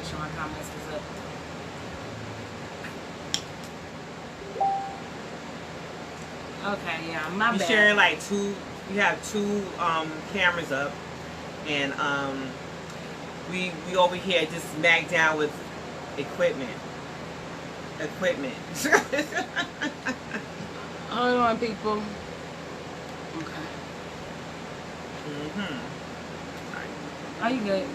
sure my comments is up. Okay, yeah, my bad. You're sharing like two. You have two cameras up, and we over here just smacked down with equipment. Hold on, people. Okay. Mm-hmm. Are you good?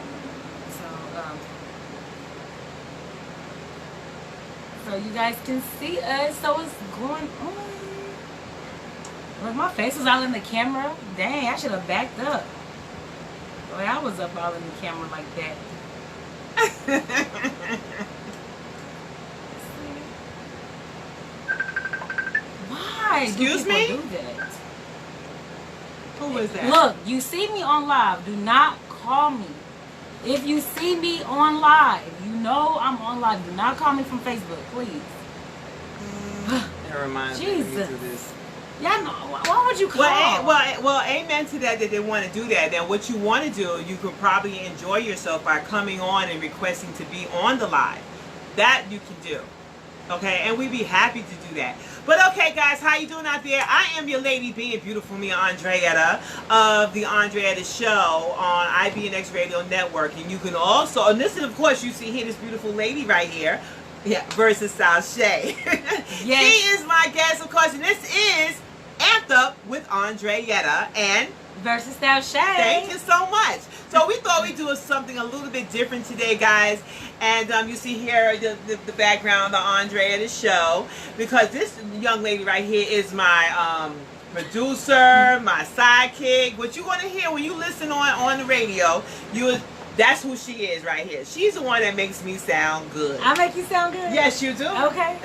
So you guys can see us. So what's going on? Look, my face was all in the camera. Dang, I should have backed up. Boy, I was up all in the camera like that. Why? Excuse me? Do that? Who is that? Look, you see me on live. Do not call me. If you see me on live, you know I'm on live. Do not call me from Facebook, please. That reminds me Jesus. of this. Yeah, no, why would you call? Well, amen to that they want to do that. Then what you want to do, you could probably enjoy yourself by coming on and requesting to be on the live. That you can do. Okay, and we'd be happy to do that. But okay, guys, how you doing out there? I am your lady being beautiful, me, Andretta, of the Andretta Show on IBNX Radio Network. And you can also, and this is, of course, you see here this beautiful lady right here. Yeah, Verizstyle Shae. Yes. She is my guest, of course, and this is Amped Up with Andretta and Verizstyle Shae. Thank you so much. So we thought we'd do something a little bit different today, guys. And you see here the background of Andretta Show, because this young lady right here is my producer, my sidekick. What you're going to hear when you listen on the radio, that's who she is right here. She's the one that makes me sound good. I make you sound good? Yes, you do. Okay.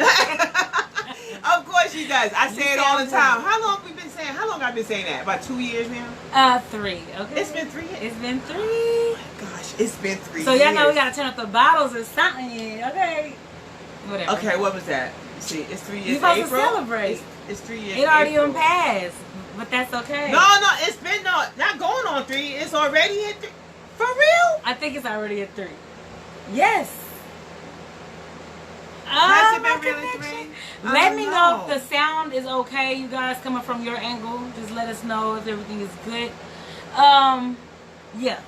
Of course she does. I say it all the time. How long we been saying? How long I've been saying that? About 2 years now? 3. Okay. It's been 3 years. It's been 3. Oh my gosh, it's been 3 So years. y'all know we gotta turn up the bottles or something. Okay. Whatever. Okay, what was that? See, it's 3 years. You supposed April. to celebrate. It's 3 years. It already April. on passed, but that's okay. No, it's been not going on 3. It's already at 3. For real? I think it's already at 3. Yes. Has it been my really connection. 3? Let me know if the sound is okay, you guys, coming from your angle. Just let us know if everything is good. Yeah.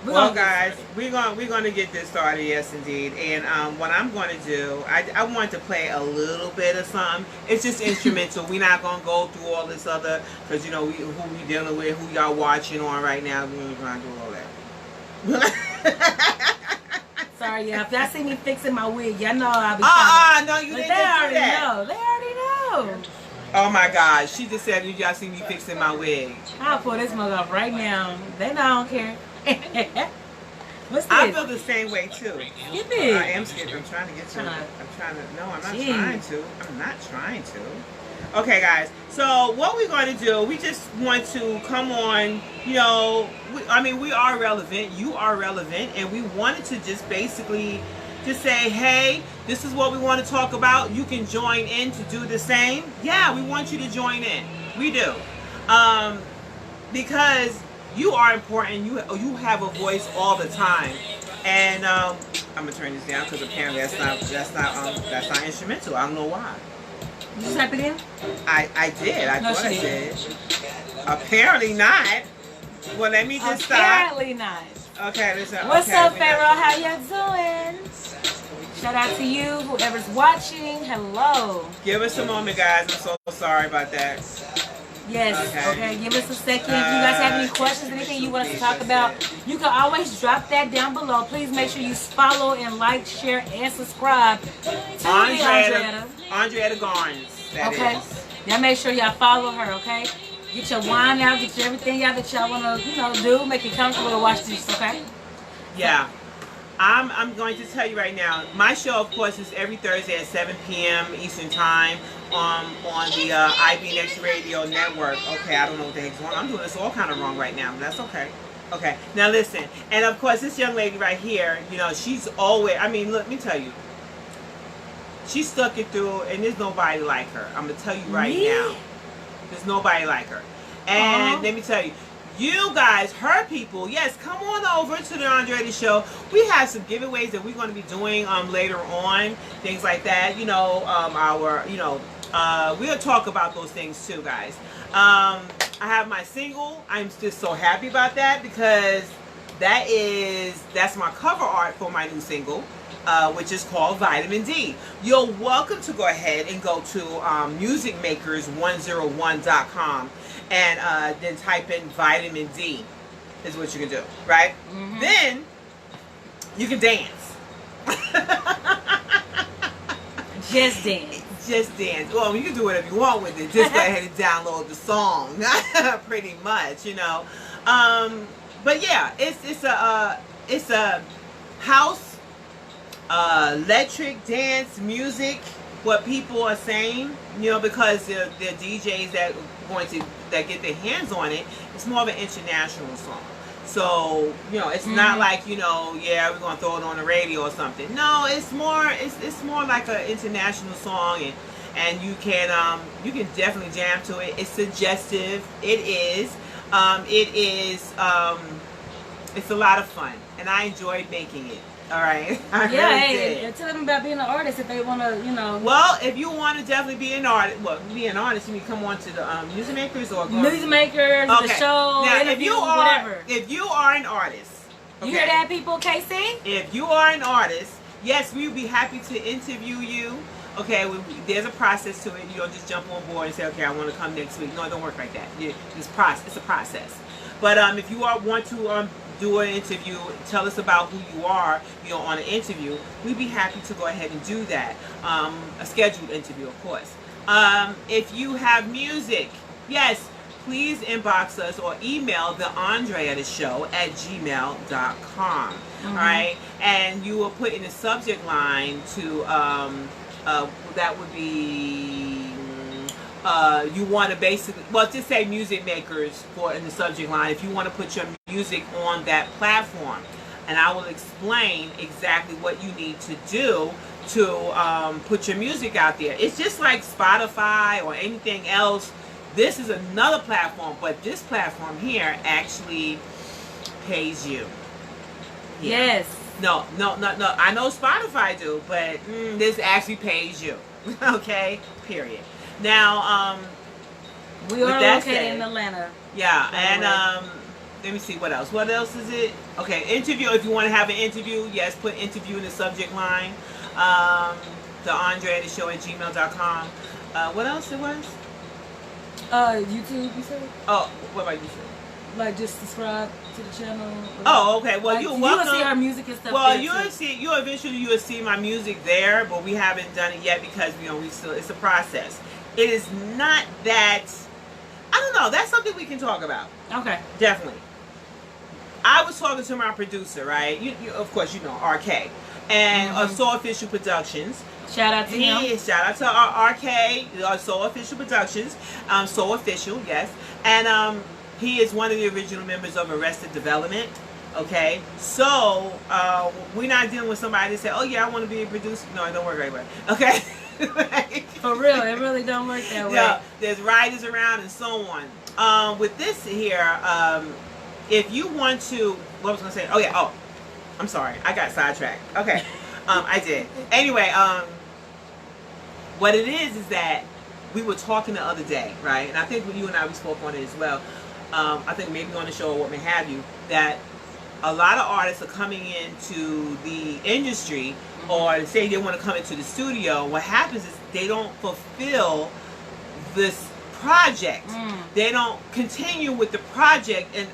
Well, guys, we're gonna get this started, yes, indeed. And what I'm going to do, I want to play a little bit of something. It's just instrumental. We're not gonna go through all this other, because you know who we dealing with, who y'all watching on right now. We ain't gonna do all that. Sorry, yeah. If y'all see me fixing my wig, y'all know I'll be. No, you didn't do that. that. They already know. Oh my God, she just said, "Y'all see me fixing my wig." I'll pull this mug off right now. They know I don't care. What's this? I feel the same way too. Skip it. I am skipping. I'm trying to get to it. I'm trying to. No, I'm not trying to. I'm not trying to. Okay, guys. So what we're going to do? We just want to come on. You know, we are relevant. You are relevant, and we wanted to just basically just say, hey, this is what we want to talk about. You can join in to do the same. Yeah, we want you to join in. We do, because you are important. You have a voice all the time, and I'm gonna turn this down because apparently that's not instrumental. I don't know why. Did you type it in? I did. I No, thought I she did. Apparently not. Well, let me just stop. Apparently not. Okay, listen. What's okay, up, Pharaoh? How y'all doing? Shout out to you, whoever's watching. Hello. Give us a moment, guys. I'm so sorry about that. Yes, okay. Give us a second. If you guys have any questions, anything you want us to talk about, you can always drop that down below. Please make sure you follow and like, share, and subscribe to Andretta. Andretta Garnes, that is. Y'all make sure y'all follow her, okay? Get your wine out, get your everything out that y'all want to, do. Make it comfortable to watch this, okay? Yeah. I'm going to tell you right now, my show, of course, is every Thursday at 7 p.m. Eastern Time on the IBNX Radio Network. Okay, I don't know what the heck's wrong. I'm doing this all kind of wrong right now, but that's okay. Okay, now listen. And, of course, this young lady right here, she's always, look, let me tell you. She stuck it through, and there's nobody like her. I'm going to tell you right now. There's nobody like her. And let me tell you, You guys, her people, yes, come on over to the ANDRÉTTA'S show. We have some giveaways that we're going to be doing later on, things like that. You know, we'll talk about those things too, guys. I have my single. I'm just so happy about that because that's my cover art for my new single, which is called Vitamin D. You're welcome to go ahead and go to musicmakers101.com and then type in Vitamin D is what you can do, right? Mm-hmm. Then you can dance. Just dance. Just dance. Well, you can do whatever you want with it. Just go ahead and download the song, pretty much, you know. But yeah, it's a house, electric dance music. What people are saying, you know, because the DJs that get their hands on it, it's more of an international song. So, you know, it's not like, you know, yeah, we're gonna throw it on the radio or something. No, it's more like an international song, and you can definitely jam to it. It's suggestive. It's a lot of fun, and I enjoyed making it. All right. Hey, tell them about being an artist if they want to, you know. Well, if you want to definitely be an artist, you need to come on to the Music Makers or Music Makers, the show, now, whatever. If you are an artist, okay? You hear that, people, KC? If you are an artist, yes, we would be happy to interview you. Okay, there's a process to it. You don't just jump on board and say, okay, I want to come next week. No, it don't work like that. It's a process. But if you want to do an interview, tell us about who you are, you know, on an interview, we'd be happy to go ahead and do that. A scheduled interview, of course. If you have music, yes, please inbox us or email the ANDRÉTTA'S@gmail.com. All right, and you will put in the subject line to that would be you want to basically, well, just say Music Makers in the subject line if you want to put your music on that platform, and I will explain exactly what you need to do to put your music out there. It's just like Spotify or anything else. This is another platform, but this platform here actually pays you. Yeah. Yes. No. I know Spotify do, but this actually pays you. Okay. Period. Now, we are located in Atlanta. Yeah, and let me see what else. What else is it? Okay, interview. If you want to have an interview, yes, put interview in the subject line. The ANDRÉTTA'S show at gmail.com. What else it was? YouTube, you said? Oh, what about YouTube? Like just subscribe to the channel. Oh, okay. Well, you're welcome. You will see our music and stuff. Well, you will see my music there, but we haven't done it yet because it's a process. It is not that. I don't know. That's something we can talk about. Okay. Definitely. I was talking to my producer, right? You of course, you know RK and So Official Productions. Shout out to him. Shout out to RK, So Official Productions. So Official, yes. And he is one of the original members of Arrested Development. Okay, so we're not dealing with somebody that say, "Oh yeah, I want to be a producer." No, it don't work that way. Okay. For real, it really don't work that way. Yeah, there's writers around and so on. With this here, if you want to, what was I gonna say? Oh yeah, I'm sorry, I got sidetracked. Okay, I did. Anyway, what it is that we were talking the other day, right? And I think you and I, we spoke on it as well. I think maybe on the show or what may have you, that a lot of artists are coming into the industry or say they want to come into the studio. What happens is they don't fulfill this project. They don't continue with the project, and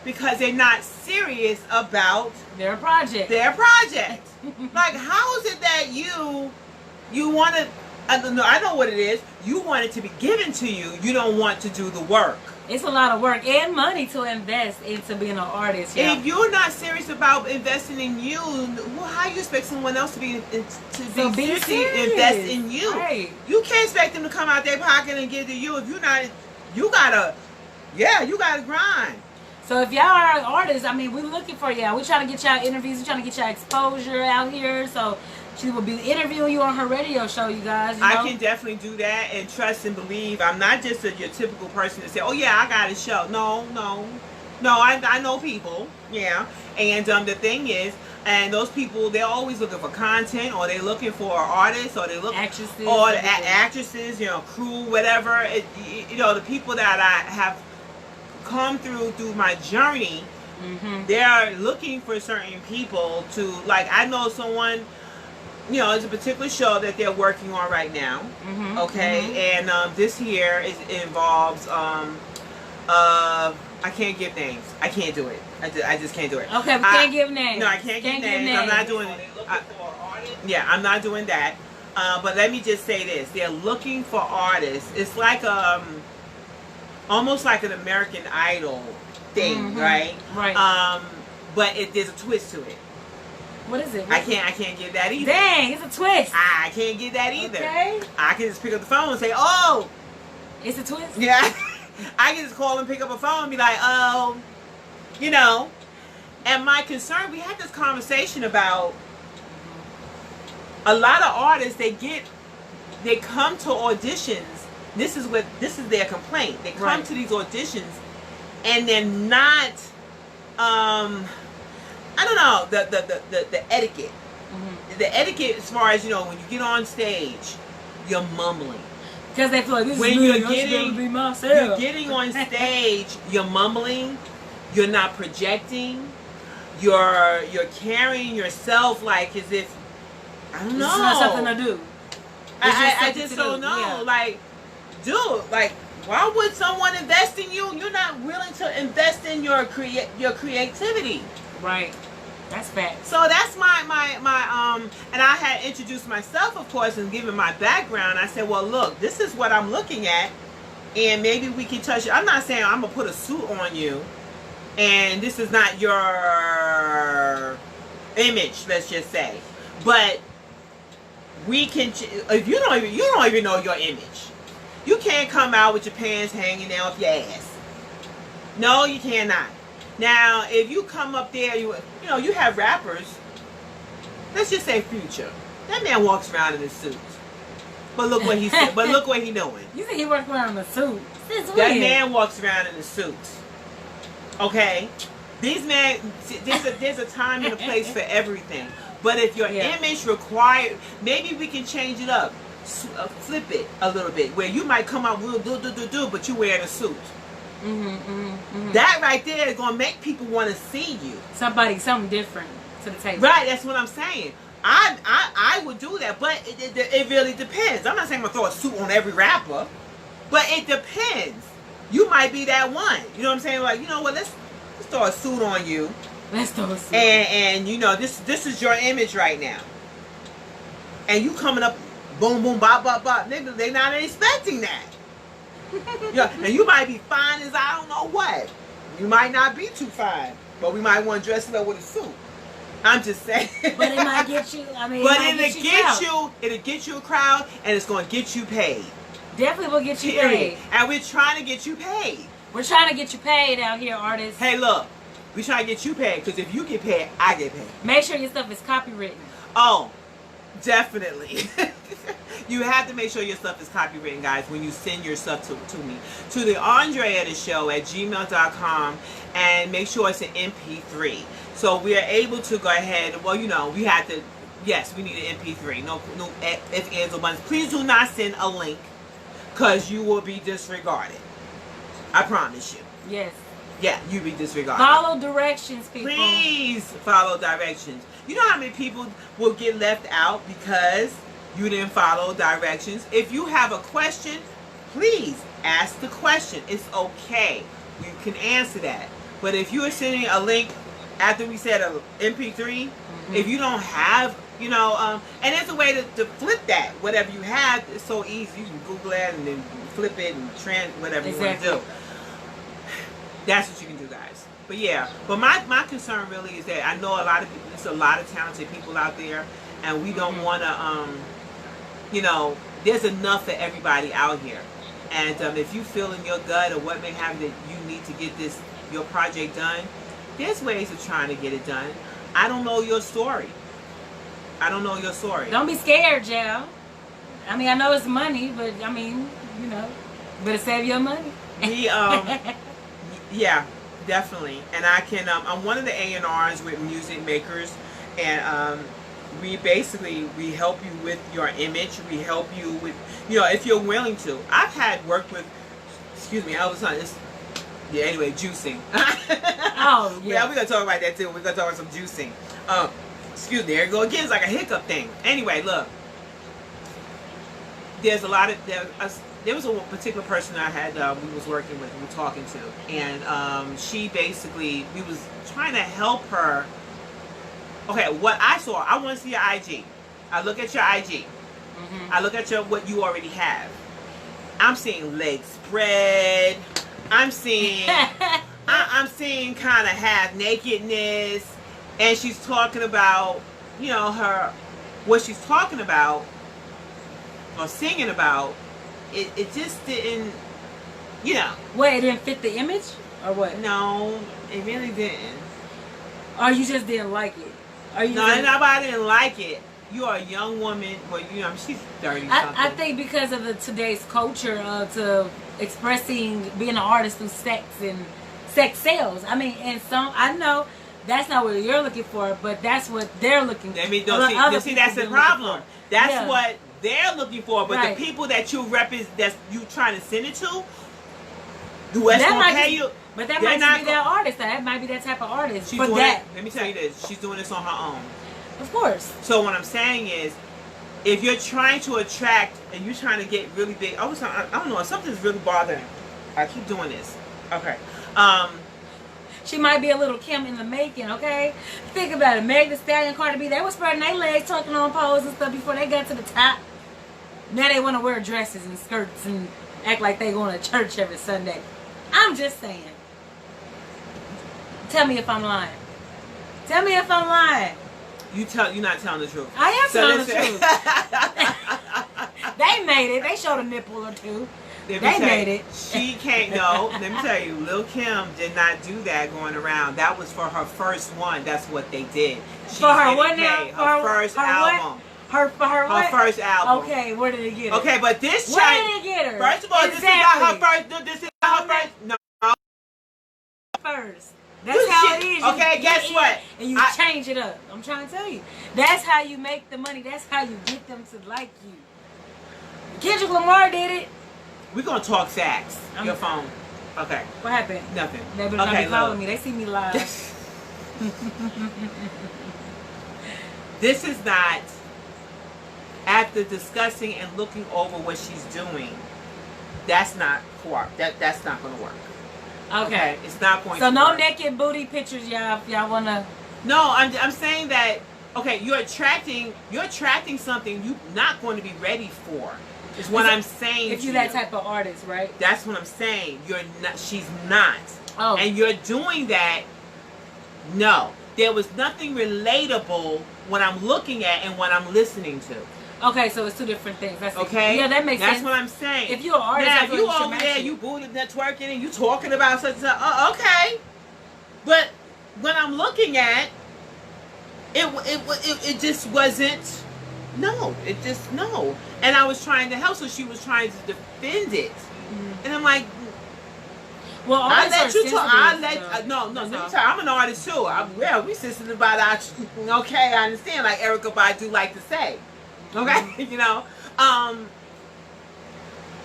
because they're not serious about their project. Like, how is it that you want to, I know what it is, you want it to be given to you, you don't want to do the work. It's a lot of work and money to invest into being an artist. Yeah. If you're not serious about investing in you, well, how you expect someone else to be serious, invest in you? Right. You can't expect them to come out their pocket and give to you if you're not. You gotta grind. So if y'all are artists, I mean, we're looking for y'all. We're trying to get y'all interviews. We're trying to get y'all exposure out here. So she will be interviewing you on her radio show, you guys. I can definitely do that, and trust and believe. I'm not just your typical person to say, "Oh yeah, I got a show." No. No, I know people, yeah. And the thing is, and those people, they're always looking for content, or they're looking for artists, or they look actresses, or actresses, you know, crew, whatever. You know, the people that I have come through my journey, they're looking for certain people to, like, I know someone, you know, it's a particular show that they're working on right now, okay, and this here involves I can't give names. I can't do it. I just can't do it. Okay, we can't give names. No, I can't give names. I'm not doing it. Yeah, I'm not doing that. But let me just say this: they're looking for artists. It's like almost like an American Idol thing, right? Right. But there's a twist to it. What is it? I can't get that either. Dang, it's a twist. I can't get that either. Okay. I can just pick up the phone and say, "Oh, it's a twist." Yeah. I can just call and pick up a phone and be like, "Oh, you know." And my concern, we had this conversation about a lot of artists. They come to auditions. This is their complaint. They come to these auditions, and they're not. I don't know the etiquette. The etiquette, as far as, you know, when you get on stage, you're mumbling. Because they feel like this when is you're getting on stage, you're mumbling. You're not projecting. You're carrying yourself like as if, I don't know. It's not something to do. I just don't know. Yeah. Like, dude, like, why would someone invest in you? You're not willing to invest in your creativity. Right. That's fact. So that's my and I had introduced myself, of course, and given my background. I said, well, look, this is what I'm looking at, and maybe we can touch it. I'm not saying I'm gonna put a suit on you, and this is not your image, let's just say, but we can. If you don't even know your image, you can't come out with your pants hanging down off your ass. No, you cannot. Now, if you come up there, you know, you have rappers. Let's just say Future. That man walks around in a suit. But look what he's but look what he's doing. You think he walks around in a suit? That man walks around in a suit. Okay? These men, there's a time and a place for everything. But if your image requires, maybe we can change it up. Flip it a little bit. Where you might come out real do, but you wearing a suit. That right there is gonna make people want to see you. Something different to the table. Right, that's what I'm saying. I would do that, but it really depends. I'm not saying I'm gonna throw a suit on every rapper, but it depends. You might be that one. You know what I'm saying? Like, you know what? Let's throw a suit on you. Let's throw a suit. And you know, this is your image right now. And you coming up, boom boom bop bop bop. They're not expecting that. Yeah, and you might be fine as I don't know what. You might not be too fine, but we might want to dress it up with a suit. I'm just saying. But it might get you. I mean, but it'll get you a crowd, and it's going to get you paid. Definitely will get you paid. And we're trying to get you paid. We're trying to get you paid out here, artists. Hey, look, we're trying to get you paid, because if you get paid, I get paid. Make sure your stuff is copywritten. Oh, definitely. You have to make sure your stuff is copywritten, guys, when you send your stuff to me. To the ANDRÉTTA'S show at gmail.com, and make sure it's an MP3. So we are able to go ahead, well, you know, we had to, yes, we need an MP3. No ifs, ands, or buts. Please do not send a link, because you will be disregarded. I promise you. Yes. Yeah, you'll be disregarded. Follow directions, people. Please follow directions. You know how many people will get left out because you didn't follow directions? If you have a question, please ask the question. It's okay. You can answer that. But if you are sending a link after we said an MP3, if you don't have, you know, and there's a way to flip that. Whatever you have, it's so easy. You can Google it and then flip it and whatever you want to do. That's what you can do, guys. But yeah, but my concern really is that I know a lot of people, there's a lot of talented people out there, and we don't want to, you know, there's enough for everybody out here. And if you feel in your gut or what may happen that you need to get your project done, there's ways of trying to get it done. I don't know your story. I don't know your story. Don't be scared, Joe. I mean, I know it's money, but I mean, you know, better save your money. Yeah, definitely. And I can, I'm one of the A&Rs with music makers, and we basically, we help you with your image. We help you with, you know, if you're willing to. I've had work with, excuse me, I was on this, yeah, anyway, juicing. Oh, yeah. Yeah, we're going to talk about that too. We're going to talk about some juicing. Excuse me, there you go again. It's like a hiccup thing. Anyway, look. There's a lot of, there was a particular person I had, we was working with, we were talking to. And she basically, we was trying to help her. Okay, what I saw, I want to see your IG. I look at your IG. Mm-hmm. I look at your, what you already have. I'm seeing leg spread. I'm seeing, I'm seeing kind of half nakedness, and she's talking about, you know, her, what she's talking about or singing about. It just didn't, you know. What, it didn't fit the image, or what? No, it really didn't. Or you just didn't like it? Or you no, nobody didn't like it. You're a young woman. Well, you know, she's 30 something. I think because of the today's culture to expressing being an artist through sex and sex sales. I mean, and some, I know that's not what you're looking for, but that's what they're looking for. I mean, see, that's the problem. That's what they're looking for. But the people that you represent, that you trying to send it to, who's gonna pay you? But that might be that artist. That might be that type of artist. She's doing it. Let me tell you this. She's doing this on her own. Of course. So what I'm saying is, if you're trying to attract and you're trying to get really big, I don't know, something's really bothering me. I keep doing this. Okay. She might be a little Kim in the making, okay? Think about it. Meg Thee Stallion, Cardi B, they were spreading their legs, talking on poles and stuff before they got to the top. Now they want to wear dresses and skirts and act like they going to church every Sunday. I'm just saying. Tell me if I'm lying. Tell me if I'm lying. You're not telling the truth. I am telling the truth. They made it. They showed a nipple or two. They made it. She can't know. Let me tell you, Lil Kim did not do that going around. That was for her first one. That's what they did. For her what now? Her first album. Her first album. Okay, where did it get her? Okay, but this where did it get her? First of all, this is not her first. This is not her first. No. First. That's how it is. Okay, guess what? And you change it up. I'm trying to tell you. That's how you make the money. That's how you get them to like you. Kendrick Lamar did it. We're going to talk facts. Your phone. Okay. What happened? Nothing. They better not be calling me. They see me live. This is not, after discussing and looking over what she's doing, that's not that's not going to work. Okay. It's not going to work. So no work. naked booty pictures, y'all, if y'all want to. No, I'm saying that, okay, you're attracting something you're not going to be ready for. Is what I'm saying. If you're that type of artist, right? That's what I'm saying. You're not. She's not. Oh. And you're doing that. No, there was nothing relatable when I'm looking at and what I'm listening to. Okay, so it's two different things. That's okay. Yeah, that makes sense. That's what I'm saying. If you're an artist, now, if you over there, you booty networking and you talking about such and such. Okay, but when I'm looking at it just wasn't. No, it just no. And I was trying to help, so she was trying to defend it, and I'm like, well, I let you talk. No. Let me tell you, I'm an artist too. We sensitive about our. Okay, I understand. Like Erykah Badu like to say. Okay, you know.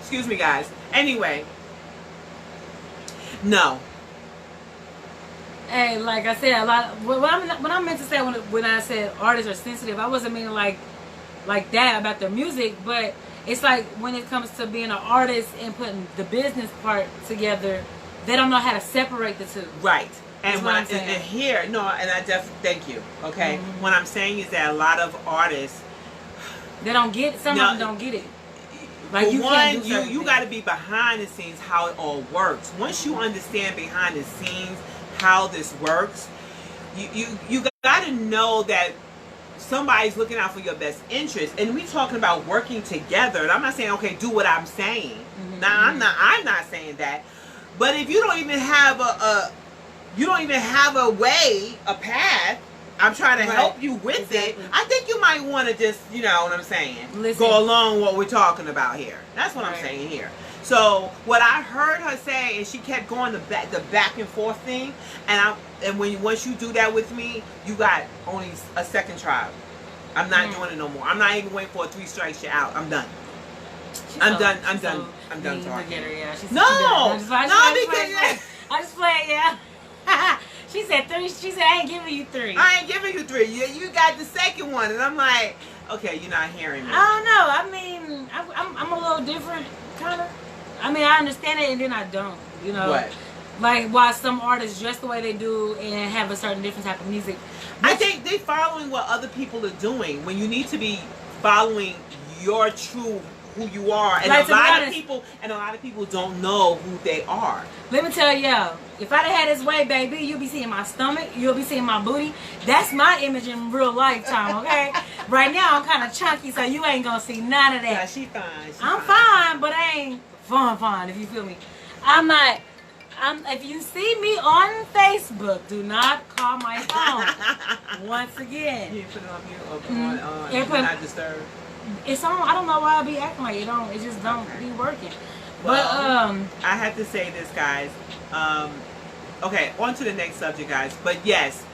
Excuse me, guys. Anyway, no. Hey, like I said, a lot. What I meant to say when I said artists are sensitive, I wasn't meaning like that about their music, but it's like when it comes to being an artist and putting the business part together, they don't know how to separate the two. Right. And and here, no, and I definitely thank you. Okay, what I'm saying is that a lot of artists, they don't get. Some of them don't get it. Like you got to be behind the scenes how it all works. Once you understand behind the scenes how this works, you got to know that somebody's looking out for your best interest, and we talking about working together. And I'm not saying okay, do what I'm saying. Now I'm not saying that. But if you don't even have a way, a path, I'm trying to help you with it. I think you might want to just, you know what I'm saying, go along what we're talking about here. That's what I'm saying here. So what I heard her say, and she kept going the back and forth thing, and once you do that with me, you got only a second try. I'm not doing it no more. I'm not even waiting for a 3 strikes. You're out. I'm done. I'm done talking. Yeah, she's no, I just play it, yeah. She said 3. She said I ain't giving you 3. I ain't giving you 3. You got the second one, and I'm like, okay, you're not hearing me. I don't know. I mean, I'm a little different, kind of. I mean, I understand it, and then I don't. You know, what? Like why some artists dress the way they do and have a certain different type of music. I think they following what other people are doing when you need to be following your true who you are, and like, a lot of people don't know who they are. Let me tell y'all, if I'd have had this way, baby, you'll be seeing my stomach, you'll be seeing my booty. That's my image in real lifetime, okay? Right now I'm kind of chunky, so you ain't gonna see none of that. Yeah, she fine. I'm fine, but I ain't fine, if you feel me. I'm not. If you see me on Facebook, do not call my phone. Once again. You put it on mute or on not disturb. It's on. I don't know why I be acting like it don't. It just don't be working. Well, but I have to say this, guys. Okay, on to the next subject, guys. But yes,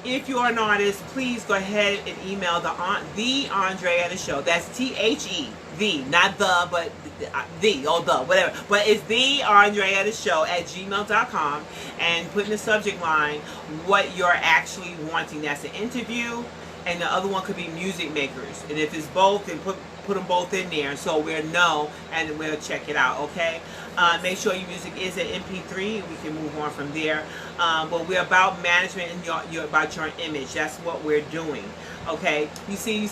if you're an artist, please go ahead and email the Andrea the Show. That's THE, not the, but whatever. But it's the Andrea the Show at gmail.com, and put in the subject line what you're actually wanting. That's an interview, and the other one could be music makers. And if it's both, then put them both in there so we'll know and we'll check it out, okay? Make sure your music is an MP3 and we can move on from there. But we're about management and you're about your image. That's what we're doing, okay? You see,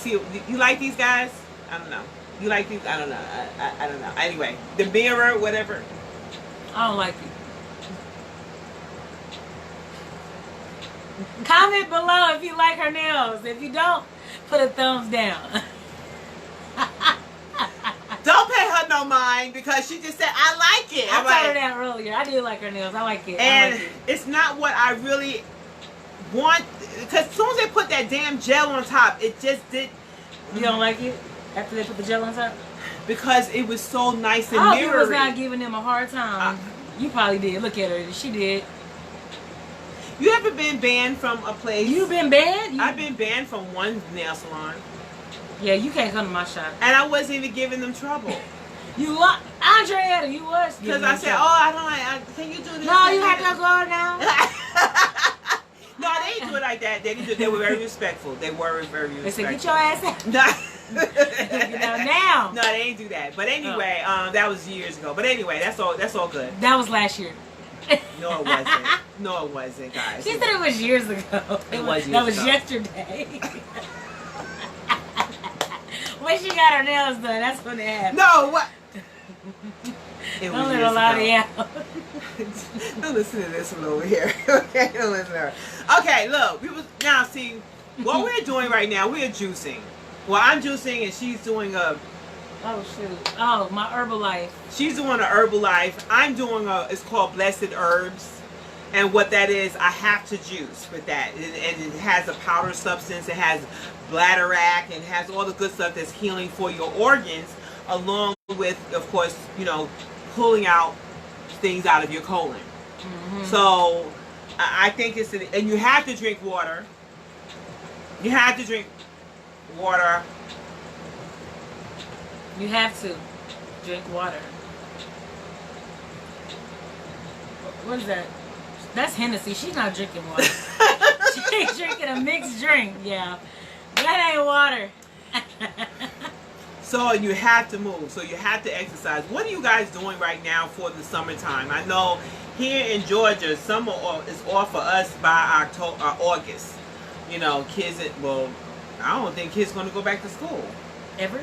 you like these guys? I don't know. You like these? I don't know. I don't know. Anyway, the mirror, whatever. I don't like it. Comment below if you like her nails. If you don't, put a thumbs down. Don't pay her no mind because she just said, I like it. I told her that earlier. I do like her nails. I like it. And it's not what I really want. Because as soon as they put that damn gel on top, it just did. You don't like it? After they put the gel on top? Because it was so nice and mirrory. mirrory. I was not giving them a hard time. You probably did. Look at her. She did. You ever been banned from a place? You been banned? I've been banned from one nail salon. Yeah, you can't come to my shop. And I wasn't even giving them trouble. You what? Andrea, you was. Because I said, trouble. Oh, I don't like, can you do this? No, you have to go now. No, they didn't do it like that. They were very respectful. They were very respectful. They said, get your ass out. Now. No, they didn't do that. But anyway, that was years ago. But anyway, that's all good. That was last year. No, it wasn't. No, it wasn't, guys. She said it was years ago. It was years ago. That was yesterday. When she got her nails done, that's when it happened. No, what? It was years ago. Don't listen to this one over here. Okay, don't listen to her. Okay, look, now see what we're doing right now. We're juicing. Well, I'm juicing and she's doing a. Oh shoot! Oh, my Herbalife. She's doing a Herbalife. I'm doing it's called Blessed Herbs, and what that is, I have to juice with that, and it has a powder substance. It has bladderwrack and has all the good stuff that's healing for your organs, along with, of course, pulling out things out of your colon. Mm-hmm. So I think and you have to drink water. You have to drink water. You have to drink water. What is that? That's Hennessy. She's not drinking water. She's drinking a mixed drink. Yeah. That ain't water. So you have to move. So you have to exercise. What are you guys doing right now for the summertime? I know here in Georgia, summer is off for us by August. Kids. Well, I don't think kids going to go back to school. Ever?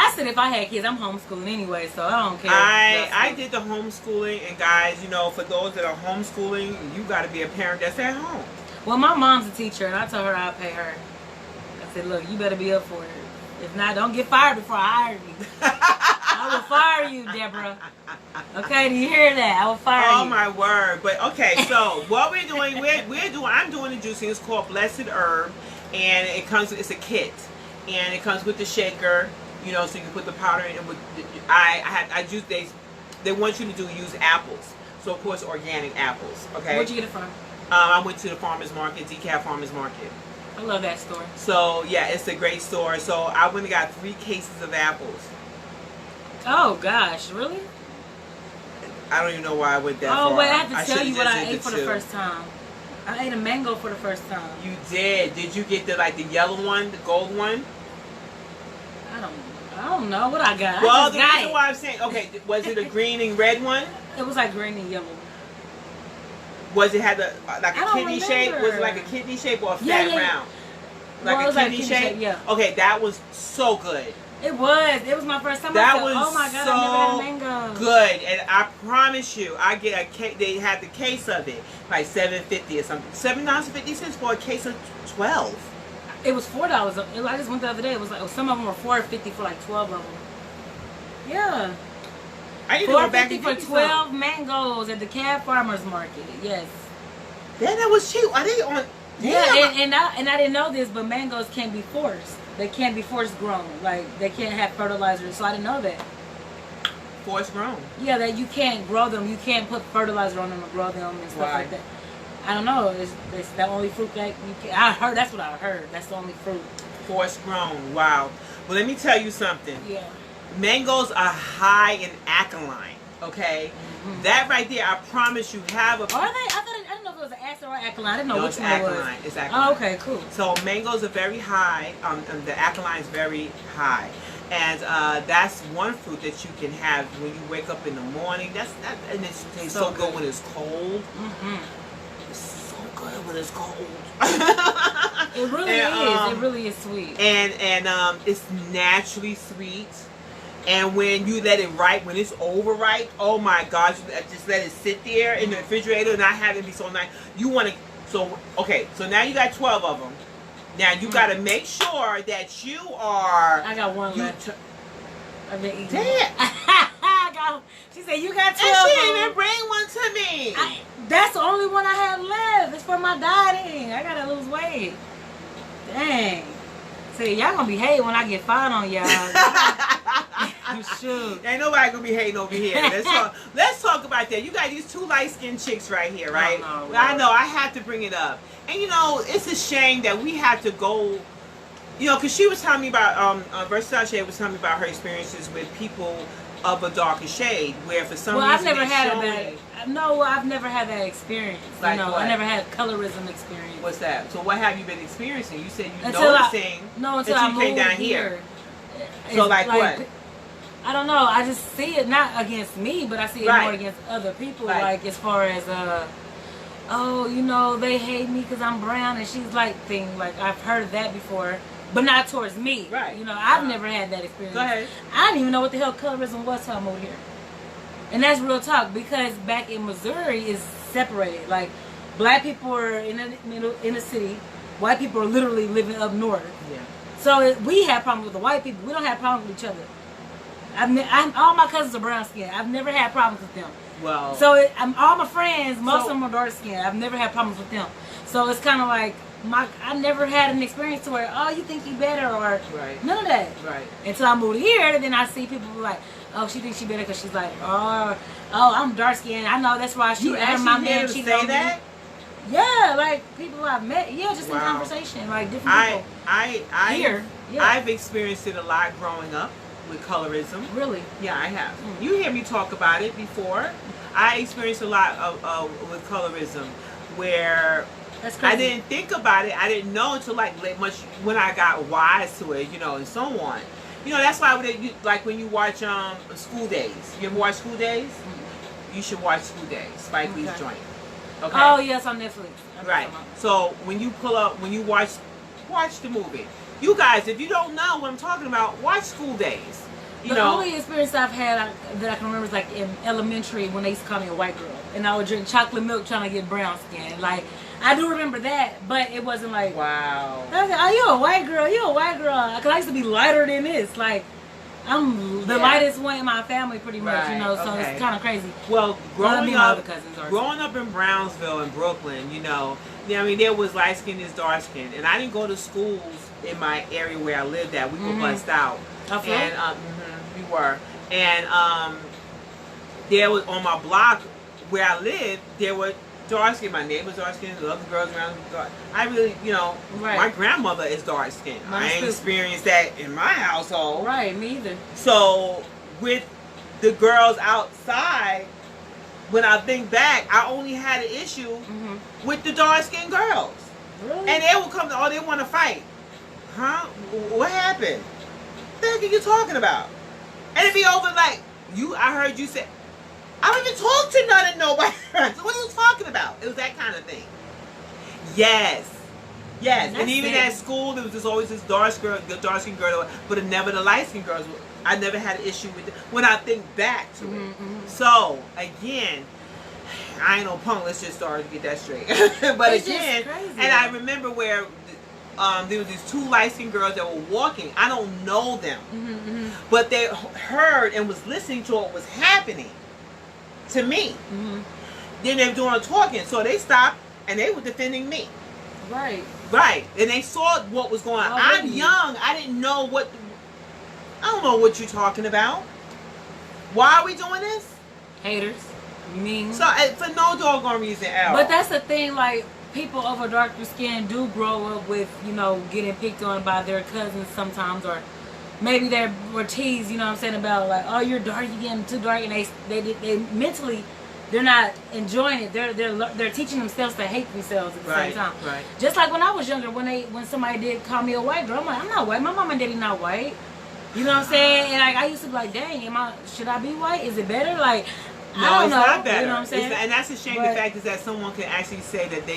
I said if I had kids, I'm homeschooling anyway, so I don't care. I did the homeschooling, and guys, for those that are homeschooling, you got to be a parent that's at home. Well, my mom's a teacher, and I told her I'll pay her. I said, look, you better be up for it. If not, don't get fired before I hire you. I will fire you, Deborah. Okay, do you hear that? I will fire you. Oh my word! But okay, so what we're doing, I'm doing the juicing. It's called Blessed Herb, and it's a kit, and it comes with the shaker. You know, so you can put the powder in. I use they want you to use apples. So of course organic apples. Okay. Where'd you get it from? I went to the farmers market, DeKalb Farmers Market. I love that store. So yeah, it's a great store. So I went and got 3 cases of apples. Oh gosh, really? I don't even know why I went that far. Oh wait, I have to tell you what I ate for the 2. first time. I ate a mango for the first time. You did. Did you get the yellow one, the gold one? I don't know what I got. Well, the reason why I'm saying, okay, was it a green and red one? It was like green and yellow. Was it had like a kidney shape? Was it like a kidney shape or a fat round? Like a kidney shape? Yeah. Okay, that was so good. It was. It was my first time. That was oh my god, so I never had a mango. Good, and I promise you, I get a case. They had the case of it, like $7.50 or something. $7.50 for a case of 12. It was $4. I just went the other day. It was like some of them were $4.50 for like 12 of them. Yeah. I need to go back $4.50 and for get 12 mangoes at the DeKalb Farmers Market. Yes. Then that was cheap. Are they on? Yeah, and I didn't know this, but mangoes can't be forced. They can't be forced grown. Like they can't have fertilizer. So I didn't know that. Forced grown. Yeah, that you can't grow them. You can't put fertilizer on them to grow them and stuff like that. I don't know. It's the only fruit that you can. I heard. That's what I heard. That's the only fruit. Forced grown. Wow. Well, let me tell you something. Yeah. Mangoes are high in alkaline. Okay. Mm-hmm. That right there, I promise you, have a. Are they? I didn't know if it was an acid or alkaline. I didn't know which one alkaline. it was. It's alkaline. Oh, okay, cool. So mangoes are very high. The alkaline is very high. And that's one fruit that you can have when you wake up in the morning. And it tastes so good when it's cold. Mm-hmm. It's so good when it's cold. It really is. It really is sweet. And it's naturally sweet. And when you let it ripe, when it's overripe, oh my gosh, just let it sit there in the refrigerator and not have it be so nice. You want to, so now you got 12 of them. Now you got to make sure that you are. I got one left. I've been eating. Damn. She said you got 12. And she didn't even bring one to me. That's the only one I have left. It's for my dieting. I gotta lose weight. Dang. See, y'all gonna be hating when I get fine on y'all. You should. Ain't nobody gonna be hating over here. Let's talk about that. You got these 2 light-skinned chicks right here, right? I know. I have to bring it up. And you know, it's a shame that we have to go. You know, because she was telling me about Verizstyle Shae was telling me about her experiences with people of a darker shade, where for some reason I've never had that. No, I've never had that experience. Like you know, what? I never had colorism experience. What's that? So what have you been experiencing? You said you until noticing until I moved came down here. So like what? I don't know. I just see it not against me, but I see it more against other people. Like as far as oh, you know, they hate me because I'm brown, and she's like thing. Like I've heard that before. But not towards me. Right. You know, I've never had that experience. Go ahead. I didn't even know what the hell colorism was till I moved here. And that's real talk, because back in Missouri is separated. Like, black people are in the city. White people are literally living up north. Yeah. So we have problems with the white people. We don't have problems with each other. All my cousins are brown skinned. I've never had problems with them. Well. So all my friends, most of them are dark skinned. I've never had problems with them. So it's kind of like, I never had an experience to where, oh, you think you better, or none of that. Right. Until I moved here, then I see people like, oh, she thinks she better because she's like, oh, I'm dark skinned. I know that's why she and my man cheated on me. That? Yeah, like people I've met. Yeah, just in conversation, like different people. I've experienced it a lot growing up with colorism. Really? Yeah, I have. You hear me talk about it before. I experienced a lot with colorism where. I didn't think about it. I didn't know until like much when I got wise to it, you know, and so on. You know, that's why like when you watch School Days. You ever watch School Days? You should watch School Days. Spike Lee's joint. Okay. Oh yes, on Netflix. Right. So when you watch the movie. You guys, if you don't know what I'm talking about, watch School Days. The only experience I've had that I can remember is like in elementary when they used to call me a white girl, and I would drink chocolate milk trying to get brown skin. Like. I do remember that, but it wasn't like, wow. I was like, oh, you a white girl, you a white girl. Because I used to be lighter than this. Like, I'm the lightest one in my family pretty much, you know, so it's kind of crazy. Well, growing up in Brownsville and Brooklyn, you know, Yeah, I mean, there was light skin, there's dark skin, and I didn't go to schools in my area where I lived at. We were bussed out, and we were, and there was on my block where I lived, there were dark skin. My neighbors dark skin, the other girls around. I really, you know, my grandmother is dark skin. I ain't experienced that in my household. Right, me either. So with the girls outside, when I think back, I only had an issue with the dark skinned girls. Really? And they will come to, oh, they want to fight. Huh? What happened? What the heck are you talking about? And it'd be over like, I heard you say, I don't even talk to none of nobody. So what are you talking about? It was that kind of thing. Yes. Yes. And even at school, there was just always this dark skinned girl, but never the light skinned girls. I never had an issue with it when I think back to it. So, again, I ain't no punk. Let's just start to get that straight. But it's again, and I remember where there was these two light-skinned girls that were walking. I don't know them. But they heard and was listening to what was happening to me. Then they were doing talking. So they stopped and they were defending me. Right. Right. And they saw what was going on. I'm young. I didn't know what... I don't know what you're talking about. Why are we doing this? Haters. You mean? So, for no doggone reason at all. But that's the thing, like, people of a darker skin do grow up with, you know, getting picked on by their cousins sometimes, or maybe they were teased, you know what I'm saying, about, like, oh, you're dark, you're getting too dark, and they mentally, they're not enjoying it. They're teaching themselves to hate themselves at the same time. Right. Just like when I was younger, when somebody did call me a white girl, I'm like, I'm not white. My mom and daddy not white. You know what I'm saying? And like, I used to be like, dang, should I be white? Is it better? Like, no, I don't know. Not better. You know what I'm saying? And that's a shame. The fact is that someone can actually say that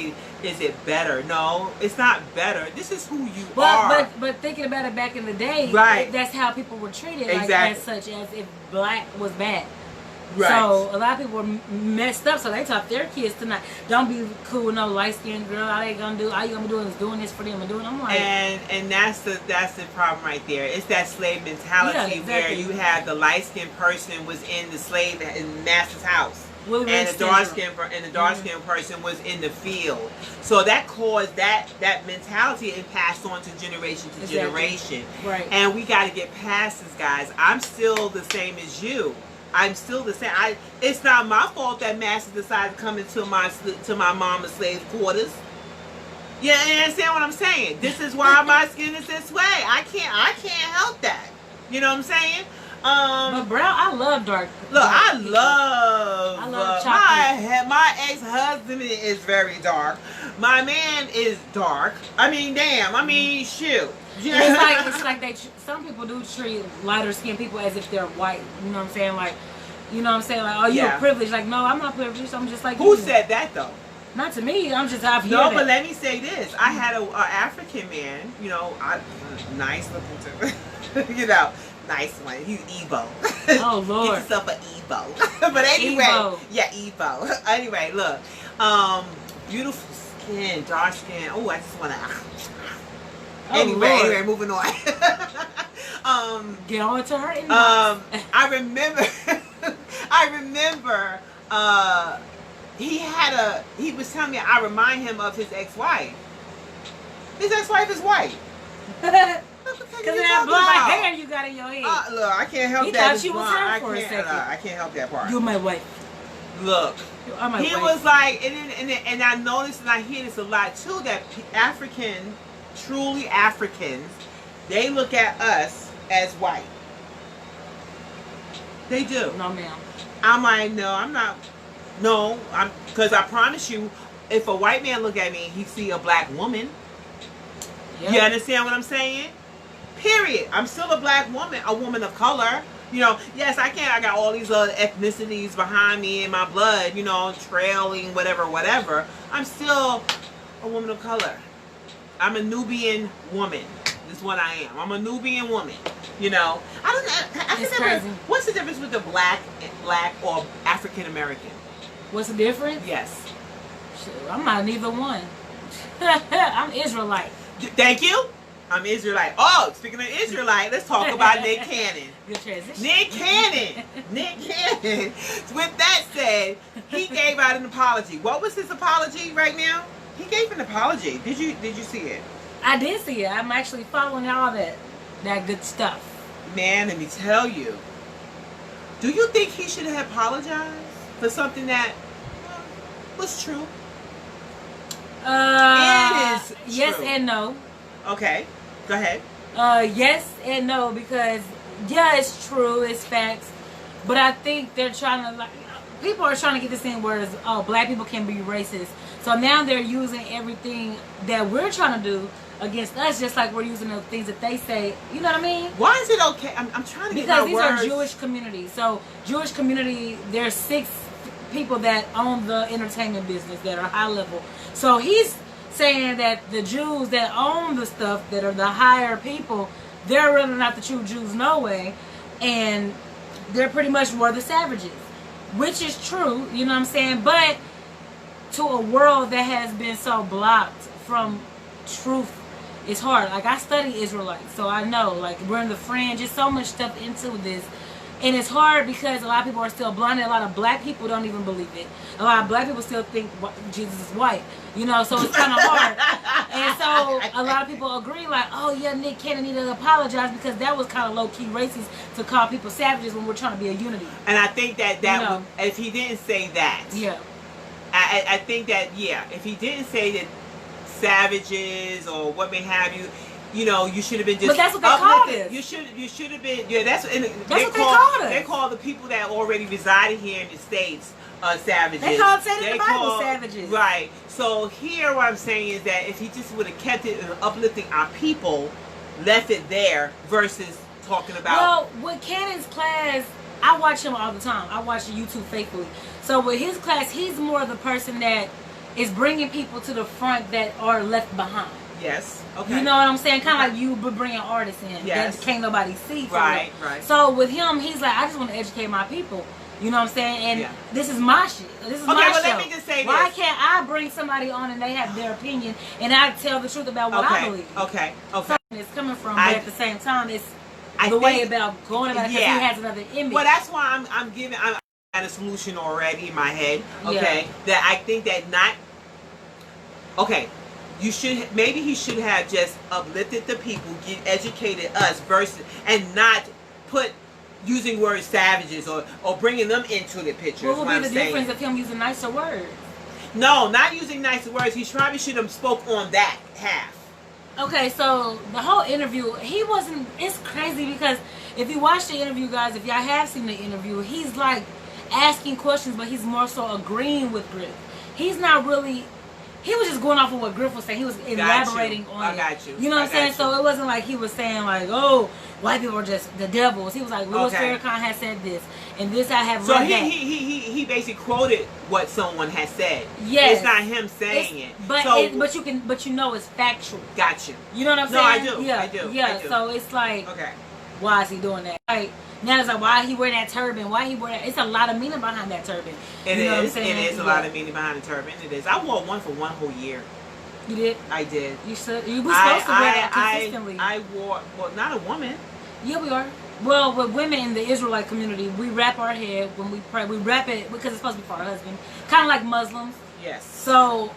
is it better? No, it's not better. This is who you are. But thinking about it back in the day, that's how people were treated. Like, as such as if black was bad. Right. So a lot of people were messed up, so they taught their kids to not, don't be cool with no light skinned girl. All you gonna be doing is doing this for them and doing. I'm like, and that's the problem right there. It's that slave mentality where you have the light skinned person was in the slave in master's house, and the dark skinned person was in the field. So that caused that mentality and passed on to generation to generation. Right. And we got to get past this, guys. I'm still the same as you. I'm still the same. It's not my fault that master decided to come into my mama's slave quarters. Yeah, you understand what I'm saying? This is why my skin is this way. I can't help that. You know what I'm saying? But brown, I love dark. Look, I love chocolate. My ex-husband is very dark. My man is dark. I mean, damn. I mean, shoot. It's like some people do treat lighter skinned people as if they're white. You know what I'm saying? Like, you know what I'm saying? Like, oh, you're privileged. Like, no, I'm not privileged. I'm just like Who said that though? Not to me. I'm just out here. No, but let me say this. I had a African man. You know, nice looking too. You know, nice one. He's Igbo. Oh Lord. He's himself an Igbo. But anyway, Igbo. Anyway, look, beautiful skin, dark skin. Oh, I just wanna. Anyway, moving on. Get on to her inbox. I remember he was telling me I remind him of his ex-wife. His ex-wife is white. Because of that blonde hair you got in your head. Look, I can't help he that. He thought she was her for a second. I can't help that part. You're my wife. Look. He was like, and I noticed and I hear this a lot too, that truly Africans, they look at us as white. They do. No, ma'am. I'm like, no, I'm not. No, because I promise you, if a white man look at me, he see a black woman. Yep. You understand what I'm saying? Period. I'm still a black woman, a woman of color. You know, yes, I got all these other ethnicities behind me in my blood, you know, trailing, whatever. I'm still a woman of color. I'm a Nubian woman. Is what I am. I'm a Nubian woman. You know, what's the difference with the black or African American? What's the difference? Yes. I'm not neither one. I'm Israelite. Thank you. I'm Israelite. Oh, speaking of Israelite, let's talk about Nick Cannon. Good transition. Nick Cannon. With that said, he gave out an apology. What was his apology right now? He gave an apology. Did you see it? I did see it. I'm actually following all that good stuff. Man, let me tell you. Do you think he should have apologized for something that was true? It is true. Yes and no. Okay, go ahead. Yes and no, because yeah, it's true, it's facts, but I think they're trying to, like, people are trying to get this in where it's, oh, black people can be racist. So now they're using everything that we're trying to do against us, just like we're using the things that they say. You know what I mean? Why is it okay? I'm trying to get because my these words. are Jewish communities. So Jewish community, there's 6 people that own the entertainment business that are high level. So he's saying that the Jews that own the stuff, that are the higher people, they're really not the true Jews no way, and they're pretty much more the savages, which is true, you know what I'm saying? But to a world that has been so blocked from truth, it's hard. Like, I study Israelites, so I know, like, we're in the fringe. There's so much stuff into this, and it's hard because a lot of people are still blinded. A lot of black people don't even believe it. A lot of black people still think Jesus is white, you know, so it's kind of hard. And so a lot of people agree, like, oh yeah, Nick Cannon need to apologize because that was kind of low-key racist to call people savages when we're trying to be a unity. And I think that would, if he didn't say that, yeah, I think that, yeah, if he didn't say that savages or what may have you, you know, you should have been just. But that's what they called it. You should have been. Yeah, that's what they called it. They call the people that already resided here in the States savages. They call the Bible savages. Right. So here, what I'm saying is that if he just would have kept it in uplifting our people, left it there versus talking about. Well, with Cannon's class, I watch him all the time. I watch YouTube faithfully. So with his class, he's more the person that is bringing people to the front that are left behind. Yes. Okay. You know what I'm saying? Kind of like you bringing artists in yes. that can't nobody see. Right. Right. So with him, he's like, I just want to educate my people. You know what I'm saying? And yeah. this is my shit. This is my show. Let me just say Why this. can't I bring somebody on and they have their opinion and I tell the truth about what I believe? Okay. So it's coming from, but at the same time, it's the way about going about it because he has another image. Well, that's why I'm got a solution already in my head. Okay, that I think that not. Okay, you should maybe he should have just uplifted the people, educated us versus and not put using words savages or bringing them into the picture. What would be the difference of him using nicer words? No, not using nicer words. He probably should have spoke on that half. Okay, so the whole interview, he wasn't. It's crazy because if you watch the interview, guys, if y'all have seen the interview, he's like asking questions, but he's more so agreeing with Griff. He's not really. He was just going off of what Griff was saying. He was elaborating on it. I got you. You know what I'm saying? So it wasn't like he was saying like, oh, white people are just the devils. He was like, Louis Farrakhan has said this, and this I have read that. So he basically quoted what someone has said. Yes. It's not him saying it. But but you know it's factual. Got you. You know what I'm saying? No, I do. Yeah, I do. Yeah. I do. So it's like, why is he doing that? Like now it's like, why he wear that turban? Why he wear that? It's a lot of meaning behind that turban. It you know is. What I'm saying? It is a lot of meaning behind the turban. It is. I wore one for one whole year. You did? I did. You should. You were supposed to wear that consistently. I wore. Well, not a woman. Yeah, we are. Well, with women in the Israelite community, we wrap our head when we pray. We wrap it because it's supposed to be for our husband. Kind of like Muslims. Yes. So,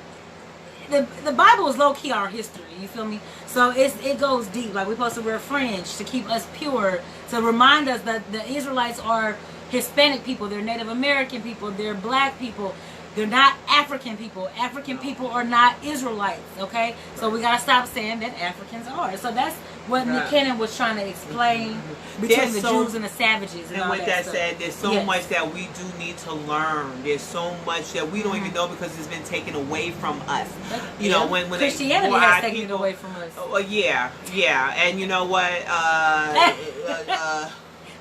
the Bible is low-key our history. You feel me? So, it goes deep. Like, we're supposed to wear fringe to keep us pure. To remind us that the Israelites are Hispanic people. They're Native American people. They're black people. They're not African people. African people are not Israelites, okay? So we got to stop saying that Africans are. So that's what Nick Cannon was trying to explain between the Jews and the savages. And all with that said, there's so much that we do need to learn. There's so much that we don't even know because it's been taken away from us. You know, when Christianity has taken it away from us. Yeah. And you know what?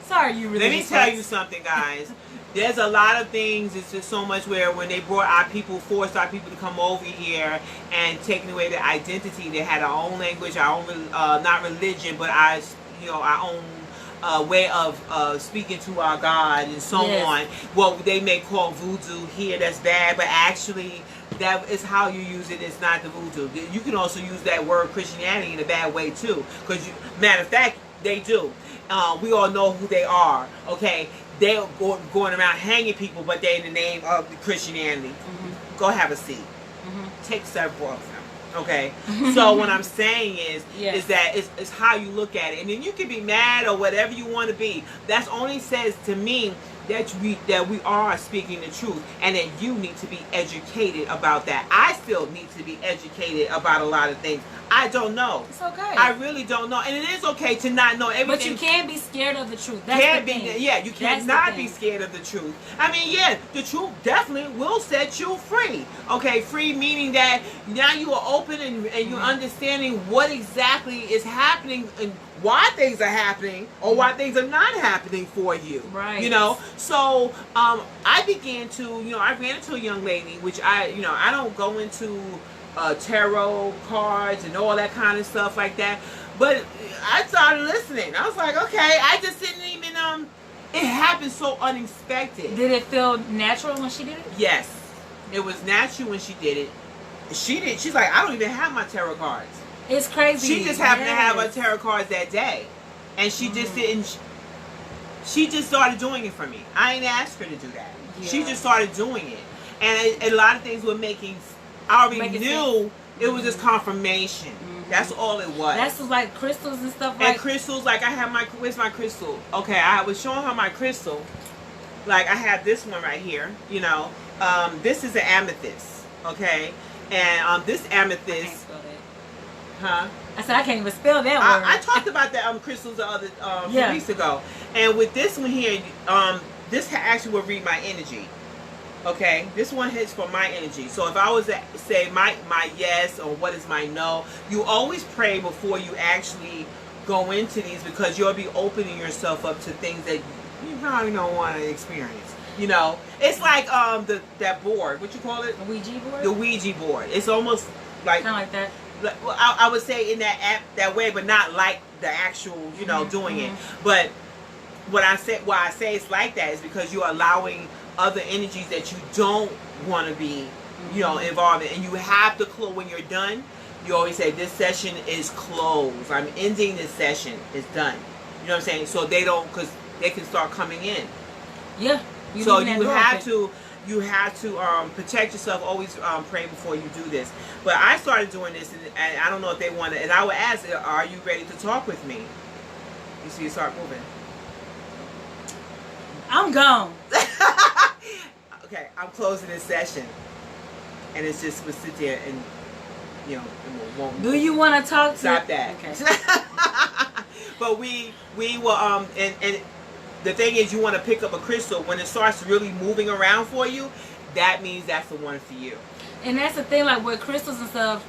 Sorry, you really. Let me tell you something, guys. There's a lot of things, it's just so much where when they brought our people, forced our people to come over here and taking away their identity, they had our own language, our own, not religion, but our own way of speaking to our God and so on. What they may call voodoo here, that's bad, but actually that is how you use it. It's not the voodoo. You can also use that word Christianity in a bad way too, because matter of fact, they do. We all know who they are, okay? They're going around hanging people, but they're in the name of Christianity. Go have a seat. take several of them. Okay, so what I'm saying is that it's how you look at it, and then you can be mad or whatever you want to be. That's only says to me that we are speaking the truth, and that you need to be educated about that. I still need to be educated about a lot of things. I don't know. It's okay. I really don't know, and it is okay to not know everything. But you can't be scared of the truth. That's the thing. Yeah, you cannot be scared of the truth. I mean, yeah, the truth definitely will set you free. Okay, free meaning that now you are open and you're understanding what exactly is happening and why things are happening or why things are not happening for you. Right. You know, so I began to, I ran into a young lady, which I don't go into tarot cards and all that kind of stuff like that, but I started listening. I was like, okay, I just didn't even it happened so unexpected. Did it feel natural when she did it? Yes, it was natural when she did it. She's like, I don't even have my tarot cards. It's crazy. She just happened to have her tarot cards that day, and she just didn't. She just started doing it for me. I ain't asked her to do that. Yeah. She just started doing it, and a lot of things were making. I already knew it was just confirmation. That's all it was. That's like crystals and stuff. And crystals, like I have where's my crystal? Okay, I was showing her my crystal. Like I have this one right here. This is an amethyst. Okay, and this amethyst. Huh? I said I can't even spell that word. I talked about that crystals the other few weeks ago, and with this one here, this actually will read my energy. Okay, this one hits for my energy. So if I was to say my yes or what is my no, you always pray before you actually go into these, because you'll be opening yourself up to things that you probably don't want to experience. It's like that board. What you call it? The Ouija board. The Ouija board. It's almost like kind of like that. Well, I would say in that app that way, but not like the actual, doing it. But why I say it's like that is because you're allowing other energies that you don't want to be, involved in, and you have to close when you're done. You always say this session is closed. I'm ending this session. It's done. You know what I'm saying? So they don't, because they can start coming in. Yeah. So you have to protect yourself. Always pray before you do this. But I started doing this, and I don't know if they want to. And I would ask, "Are you ready to talk with me?" You see, you start moving. I'm gone. Okay, I'm closing this session, and it's just we'll sit there and and won't. Do you want to talk? Stop that. Okay. But we will and the thing is, you want to pick up a crystal when it starts really moving around for you. That means that's the one for you. And that's the thing, like with crystals and stuff,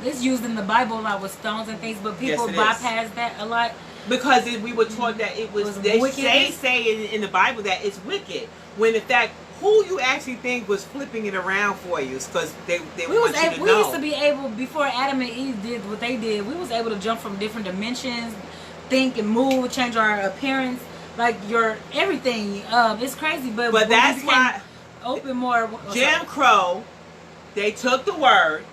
it's used in the Bible a lot with stones and things, but people bypass that a lot. Because we were taught that it was they say in the Bible that it's wicked, when in fact who you actually think was flipping it around for you, because they want you to know. We used to be able, before Adam and Eve did what they did, we was able to jump from different dimensions, think and move, change our appearance, like your everything. It's crazy, but that's why open more. Jim Crow, they took the word,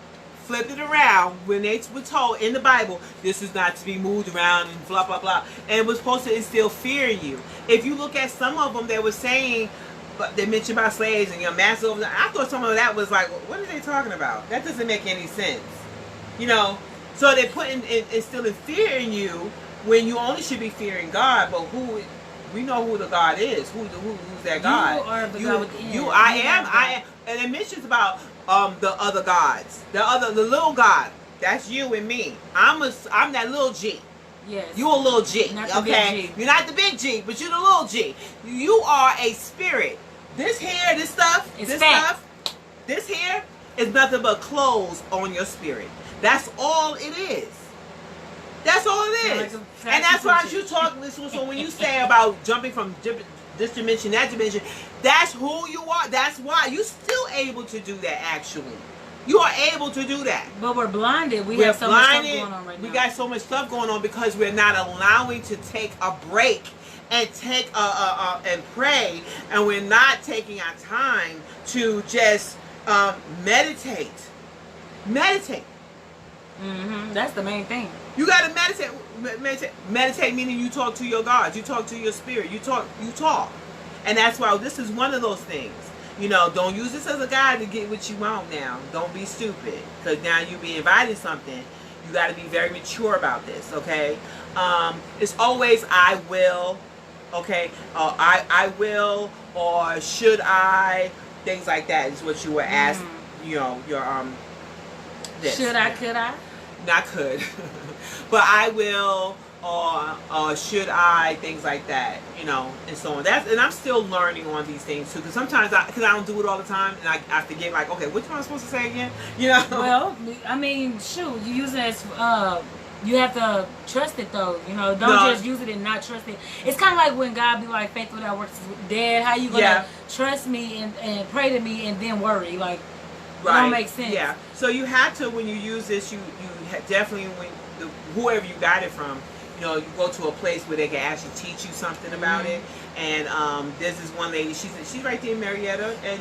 flipped it around when they were told in the Bible, this is not to be moved around and blah, blah, blah. And it was supposed to instill fear in you. If you look at some of them, they were saying, they mentioned about slaves and your master. I thought some of that was like, what are they talking about? That doesn't make any sense. So they're instilling fear in you when you only should be fearing God. But we know who the God is. Who's that God? You are the God with the end. I am. And it mentions about the other gods, the little God. That's you and me. I'm that little G. Yes. You a little G. Not the big G. You're not the big G, but you're the little G. You are a spirit. This here, this stuff, this here is nothing but clothes on your spirit. That's all it is. That's all it is. And that's why you talk. So when you say about jumping from this dimension, that dimension, that's who you are. That's why you're still able to do that. Actually, you are able to do that. But we're blinded. We have so much stuff going on right now. We got so much stuff going on because we're not allowing to take a break and take and pray, and we're not taking our time to just meditate. Meditate. That's the main thing. You got to meditate. Meditate meaning you talk to your God. You talk to your spirit. You talk. And that's why this is one of those things. You know, don't use this as a guide to get what you want now. Don't be stupid. Because now you be invited something. You got to be very mature about this, okay? It's always I will, okay? I will, or should I, things like that is what you were asked, you know, your, this. Should I, could I? Not could. But I will, or should I, things like that, you know, and so on. And I'm still learning on these things too, because sometimes because I don't do it all the time, and I forget, like, okay, which one am I supposed to say again? You know. Well, I mean, shoot, you use it as you have to trust it though. You know, don't just use it and not trust it. It's kind of like when God be like, "Faith without works is dead." How you gonna trust me and pray to me and then worry? Like, it don't make sense. Yeah. So you have to, when you use this, you definitely, whoever you got it from, you know, you go to a place where they can actually teach you something about it. And there's this one lady, she's right there in Marietta, and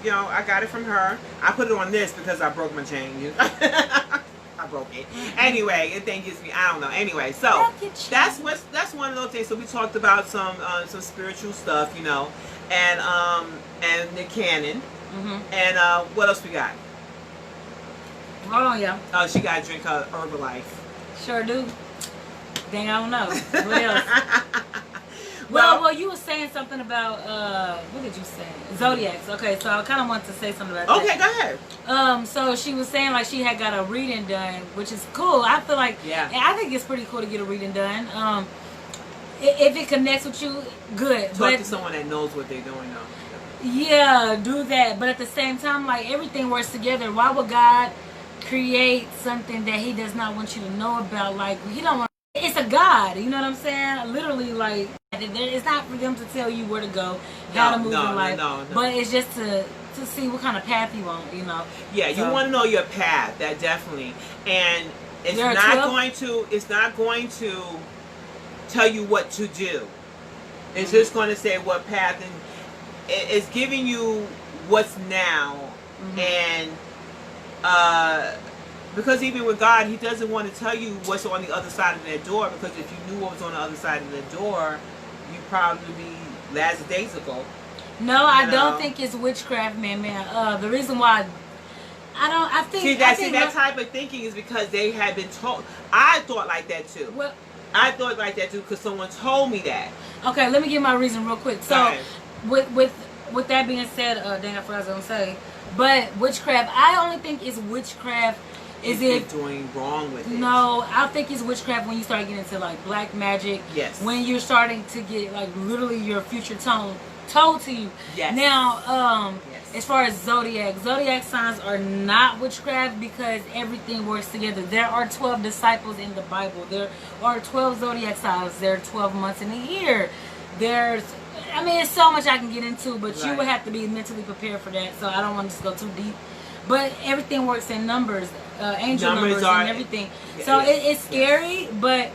you know, I got it from her. I put it on this because I broke my chain. You know? I broke it. Anyway, the thing gets me, I don't know. Anyway, so that's one of those things. So we talked about some spiritual stuff, you know, and the canon. And what else we got? Hold on, y'all. Oh, she got to drink her Herbalife. Sure do. Dang, I don't know. What else? Well, you were saying something about, what did you say? Zodiacs. Okay, so I kind of want to say something about that. Okay, go ahead. So she was saying, like, she had got a reading done, which is cool. I feel like, I think it's pretty cool to get a reading done. If it connects with you, good. Talk to someone that knows what they're doing, though. Yeah, do that. But at the same time, like, everything works together. Why would God create something that he does not want you to know about? Like, he don't want, it's a God, you know what I'm saying? Literally, like, it's not for them to tell you where to go, how to move in life, but it's just to see what kind of path you want, you know. Yeah, you want to know your path, that definitely. And it's not going to tell you what to do. It's just going to say what path, and it's giving you what's now. And because even with God, he doesn't want to tell you what's on the other side of that door, because if you knew what was on the other side of the door, you'd probably be last days ago. No, I don't think it's witchcraft, man. The reason why I think that type of thinking is because they had been told. I thought like that too. Well, I thought like that too because someone told me that. Okay, let me give my reason real quick. So, with that being said, dang, I forgot what I was gonna say. But witchcraft, I only think it's witchcraft is if doing wrong with it. No, I think it's witchcraft when you start getting into like black magic. Yes. When you're starting to get like literally your future told to you. Yes. Now, as far as zodiac signs are not witchcraft because everything works together. There are 12 disciples in the Bible. There are 12 zodiac signs. There are 12 months in a year. There's it's so much I can get into, but you would have to be mentally prepared for that, so I don't want to just go too deep. But everything works in numbers, angel numbers and everything. So it's scary, but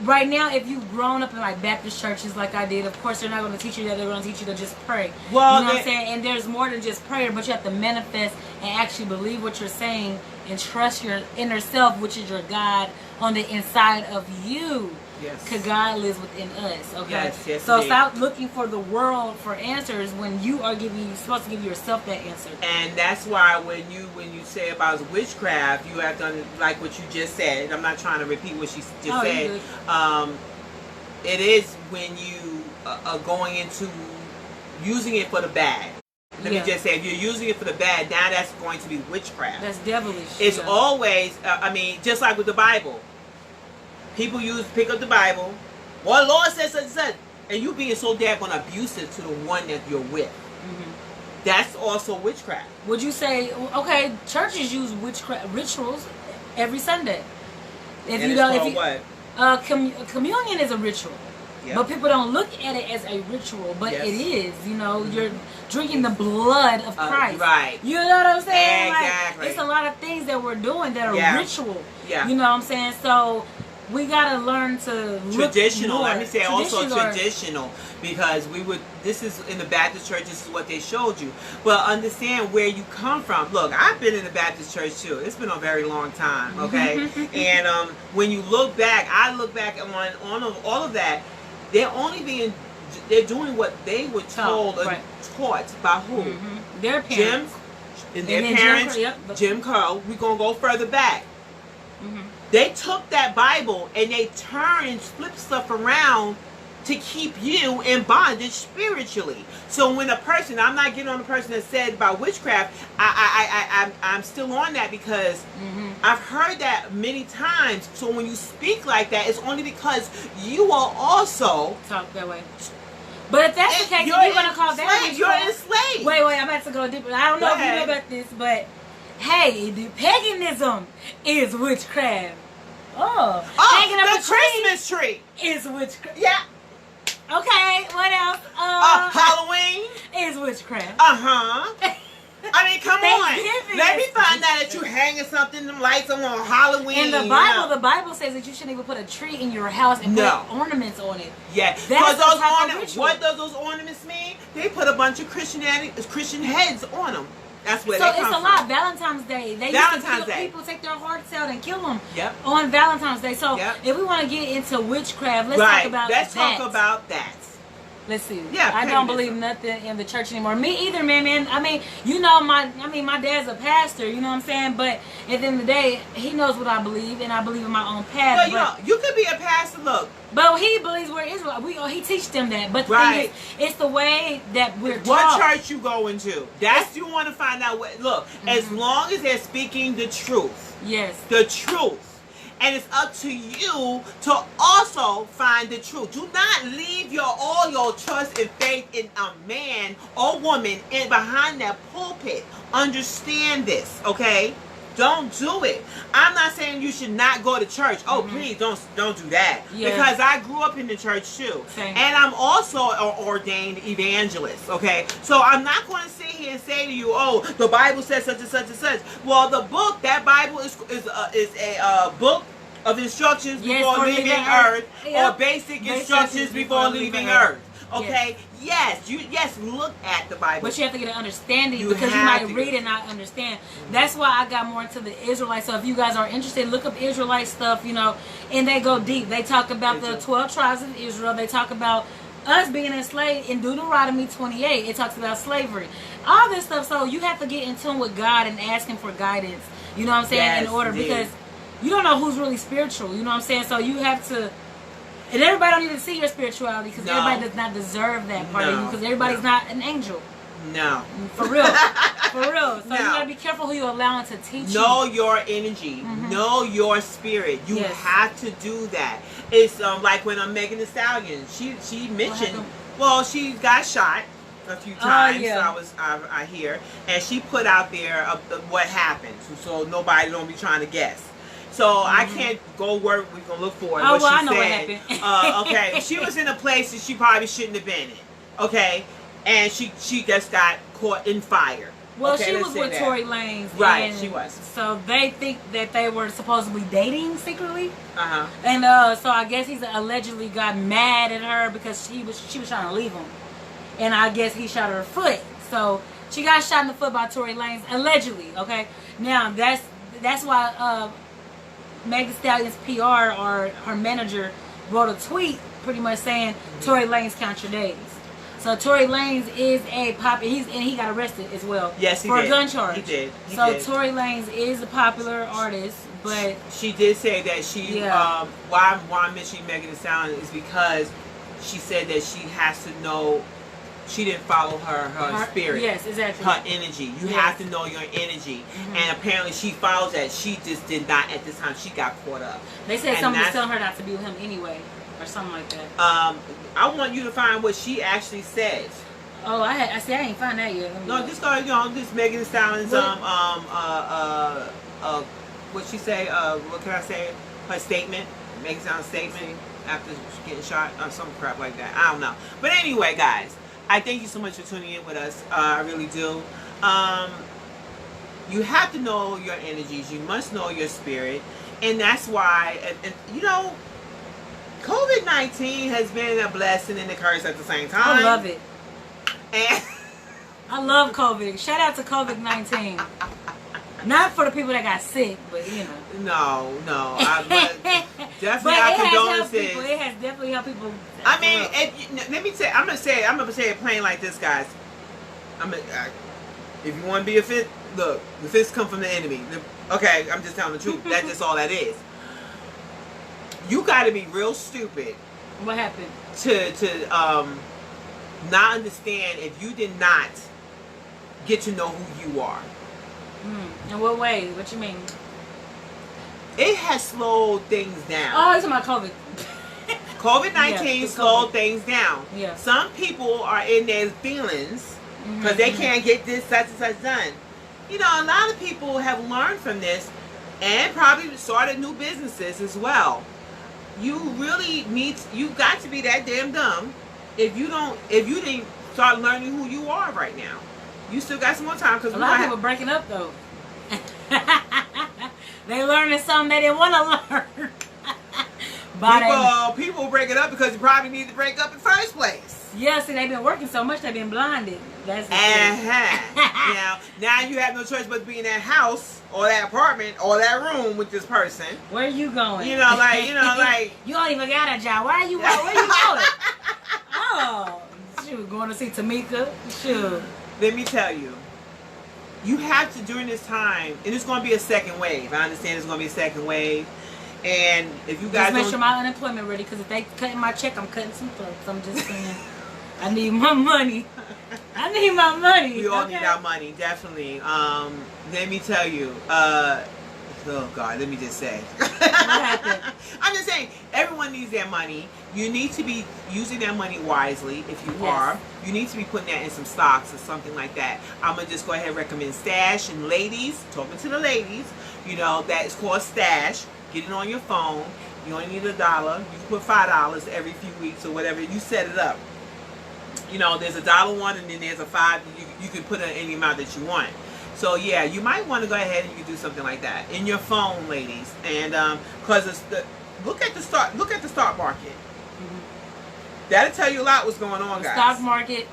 right now, if you've grown up in like Baptist churches like I did, of course they're not going to teach you that. They're going to teach you to just pray. Well, you know what I'm saying? And there's more than just prayer, but you have to manifest and actually believe what you're saying and trust your inner self, which is your God on the inside of you. Yes. Because God lives within us. Okay. Yes, so stop looking for the world for answers when you are supposed to give yourself that answer. And that's why when you say about witchcraft, you have done like what you just said. I'm not trying to repeat what she just said. It is when you are going into using it for the bad. Let me just say, if you're using it for the bad, now that's going to be witchcraft. That's devilish. It's always, just like with the Bible. People pick up the Bible. Well, the Lord says such and such. And you being so daggone abusive to the one that you're with. That's also witchcraft. Would you say, okay, churches use witchcraft rituals every Sunday. If and you don't, if you, what? Communion is a ritual. Yep. But people don't look at it as a ritual, but it is. You know, you're drinking the blood of Christ. Right. You know what I'm saying? Exactly. Like, it's a lot of things that we're doing that are ritual. Yeah. You know what I'm saying? So we gotta learn to traditional. Look more. Let me say also traditional, because this is in the Baptist church. This is what they showed you. But understand where you come from. Look, I've been in the Baptist church too. It's been a very long time. Okay, and when you look back, I look back on all of that. They're only being they're doing what they were told or taught by who? Their parents. Their parents, Jim Crow. We're going to go further back. They took that Bible and they turned and flipped stuff around to keep you in bondage spiritually. So when a person, I'm not getting on the person that said about witchcraft, I'm still on that because I've heard that many times. So when you speak like that, it's only because you are also talk that way. But if that's the case, you're going to call that witchcraft. You're enslaved. Wait, I'm about to go deeper. I don't know if you know about this, but hey, the paganism is witchcraft. Hanging up the Christmas tree is witchcraft. Yeah. Okay, what else? Halloween is witchcraft. I mean, come on. Let me find out that you hanging something, them lights on Halloween. In the Bible, the Bible says that you shouldn't even put a tree in your house and put ornaments on it. Yeah. That's those ornaments. What does those ornaments mean? They put a bunch of Christian heads on them. That's where they come from. So it's a lot. Valentine's Day. They used to kill people, take their hearts out and kill them on Valentine's Day. So if we want to get into witchcraft, let's talk about that. Let's talk about that. Let's see. Yeah, I don't believe nothing in the church anymore. Me either, man. I mean, you know, my dad's a pastor. You know what I'm saying? But at the end of the day, he knows what I believe, and I believe in my own path. But you could be a pastor. Look. But he believes we're Israel. He teach them that. But the thing is, it's the way that we're taught. What church you going to? That's you want to find out. Look, as long as they're speaking the truth. Yes. The truth. And it's up to you to also find the truth. Do not leave all your trust and faith in a man or woman behind that pulpit. Understand this, okay? Don't do it. I'm not saying you should not go to church. Oh, please don't do that. Yeah. Because I grew up in the church too. Same. And I'm also an ordained evangelist, okay? So I'm not going to sit here and say to you, oh, the Bible says such and such and such. Well, the book, that Bible is a book of instructions before leaving earth, or basic instructions before leaving earth. Okay? Yes, look at the Bible. But you have to get an understanding because you might read and not understand. That's why I got more into the Israelites. So if you guys are interested, look up Israelite stuff, you know, and they go deep. They talk about the 12 tribes of Israel. They talk about us being enslaved in Deuteronomy 28. It talks about slavery. All this stuff. So you have to get in tune with God and ask Him for guidance. You know what I'm saying? In order, because you don't know who's really spiritual. You know what I'm saying? So you have to... And everybody don't even see your spirituality because everybody does not deserve that part of you because everybody's not an angel. No. For real. For real. So you got to be careful who you allow to teach you. Know your energy. Know your spirit. You have to do that. It's like when I'm Megan Thee Stallion. She mentioned, well, she got shot a few times. I hear. And she put out there what happened. So nobody don't be trying to guess. So I can't go where we're going to look for it. Oh, well, I know what happened. Okay, she was in a place that she probably shouldn't have been in. Okay, and she just got caught in fire. Well, she was with Tory Lanez. Right, she was. So they think that they were supposedly dating secretly. And so I guess he's allegedly got mad at her because she was trying to leave him. And I guess he shot her foot. So she got shot in the foot by Tory Lanez, allegedly. Okay, now that's why Meg Thee Stallion's PR or her manager wrote a tweet pretty much saying Tory Lanez count your days. So Tory Lanez is a he got arrested as well. Yes, he for did. A gun charge. He did. Tory Lanez is a popular artist, but she did say that she why I'm mentioning Megan Thee Stallion is because she said that she has to know. She didn't follow her spirit. Yes, exactly. Her energy. You have to know your energy. And apparently she follows that. She just did not at this time. She got caught up. They said something was telling her not to be with him anyway. Or something like that. I want you to find what she actually says. Oh, I ain't find that yet. No, just go, this Megan Thee Stallion's what she say, what can I say? Her statement. Megan Thee Stallion's statement after getting shot or some crap like that. I don't know. But anyway, guys. I thank you so much for tuning in with us. I really do. You have to know your energies. You must know your spirit. And that's why, you know, COVID-19 has been a blessing and a curse at the same time. I love it. And I love COVID. Shout out to COVID-19. Not for the people that got sick, but you know. No. Definitely our condolences. It has definitely helped people. I mean, let me say, I'm gonna say it plain like this, guys. If you want to be a fit, look, the fists come from the enemy. Okay, I'm just telling the truth. That's just all that is. You got to be real stupid. What happened? To not understand if you did not get to know who you are. In what way? What you mean? It has slowed things down. Oh, it's about COVID. COVID-19 slowed things down. Yeah. Some people are in their feelings because they can't get this such and such done. You know, a lot of people have learned from this and probably started new businesses as well. You really you got to be that damn dumb if you didn't start learning who you are right now. You still got some more time because a lot of people breaking up though. They learning something they didn't want to learn. People break it up because you probably need to break up in the first place. Yeah, see, they've been working so much they've been blinded. That's the now you have no choice but to be in that house or that apartment or that room with this person. Where are you going? You know, like you don't even got a job. Where are you going? Where you going? Oh, shoot, going to see Tamika. Shoot. Let me tell you. You have to, during this time, and it's going to be a second wave. I understand it's going to be a second wave. And if you guys just make sure my unemployment ready, because if they cutting my check, I'm cutting some throats. I'm just saying. I need my money. I need my money. We all need our money, definitely. Let me tell you. Oh God, let me just say. What happened? I'm just saying, everyone needs their money. You need to be using that money wisely. If you are, you need to be putting that in some stocks or something like that. I'm gonna just go ahead and recommend Stash. And ladies, talking to the ladies, you know that is called Stash. Get it on your phone. You only need $1. You can put $5 every few weeks or whatever. You set it up. You know, there's $1 one, and then there's a $5. You can put in any amount that you want. So yeah, you might want to go ahead and you can do something like that in your phone, ladies. And because look at the stock market. That'll tell you a lot what's going on, guys. Stock market.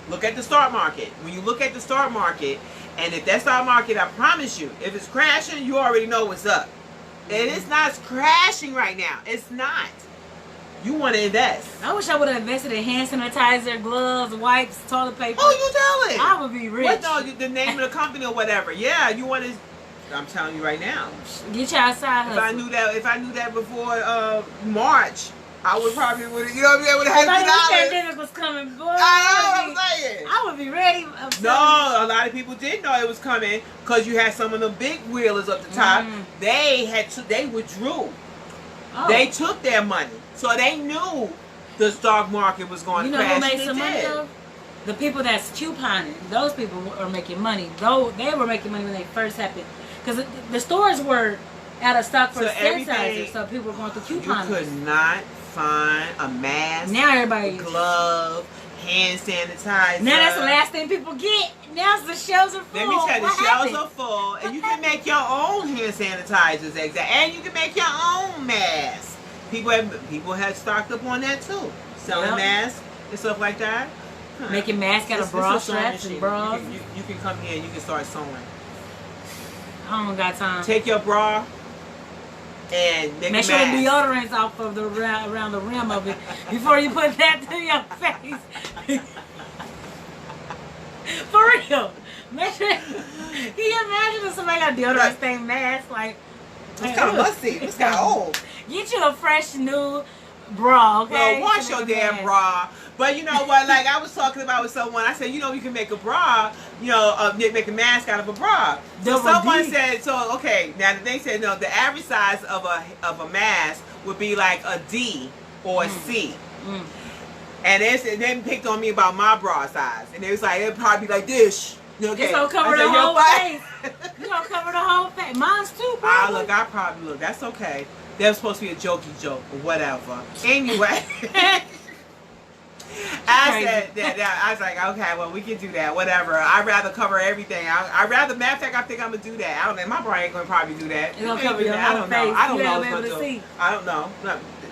Look at the stock market. When you look at the stock market, and if that stock market, I promise you, if it's crashing, you already know what's up. And it's not crashing right now. It's not. You want to invest. I wish I would have invested in hand sanitizer, gloves, wipes, toilet paper. Oh, you tell it. I would be rich. What? No, the name of the company or whatever. Yeah, you want to. I'm telling you right now. Get your outside hustle. If I knew that before March, I would probably would. You know what I mean? I would have had $1. If the pandemic was coming, boy, I know what I'm saying. I would be ready. No, a lot of people did know it was coming because you had some of the big wheelers up the top. They withdrew. Oh. They took their money. So they knew the stock market was going to crash. You know who made some money though? The people that's couponing. Those people are making money. Though they were making money when they first happened. Because the stores were out of stock for sanitizer, so people were going through couponing. You could not find a mask, now everybody, glove, hand sanitizer. Now that's the last thing people get. Now the shelves are full. Let me tell you, the shelves are full, and you can make your own hand sanitizers, and you can make your own masks. People had stocked up on that too, selling masks and stuff like that. Making masks out of bra straps and bras. You can come here and you can start sewing. I don't got time. Take your bra and make sure the deodorant's off of the around the rim of it before you put that to your face. For real. Make sure. Can you imagine if somebody got deodorant stained mask? Like, it's kind of musty. It's kind of old. Get you a fresh new bra, okay? Well, wash your damn bra. But you know what? Like I was talking about with someone, I said, you know, you can make a bra, you know, make a mask out of a bra. So someone said, okay. Now they said, no, the average size of a mask would be like a D or a C. And they picked on me about my bra size, and they was like, it'd probably be like this. Okay. It's gonna cover the whole face. You gonna cover the whole face. Mine's too, probably. I probably look. That's okay. That was supposed to be a jokey joke or whatever. Anyway. I was like, okay, well, we can do that, whatever. I'd rather cover everything. Matter of fact, I think I'm going to do that. I don't know. My brain ain't going to probably do that. It's going to cover your whole face. I don't know. I don't know.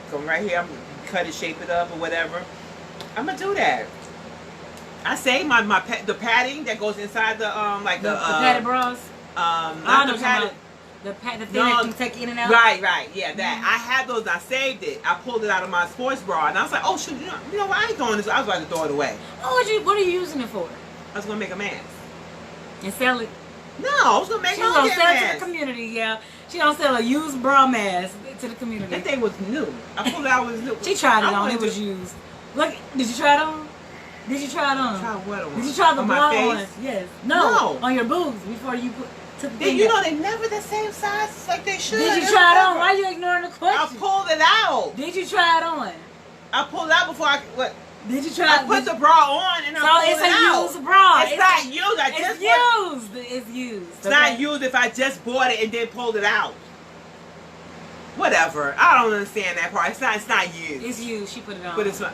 Come right here. I'm going to cut it, shape it up or whatever. I'm going to do that. I say the padding that goes inside the padded bras. Not the padded. The thing that you take in and out? Right, yeah, that. I had those, I saved it. I pulled it out of my sports bra, and I was like, oh, shoot, you know what, I ain't throwing this. I was about to throw it away. Oh, what are you using it for? I was going to make a mask. And sell it? No, I was going to make my own mask. She's going to sell it to the community, yeah. She don't sell a used bra mask to the community. That thing was new. I pulled it out, it was new. She tried it on, it was used. Look, did you try it on? Did you try it on? Try what on? Did you try the bra on? Yes. No. On your boobs before you took the thing. You know they never the same size like they should. Did you try it on? Why are you ignoring the question? I pulled it out. Did you try it on? I pulled it out before what? Did you try? I put the bra on and I pulled it out. So it's a used bra. It's not used. It's used. It's not used if I just bought it and then pulled it out. Whatever. I don't understand that part. It's not used. It's used. She put it on. But it's not.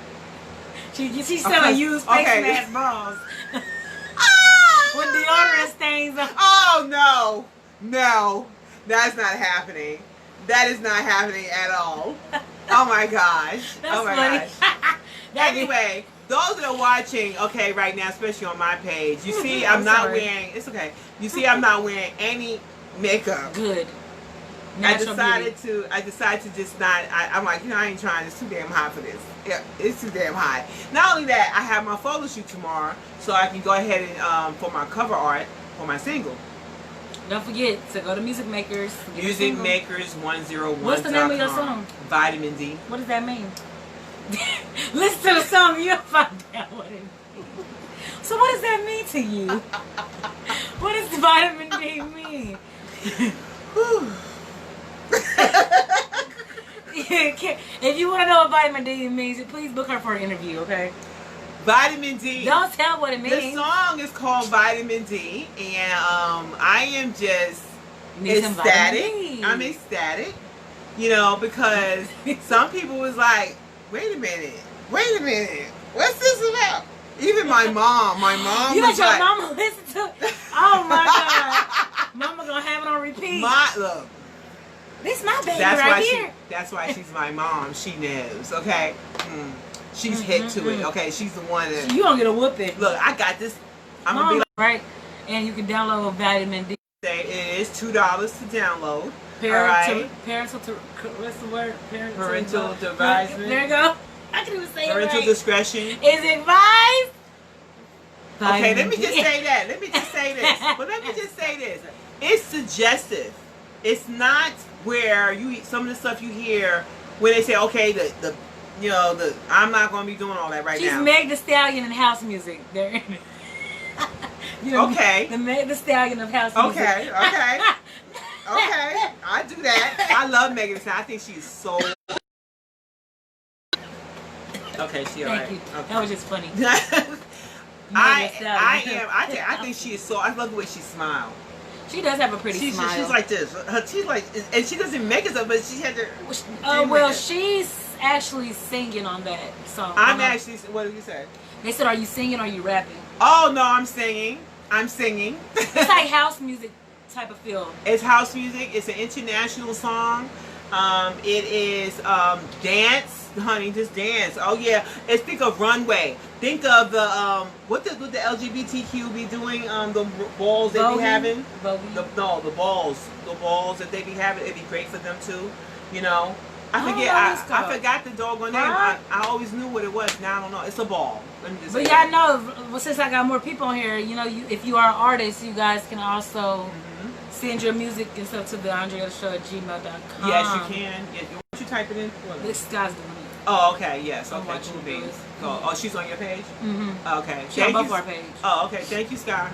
She's selling used face mask bras. With deodorant stains on. Oh no, that's not happening. That is not happening at all. Oh my gosh. That's funny. Gosh. Anyway, those that are watching, okay, right now, especially on my page, you see I'm not wearing. It's okay. You see I'm not wearing any makeup. Good. I decided to just not. I'm like, I ain't trying. It's too damn hot for this. Yeah, it's too damn hot. Not only that, I have my photo shoot tomorrow, so I can go ahead and for my cover art for my single. Don't forget to go to Music Makers. Music Makers 101. What's the name of your song? Vitamin D. What does that mean? Listen to the song, you'll find out what it means. So what does that mean to you? What does vitamin D mean? If you want to know what vitamin D means, please book her for an interview, okay? Vitamin D. Don't tell what it means. The song is called Vitamin D, and I am just ecstatic. I'm ecstatic, you know, because some people was like, wait a minute, what's this about? Even my mom you was let your like, mama listen to it? Oh my God. Mama gonna have it on repeat. Look. This my baby right here. That's why she's my mom. She knows, okay? She's hit to it, okay? She's the one that... You gonna get a whooping. Look, I got this. I'm gonna be like... Right? And you can download vitamin D. It is $2 to download. Parental what's the word? Parental advisement. There you go. I can even say it right. Parental discretion. Is advised. Okay, let me just say that. Let me just say this. But let me just say this. It's suggestive. It's not where some of the stuff you hear when they say, okay, I'm not going to be doing all that right now. She's Meg the Stallion in house music. There. Okay. The Meg the Stallion of house music. Okay. I do that. I love Megan Thee Stallion. I think she's so... Okay, she alright. Thank you. Okay. That was just funny. I think she is so... I love the way she smiles. She does have a pretty smile. She's like this. Her teeth like... And she doesn't make it up, but she had her... well, she's actually singing on that song. What did you say? They said, are you singing or are you rapping? Oh, no, I'm singing. It's like house music type of feel. It's house music. It's an international song. It is dance. Honey, just dance. Oh, yeah. And think of Runway. Think of the, what the LGBTQ be doing, the balls they be having. The balls. The balls that they be having. It'd be great for them, too. You know? I forgot the doggone name. I always knew what it was. Now I don't know. It's a ball. Let me just say y'all know, since I got more people on here, you know, if you are an artist, you guys can also send your music and stuff to the ANDRÉTTA'S@gmail.com. Yes, you can. What you type it in? This guy's doing it. Oh, okay. Yes. I'm Okay. watching Cool the beans. videos. Oh, she's on your page? Okay. She's on both our page. Oh, okay. Thank you, Sky.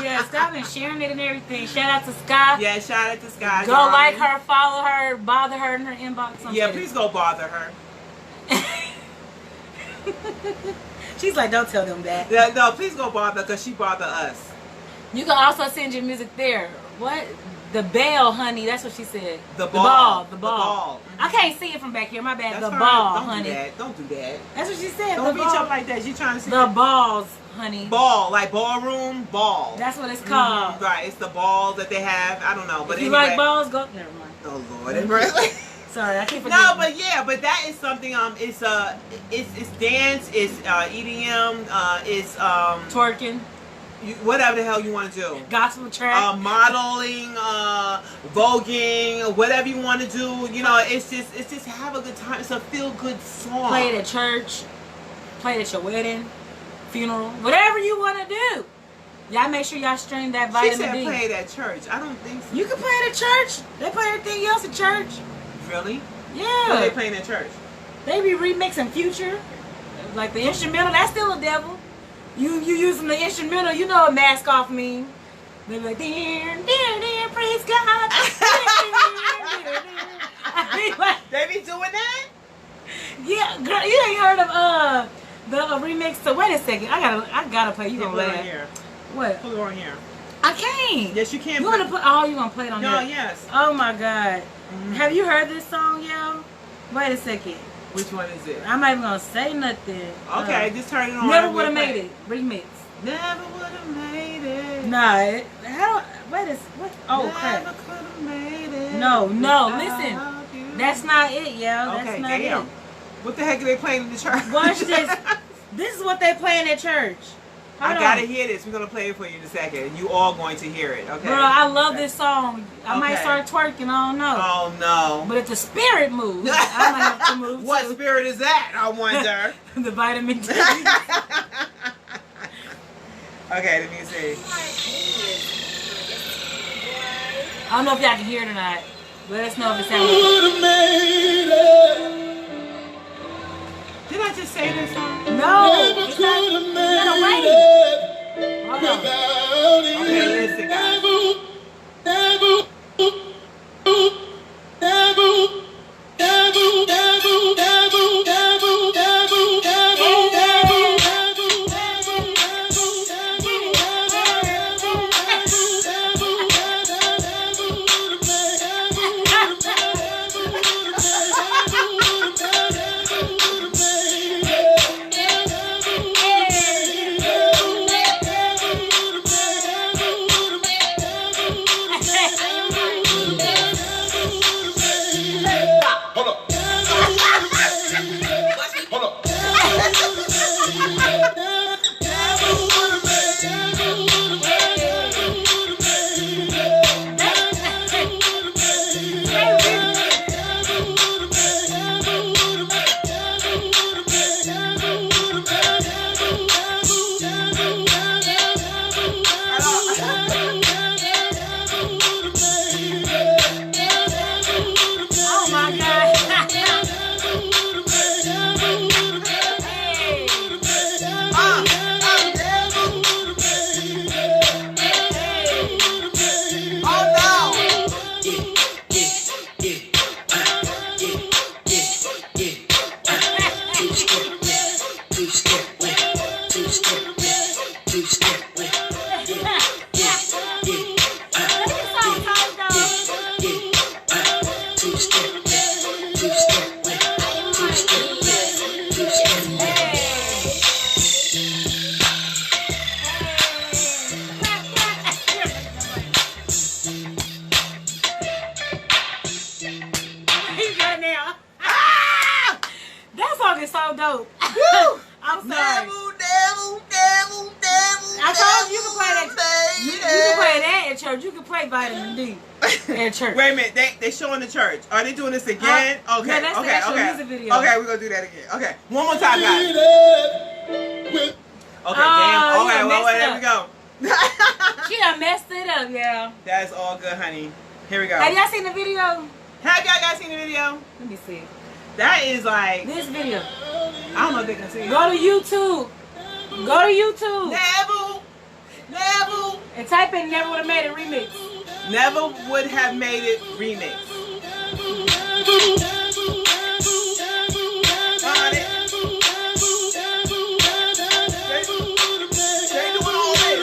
Yeah, Sky been sharing it and everything. Shout out to Sky. Yeah, shout out to Sky. Go like her, follow her, bother her in her inbox. Yeah, please go bother her. She's like, don't tell them that. Yeah, no, please go bother because she bother us. You can also send your music there. What? The bell, honey. That's what she said. The ball. The ball. I can't see it from back here. My bad. That's the ball, don't honey. Don't do that. That's what she said. Don't reach up like that. You trying to see the balls, honey. Ball, like ballroom ball. That's what it's called. Right. It's the ball that they have. I don't know, but if you anyway. like balls, go. Never mind. Oh Lord. Sorry, I keep forgetting. No, but yeah, but that is something. It's dance. It's EDM. It's twerking. whatever the hell you want to do. Gospel track. Modeling, voguing, whatever you want to do. You know, it's just have a good time. It's a feel good song. Play it at church. Play it at your wedding, funeral, whatever you want to do. Y'all make sure y'all stream that vitamin D. She said play it at church. I don't think so. You can play it at church. They play everything else at church. Really? Yeah. What are they playing at church? They be remixing Future. Like the instrumental, that's still a devil. You using the instrumental, you know what mask off mean. They be like, dear, praise God. I mean, like, they be doing that? Yeah, girl, you ain't heard of the remix. So wait a second, I gotta play. You gonna put it laugh? on here. What? Put it on here. I can't. Yes, you can. You wanna put? Oh, you gonna play it on No, here? yes. Oh my God. Have you heard this song, yo? Wait a second. Which one is it? I'm not even gonna say nothing. Okay, just turn it on. Never would have made it. Remix. Never would have made it. Nah. Wait a what? Oh crap. Never could have made it. No. Listen. That's not it, yo. That's Okay, not damn. it. What the heck are they playing in the church? Watch this. This is what they playing at church. I gotta hear this. We're gonna play it for you in a second, and you all going to hear it. Okay. Bro, I love this song. I might start twerking. I don't know. Oh no. But if the spirit moves, I might have to move. What too. spirit is that? I wonder. The vitamin D. Okay, let me see. I don't know if y'all can hear it or not. Let us know if it sounds. Did I just say this song? No. It's not. You gotta wait. Hold on. Okay, listen, guys. So dope. I'm sorry. Devil. I told you can play that. You can play that at church. You can play vitamin D at church. Wait a minute, they showing the church. Are they doing this again? Okay, yeah, that's the actual music video. Okay, we're gonna do that again. Okay, one more time, guys. Okay, damn. Okay, well, there we go. She done messed it up, yeah. That's all good, honey. Here we go. Have y'all seen the video? Have y'all guys seen the video? Let me see. That is like this video. I don't know if they can see it. Go to YouTube. Go to YouTube. Never. And type in Never Would Have Made It remix. Never Would Have Made It remix. They doing all this.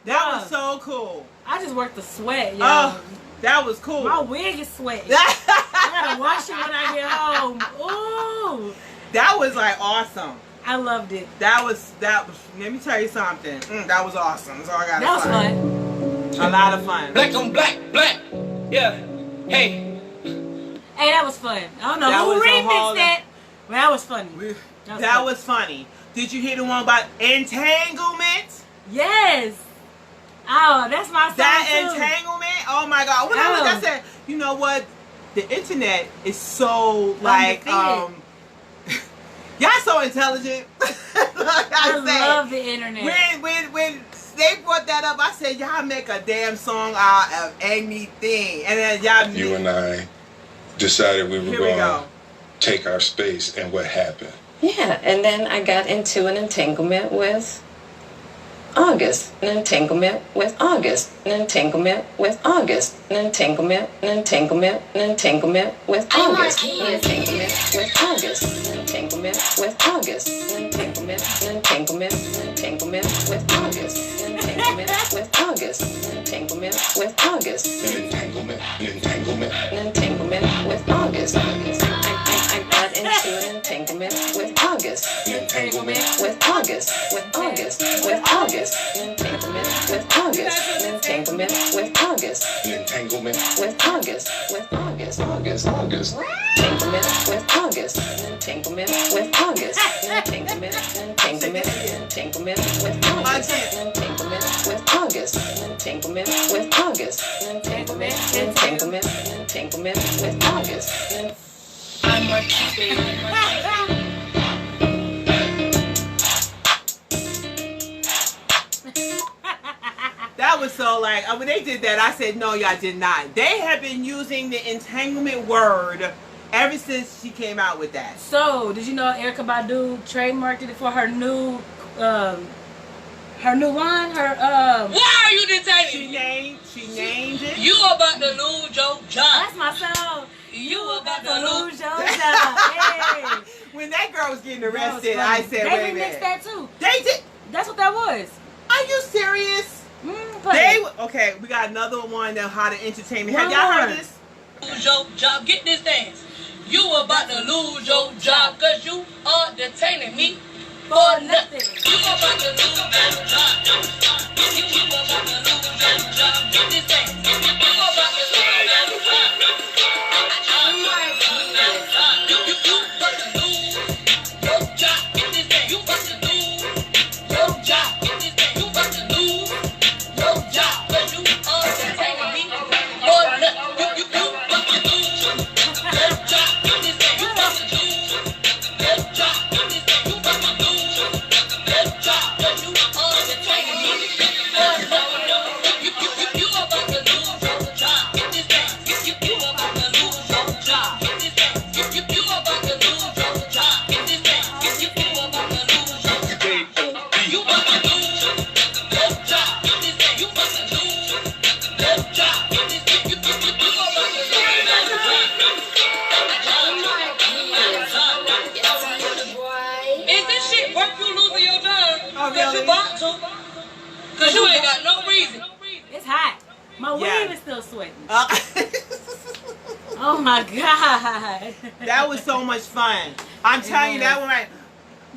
That was so cool. I just worked the sweat, y'all. That was cool. My wig is sweaty. I gotta wash it when I get home. Ooh. That was like awesome. I loved it. That was. Let me tell you something. That was awesome. That's all I gotta say. That was fun. A lot of fun. Black on black, black. Yeah. Hey. Hey, that was fun. I don't know who remixed that, but that was funny. That was funny. Did you hear the one about entanglement? Yes. Oh, that's my song That too. entanglement. Oh my God. When I looked, I said, you know what? The internet is so like y'all so intelligent. I love the internet. When they brought that up, I said, y'all make a damn song out of anything. And then y'all You and I decided we were going go. to take our space, and what happened? Yeah, and then I got into an entanglement with August, an entanglement with August, an entanglement with August, an entanglement, an entanglement, an entanglement with August, an entanglement with August, an entanglement with August, an entanglement, an entanglement, an entanglement with August, an entanglement with August, an entanglement with August, An entanglement, an entanglement. an entanglement with August. I got into an entanglement with August, An entanglement. with August, with August, with August, an entanglement with August, an entanglement with August, An entanglement. with August, with August, August, August, entanglement with August, an entanglement with August, an entanglement, an entanglement, an entanglement with August, an entanglement with August, an entanglement with August, an entanglement, an entanglement, an entanglement with August. I'm That was so like, when they did that, I said, no, y'all did not. They have been using the entanglement word ever since she came out with that. So, did you know Erykah Badu trademarked it for her new line? Why are you detaining me? She named it. You about to lose your job. That's my song. You about to Lose lose. your job. Hey. When that girl was getting That was arrested, funny. I said, they wait a remixed minute. that too. They did. That's what that was. Are you serious? Okay, we got another one that how to entertainment. Have One y'all heard more. this? Lose your job. Get this dance. You about to lose your job because you are detaining me for nothing. You about to lose your job. You about to lose your job. Get this dance. You about to lose your job. Because you ain't got no reason. It's hot. My Yeah. weave is still sweating. Oh my God. That was so much fun. I'm telling you, that one right.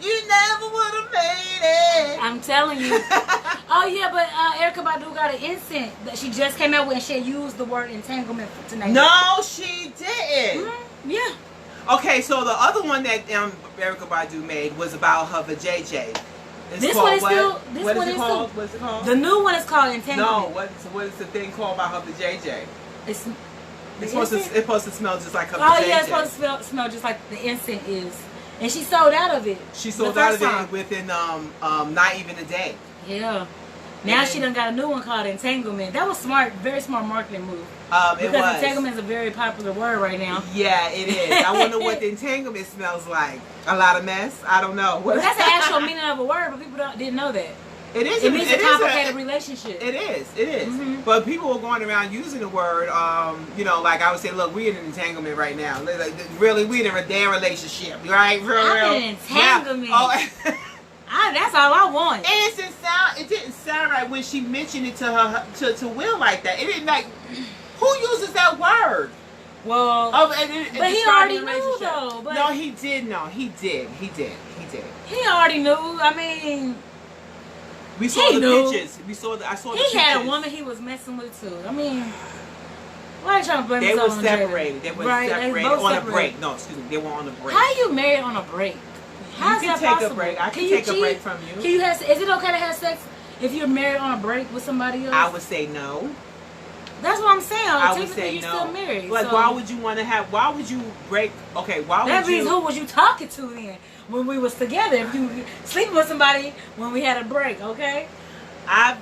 You never would have made it. I'm telling you. Oh yeah, but Erykah Badu got an incense that she just came out with, and she used the word entanglement for tonight. No, she didn't. Yeah. Okay, so the other one that Erykah Badu made was about her vajayjay. This one is still. This What one is is it called? still. What's it called? The new one is called entanglement. No, what is the thing called about her vajayjay? It's It's supposed to smell just like her Oh vajayjay. yeah, it's supposed to smell just like the incense is, and she sold out of it. She sold the out of first it time. within not even a day. Yeah. Now she done got a new one called entanglement. That was smart, very smart marketing move. It Because was. entanglement is a very popular word right now. Yeah, it is. I wonder what the entanglement smells like. A lot of mess? I don't know. But that's the actual meaning of a word, but people didn't know that. It is. It means a complicated relationship. relationship. It is. It is. But people are going around using the word, you know, like I would say, look, we're in an entanglement right now. Like, really, we're in a damn relationship, right? For I'm real. in an entanglement. Now, that's all I want. and it didn't sound right when she mentioned it to her to Will like that. It didn't like. Who uses that word? Well, but he already knew though. But no, he did know. He did. He already knew. I mean, we saw the pictures. I saw the pictures. He had a woman he was messing with too. I mean, why are you trying to blame They were separated. They were separated on a break. No, excuse me. They were on a break. How are you married on a break? How is that possible? Take a break. I can take a break from you. Can you have? Is it okay to have sex if you're married on a break with somebody else? I would say no. That's what I'm saying. I would say you're no. Still married. Like, why would you want to have? Why would you break? Okay, why would you? That means who was you talking to then when we was together? If you sleeping with somebody when we had a break, okay? I've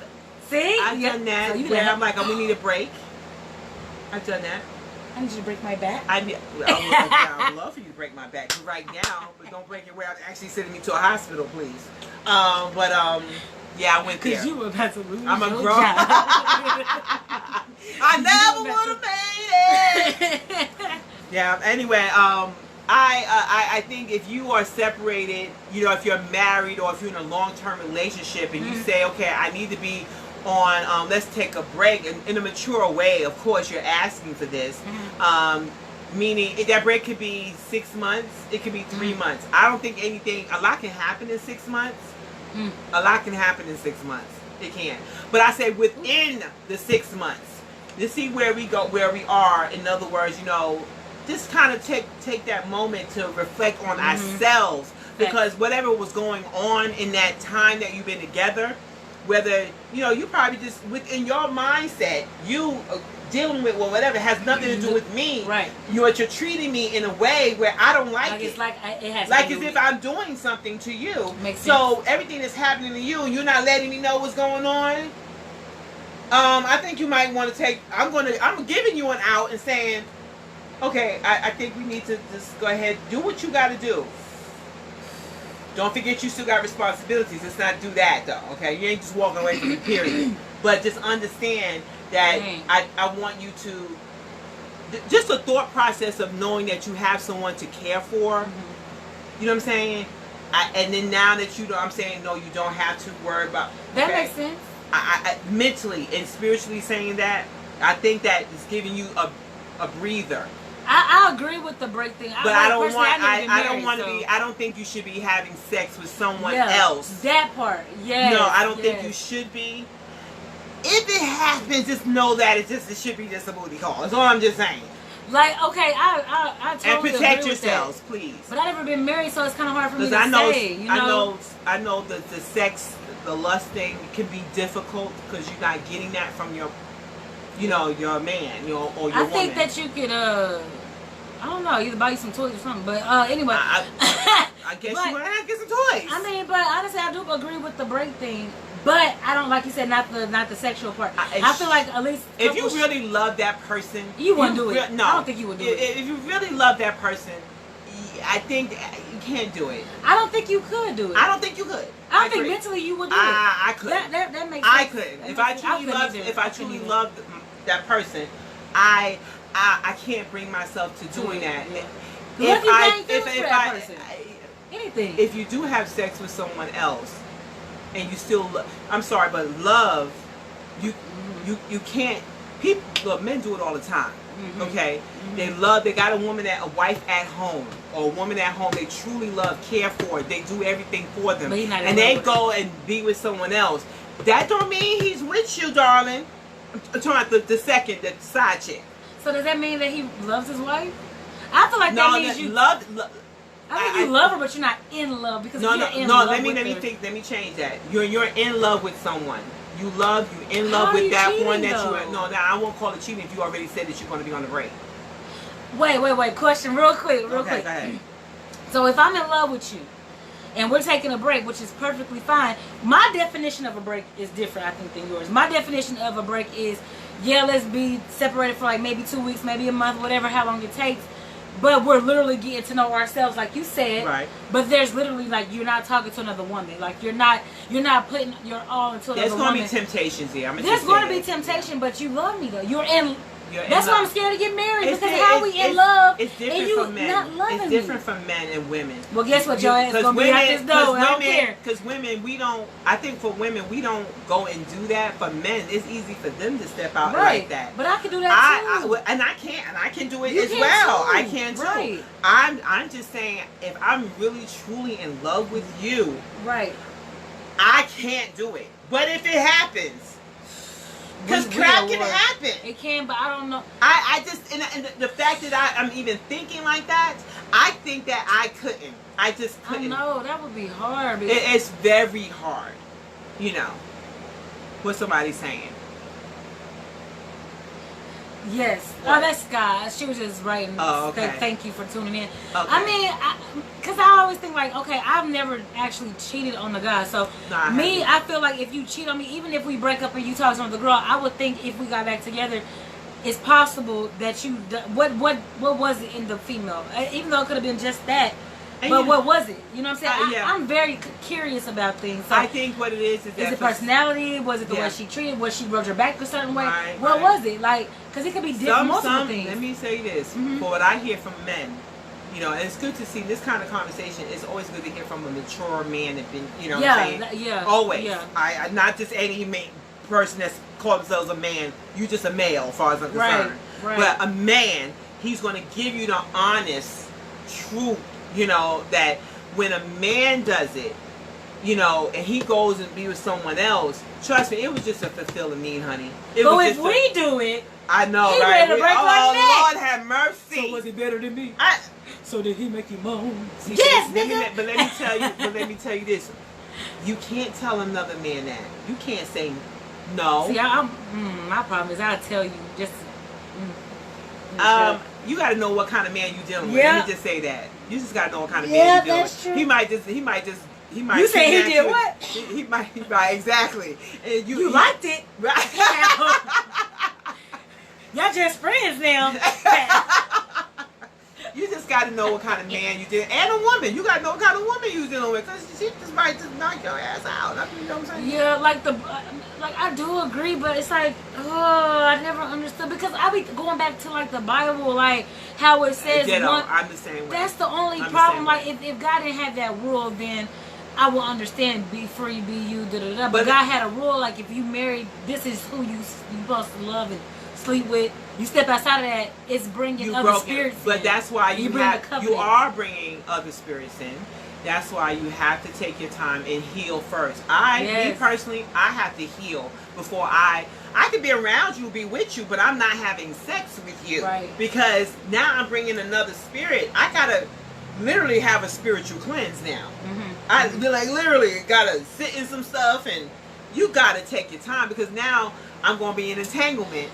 done that. So where I'm like, we need a break. I've done that. I need you to break my back. I would love for you to break my back right now, but don't break it without actually sending me to a hospital, please. Yeah, I went there. Because you were about to lose I'm a your grown. job. I never would have made it. Yeah. Anyway, I think if you are separated, you know, if you're married or if you're in a long-term relationship and you say, okay, I need to be on, let's take a break, in a mature way. Of course, you're asking for this. Meaning that break could be 6 months, it could be 3 months. I don't think a lot can happen in 6 months. A lot can happen in 6 months. It can. But I say within the 6 months, to see where we are. In other words, you know, just kind of take that moment to reflect on ourselves, because whatever was going on in that time that you've been together, whether, you know, you probably just within your mindset, you dealing with whatever has nothing to do with me. Right. You're treating me in a way where I don't like it. It's like it has like as if I'm doing something to you. Makes so sense. everything that's happening to you, you're not letting me know what's going on. I think you might want to take. I'm giving you an out and saying, okay, I think we need to just go ahead, do what you got to do. Don't forget you still got responsibilities. Let's not do that though. Okay, you ain't just walking away from the period. But just understand that I want you to, just a thought process of knowing that you have someone to care for. You know what I'm saying? And then now that you know, I'm saying, no, you don't have to worry about. That makes sense. I mentally and spiritually saying that, I think that is giving you a breather. I agree with the break thing. But I don't think you should be having sex with someone else. That part, yes. No, I don't think you should be. If it happens, just know that it should be just a booty call. That's all I'm just saying. Like, okay, I totally and protect agree yourselves, with that. please. But I've never been married, so it's kind of hard for me to say. You know? I know that the sex, the lust thing can be difficult because you're not getting that from your, you know, your man, or your woman. I think that you could, I don't know, either buy you some toys or something. But anyway, I guess you want to get some toys. I mean, but honestly, I do agree with the break thing. But I don't, like you said, not the sexual part. I feel like at least if you really love that person, you wouldn't do it. No, I don't think you would do it. If you really love that person, I think you can't do it. I don't think you could do it. I don't think you could. I don't think mentally you would do it. I could. That makes sense. I could. If I truly loved that person, I can't bring myself to doing that. Anything. If you do have sex with someone else, and you still I'm sorry, but love, you can't. People, look, men do it all the time. Okay, they got a wife at home, or a woman at home they truly love, care for. They do everything for them, and they go and be with someone else. That don't mean he's with you, darling. I'm talking about the side chick. So does that mean that he loves his wife? I feel like that means you love. I think you love her, but you're not in love because let me change that. You're in love with someone. You're in love with that one that you. No, I won't call it cheating if you already said that you're going to be on the break. Wait. Question, real quick. Go ahead. So if I'm in love with you, and we're taking a break, which is perfectly fine. My definition of a break is different, I think, than yours. My definition of a break is, let's be separated for like maybe 2 weeks, maybe a month, whatever, how long it takes. but we're literally getting to know ourselves, like you said. Right. But there's literally like you're not talking to another woman. Like you're not putting your all into another woman. There's going to be temptations here. There's going to be temptation, but you love me though. You're in. You're That's why I'm scared to get married, because how we in love it's different and you from men. not loving It's different from men and women. Well, guess what, your ass gonna be out this door. I don't care. Because women, we don't. I think for women, we don't go and do that. For men, it's easy for them to step out like that. But I can do that too. And I can do it You as can well. too. I can too. Right. I'm just saying, if I'm really truly in love with you, right, I can't do it. But if it happens. Because crap can happen. It can, but I don't know. I just, and the fact that I'm even thinking like that, I think that I couldn't. I just couldn't. I know, that would be hard. It's very hard. You know, what somebody's saying. Yes. What? Oh, that's Sky. She was just writing. Oh, okay. Thank you for tuning in. Okay. I mean, because I always think like, okay, I've never actually cheated on the guy. So I feel like if you cheat on me, even if we break up and you talk to the girl, I would think if we got back together, it's possible that you. What was it in the female? Even though it could have been just that. But what was it? You know what I'm saying? I'm very curious about things. So I think what it is it personality? Was it the way she treated? Was she rubbed her back a certain way? What was it? Like, because it could be different multiple things. Let me say this. For what I hear from men, you know, and it's good to see this kind of conversation. It's always good to hear from a mature man that been, you know what I'm saying? Yeah. Always. Yeah. I not just any person that's called themselves a man. You just a male as far as I'm concerned. Right. But a man, he's going to give you the honest truth. You know, that when a man does it, you know, and he goes and be with someone else, trust me, it was just a fulfilling need, honey. But if we do it, I know, he right? ready to break our neck. Lord have mercy. So was he better than me? So did he make you moan? Yes, nigga. But let me tell you this. You can't tell another man that. You can't say no. See, my problem is I'll tell you just. You got to know what kind of man you're dealing with. Let me just say that. You just got to know what kind of man you're dealing with. True. He might just. You say he did what? He might exactly. And you liked it, right? Y'all just friends now. You just got to know what kind of man you dealing, and a woman. You got to know what kind of woman you dealing with, because she just might just knock your ass out. You know what I'm saying? Yeah, like I do agree, but it's like, I never understood, because I be going back to like the Bible, like how it says. I'm the same way. That's the only problem. Like if God didn't have that rule, then I will understand. Be free, be you, da da da. But God had a rule, like if you married, this is who you supposed to love and sleep with. You step outside of that, it's bringing other spirits in. But that's why you are bringing other spirits in. That's why you have to take your time and heal first. Me personally, I have to heal before I could be around you, be with you, but I'm not having sex with you. Right. Because now I'm bringing another spirit. I gotta literally have a spiritual cleanse now. I literally gotta sit in some stuff, and you gotta take your time, because now I'm going to be in entanglement.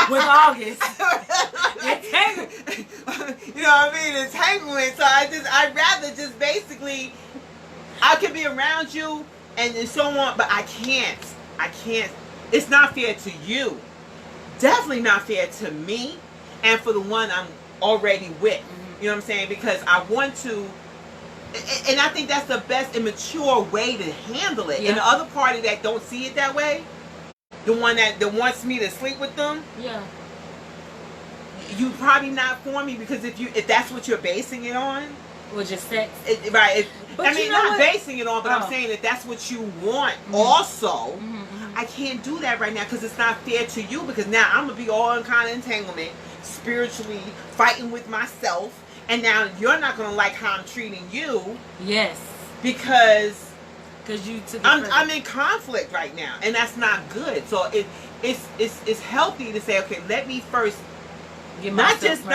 With August. Entanglement. You know what I mean? Entanglement. So I'd rather just basically, I can be around you and so on, but I can't. It's not fair to you. Definitely not fair to me and for the one I'm already with. You know what I'm saying? Because I want to, and I think that's the best and mature way to handle it. And the other party that don't see it that way, the one that wants me to sleep with them, you probably not for me, because if that's what you're basing it on, or just sex, right? I mean, not basing it on, but I'm saying that that's what you want. Also, I can't do that right now, because it's not fair to you. Because now I'm gonna be all in kind of entanglement, spiritually fighting with myself, and now you're not gonna like how I'm treating you. Yes, because you took I'm in conflict right now, and that's not good. So it's healthy to say, okay, let me first not just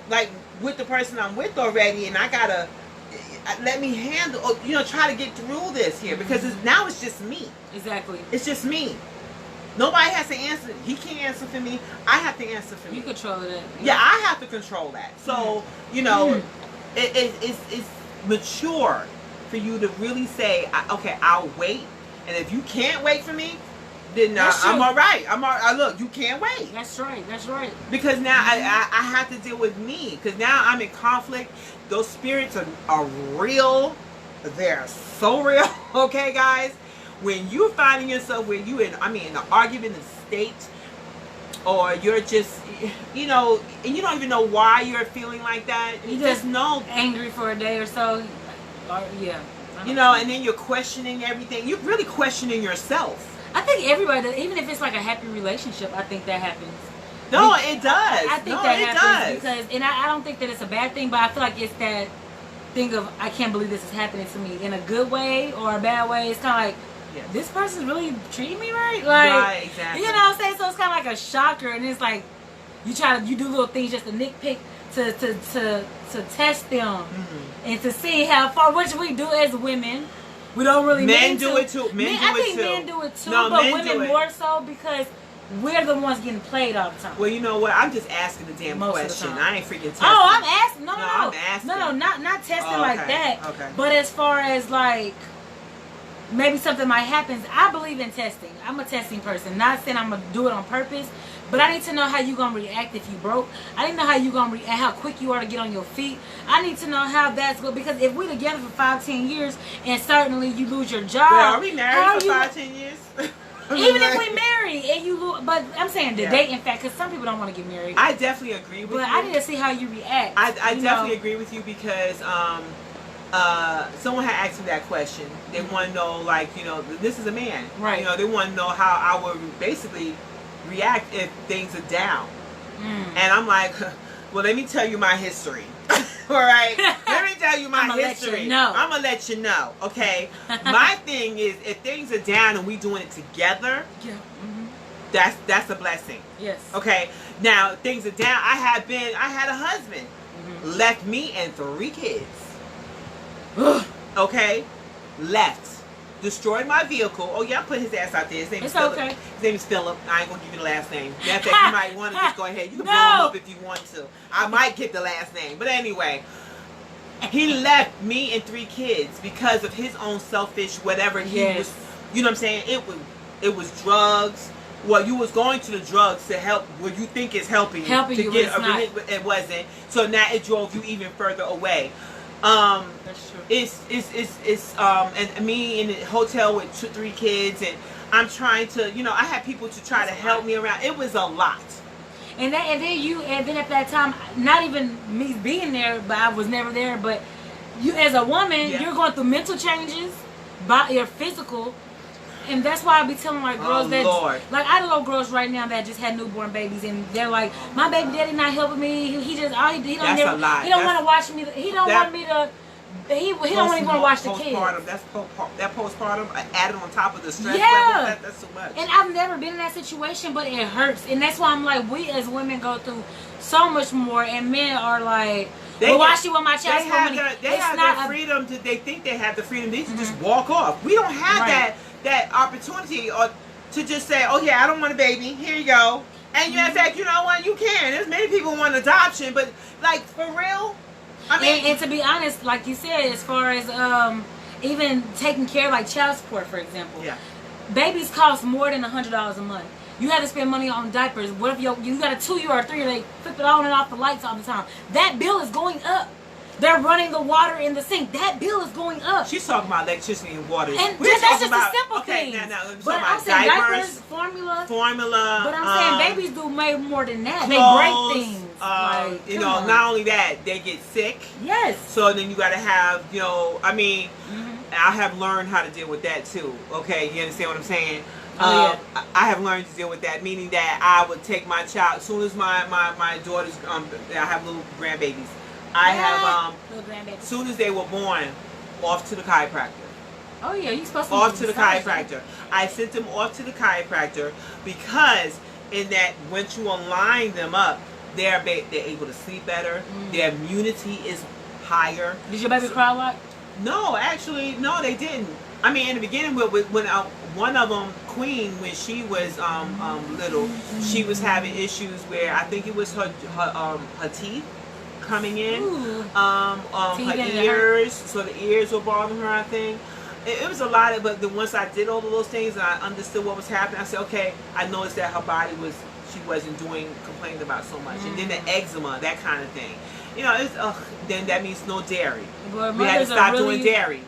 like with the person I'm with already, and I gotta let me handle, try to get through this here, because now it's just me. Exactly, it's just me. Nobody has to answer. He can't answer for me. I have to answer for me. You control it. Yeah, I have to control that. So it's mature for you to really say, okay, I'll wait, and if you can't wait for me, then That's I'm true. all right. Look, you can't wait. That's right. That's right. Because now I have to deal with me. Because now I'm in conflict. Those spirits are real. They're so real. Okay, guys? When you're finding yourself where you in an argumentative state, or you're just, you know, and you don't even know why you're feeling like that. You just know. Angry for a day or so. Or, yeah. You know, and then you're questioning everything. You're really questioning yourself. I think everybody does, even if it's like a happy relationship, I think that happens. No, it does. I think that happens because, and I don't think that it's a bad thing, but I feel like it's that thing of, I can't believe this is happening to me in a good way or a bad way. It's kind of like, yes, this person's really treating me right? Like, right, exactly. You know what I'm saying? So it's kind of like a shocker, and it's like, you do little things just to nitpick to test them and to see how far, which we do as women. We don't really men do it too. I think men do it too, but women more so because we're the ones getting played all the time. Well, you know what? I'm just asking the damn Most question. of the time. I ain't freaking testing. Oh, I'm asking. No, I'm asking. No, not testing like that. Okay. But as far as like maybe something might happen, I believe in testing. I'm a testing person. Not saying I'm gonna do it on purpose, but I need to know how you gonna react if you broke. I need to know how you gonna react, how quick you are to get on your feet. I need to know how that's good, because if we're together for 5-10 years and certainly you lose your job. Well, are we married for 5-10 years? Even if we marry and you lose, but I'm saying the dating fact, because some people don't want to get married. I definitely agree with you. But I need to see how you react. I definitely agree with you because someone had asked me that question. They want to know, like, you know, this is a man. Right. You know, they want to know how I would basically react if things are down. And I'm like, well, let me tell you my history. All right? Let me tell you my history. I'm going to let you know. Okay? My thing is, if things are down and we doing it together, that's a blessing. Yes. Okay? Now, things are down. I had a husband. Left me and 3 kids. Okay? Left. Destroyed my vehicle. Oh, yeah, I put his ass out there. His name is Philip. Okay. His name is Philip. I ain't going to give you the last name. Matter of fact, you might want to just go ahead. You can blow him up if you want to. I might get the last name. But anyway, he left me and 3 kids because of his own selfish whatever he was. You know what I'm saying? It was drugs. Well, you was going to the drugs to help what you think is helping you get it wasn't. So now it drove you even further away. That's true. It's and me in the hotel with 3 kids, and I'm trying to, you know, I had people to try to help me around. It was a lot. And then at that time, not even me being there, but I was never there, but you as a woman, you're going through mental changes, your physical. And that's why I be telling like girls like I know girls right now that just had newborn babies, and they're like, my baby daddy not helping me. He don't want to watch me. He don't want me to. He don't even want to watch the kids. That postpartum added on top of the stress. Yeah, that's too much. And I've never been in that situation, but it hurts, and that's why I'm like, we as women go through so much more, and men are like, well, why she want my child? They have the freedom to. They think they have the freedom. They can just walk off. We don't have that opportunity or to just say, oh yeah, I don't want a baby, here you go. And in fact, you know what, you can. There's many people want adoption, but like for real, I mean, and to be honest, like you said, as far as even taking care of like child support, for example, babies cost more than $100 a month. You have to spend money on diapers. What if you got a 2-year or 3-year, they flip it on and off the lights all the time. That bill is going up. They're running the water in the sink. That bill is going up. She's talking about electricity and water. And that's just a simple thing. But I'm saying diapers, formula. But I'm saying babies do way more than that. Clothes, they break things. You know, not only that, they get sick. Yes. So then you got to have, you know, I mean, I have learned how to deal with that too. Okay, you understand what I'm saying? I have learned to deal with that, meaning that I would take my child as soon as my daughters, I have little grandbabies. I have as soon as they were born, off to the chiropractor. Oh yeah, you supposed to off to the chiropractor. I sent them off to the chiropractor because in that once you align them up, they're able to sleep better. Their immunity is higher. Did your baby cry a lot? No, actually, no, they didn't. I mean, in the beginning, when one of them, Queen, when she was little, she was having issues where I think it was her teeth coming in, her ears, so the ears were bothering her, I think. it was a lot of, but then once I did all of those things and I understood what was happening, I said, okay, I noticed that her body was, she wasn't complaining about so much. And then the eczema, that kind of thing. You know, it's, then that means no dairy. Well, we had to stop really doing dairy.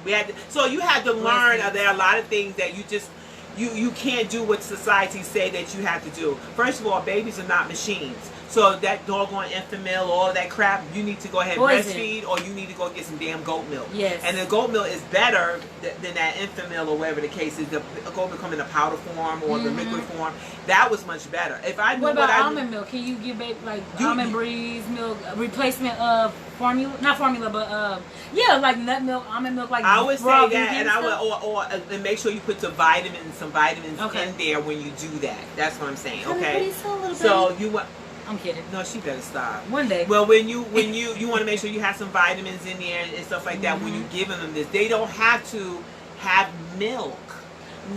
So you had to learn that there are a lot of things that you just, you can't do what society say that you have to do. First of all, babies are not machines. So that doggone Enfamil, all of that crap, you need to go ahead and breastfeed, or you need to go get some damn goat milk. Yes. And the goat milk is better than that Enfamil or whatever the case is. The goat milk come in the powder form or the liquid form. That was much better. If I knew what about almond milk? Can you give baby like almond breeze milk, replacement of formula? Not formula, but yeah, like nut milk, almond milk. Like I would say that, and I would, and make sure you put some vitamins in there when you do that. That's what I'm saying. Okay. So you want. I'm kidding. No, she better stop. One day. Well, when you want to make sure you have some vitamins in there and stuff like that when you're giving them this. They don't have to have milk.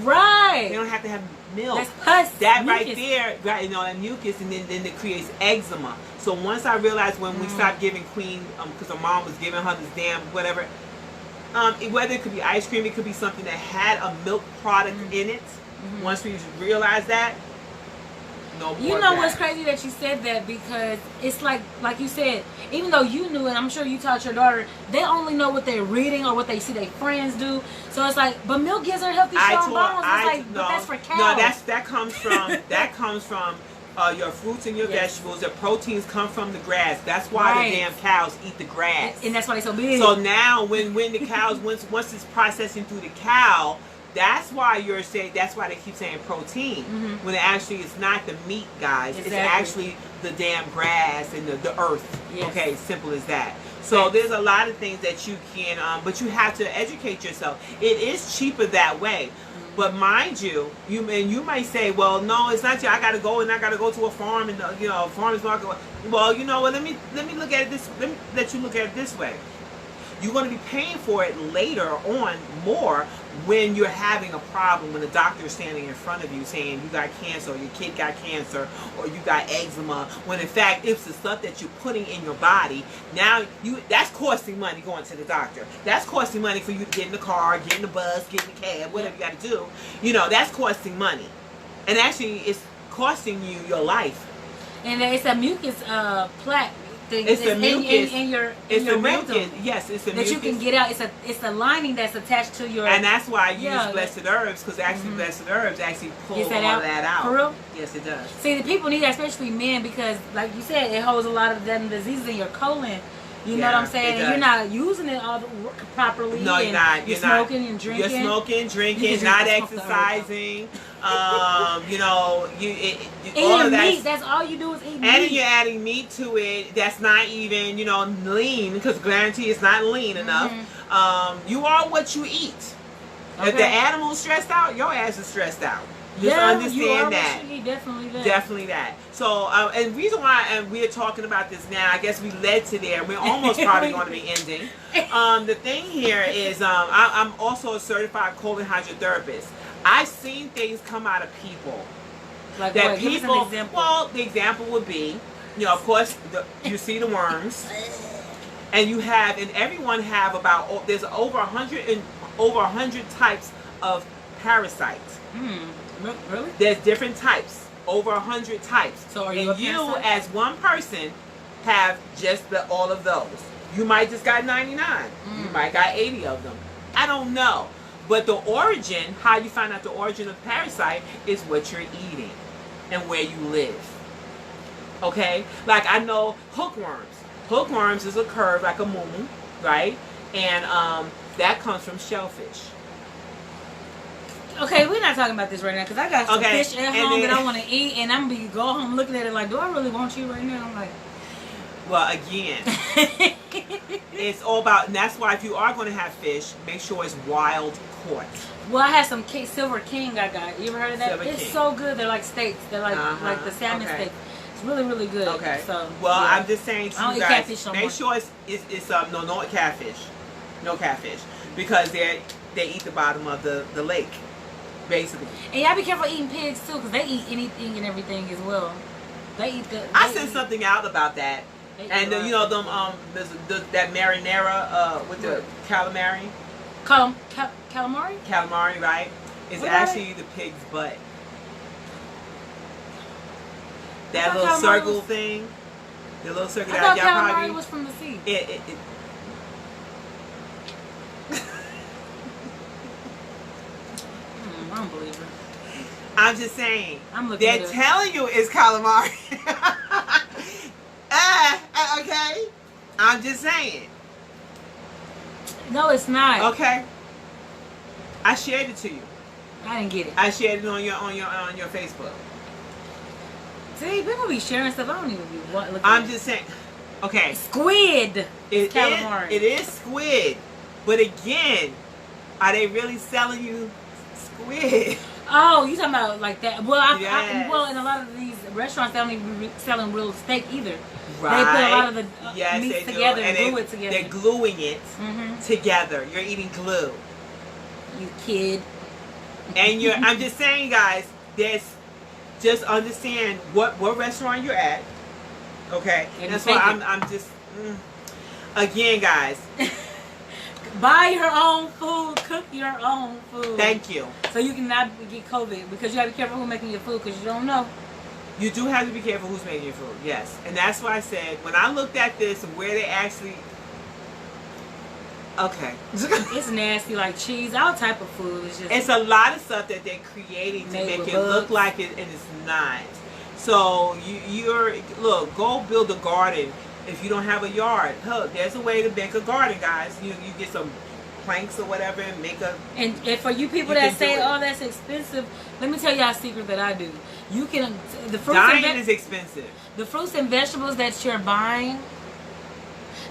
Right. They don't have to have milk. That's pus. That mucus. right there, right? You know, that mucus, and then it creates eczema. So once I realized when we stopped giving Queen, because her mom was giving her this damn whatever, whether it could be ice cream, it could be something that had a milk product in it. Once we realized that. No more you know what's crazy that you said that, because it's like you said, even though you knew, and I'm sure you taught your daughter, they only know what they're reading or what they see their friends do. So it's like, but milk gives her healthy strong bones. But that's for cows. No, that comes from your fruits and your vegetables. The proteins come from the grass. That's why the damn cows eat the grass. And that's why they're so big. So now when the cows once it's processing through the cow. That's why you're saying. That's why they keep saying protein when it actually is not the meat, guys. Exactly. It's actually the damn grass and the earth. Yes. Okay, simple as that. So there's a lot of things that you can, but you have to educate yourself. It is cheaper that way, but mind you, you might say, well, no, it's not. I got to go to a farm and a farmer's market. Well, you know what? Let me look at it this. Let me let you look at it this way. You're going to be paying for it later on more when you're having a problem, when the doctor is standing in front of you saying you got cancer, or your kid got cancer, or you got eczema, when in fact it's the stuff that you're putting in your body. Now that's costing money going to the doctor. That's costing money for you to get in the car, get in the bus, get in the cab, whatever you got to do. That's costing money. And actually it's costing you your life. And it's a mucus plaque. It's the mucus in your mucus. Yes, it's the mucus that you can get out. It's a lining that's attached to your. And that's why I use blessed herbs, because actually blessed herbs actually pull all that out. For real? Yes, it does. See, the people need that, especially men, because like you said, it holds a lot of them diseases in your colon. You know what I'm saying? And you're not using it all properly. No, you're not. You're smoking and drinking. You're smoking, drinking, not exercising. All of that. Meat. That's all you do is eat meat. And you're adding meat to it. That's not even, lean, because guarantee it's not lean enough. You are what you eat. Okay. If the animal's stressed out, your ass is stressed out. Just understand that. Definitely that. So, and the reason why we are talking about this now, I guess we led to there. We're almost probably going to be ending. The thing here is, I'm also a certified colon hydrotherapist. I've seen things come out of people. Like that what? People, Give us an example. Well, the example would be, of course, you see the worms, and you have, and everyone have about, there's over 100 types of parasites. Really? There's different types, over 100 types. So are you? And you, as one person, have just all of those. You might just got 99. You might got 80 of them. I don't know. But the origin, how you find out the origin of parasite, is what you're eating and where you live. Okay? Like I know hookworms. Hookworms is a curve like a moon, right? And that comes from shellfish. Okay, we're not talking about this right now, because I got some fish at home that I want to eat, and I'm going to go home looking at it like, do I really want you right now? I'm like... Well, again, it's all about, and that's why if you are going to have fish, make sure it's wild caught. Well, I had some Silver King I got. You ever heard of that? Silver it's King. So good. They're like steaks. They're like the salmon steak. It's really, really good. Okay. So, well, yeah. I'm just saying to you guys, make sure it's no catfish. No catfish. Because they eat the bottom of the lake. Basically. And y'all be careful eating pigs too, because they eat anything and everything as well. They eat I sent something out about that, and that marinara with the calamari. Calamari? Calamari, right? It's What about actually the pig's butt. That thought little calamari circle was- thing. The little circle I that thought y'all calamari probably... was from the sea. It I don't believe her. I'm just saying. I'm looking They're at it. telling you it's calamari. Okay? I'm just saying. No, it's not. Okay? I shared it to you. I didn't get it. I shared it on your Facebook. See, people be sharing stuff. I don't even be looking I'm at just saying. Okay. Squid. It's calamari. It is squid. But again, are they really selling you squid? Oh, you talking about like that? Well, Yes. well, in a lot of these restaurants, they don't even be selling real steak either. Right. They put a lot of the Yes, meats they do. together and And glue it together. They're gluing it Mm-hmm. together. You're eating glue. You kid. And I'm just saying, guys, just understand what restaurant you're at. Okay? And That's take why it. I'm just again, guys, Buy your own food. Cook your own food. thank you. So you cannot get COVID because you have to be careful who's making your food because you don't know. You do have to be careful who's making your food, yes. And that's why I said, when I looked at this and where they actually... Okay. It's nasty, like cheese, all type of food. It's just It's a lot of stuff that they're creating to Made make with it look bugs. like it, and it's not. So, look, go build a garden if you don't have a yard. Look, there's a way to make a garden, guys. You get some planks or whatever and make a... And for you people You that can say, do it. "Oh, that's expensive," let me tell y'all a secret that I do. You can the fruits Dying and is expensive. the fruits and vegetables that you're buying,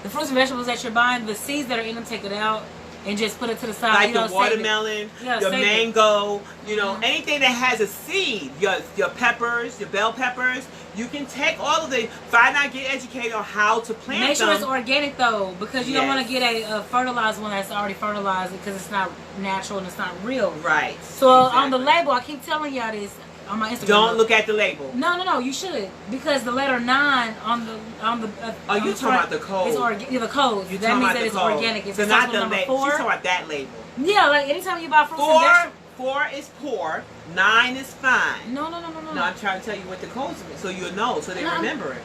the seeds that are in them, take it out and just put it to the side. Like you know, the watermelon, Yeah, your save it. mango, Mhm. anything that has a seed, your peppers, your bell peppers, you can take all of them. Find out, get educated on how to plant Make sure them. it's organic though, because you don't want to Yes. get a fertilized one that's already fertilized because it's not natural and it's not real. Right. So on the Exactly. label, I keep telling y'all this on my Instagram. Don't look at the label. No, you should, because the letter 9 on the Oh, you talking about the code. It's the code. You that talking means about that the it's code. organic. If So it not starts the with number label. She's 4, talking about that label. yeah, like anytime you buy fruits and vegetables. 4 is poor. 9 is fine. No. No, I'm trying to tell you what the codes are, so you'll know, so they No. remember it.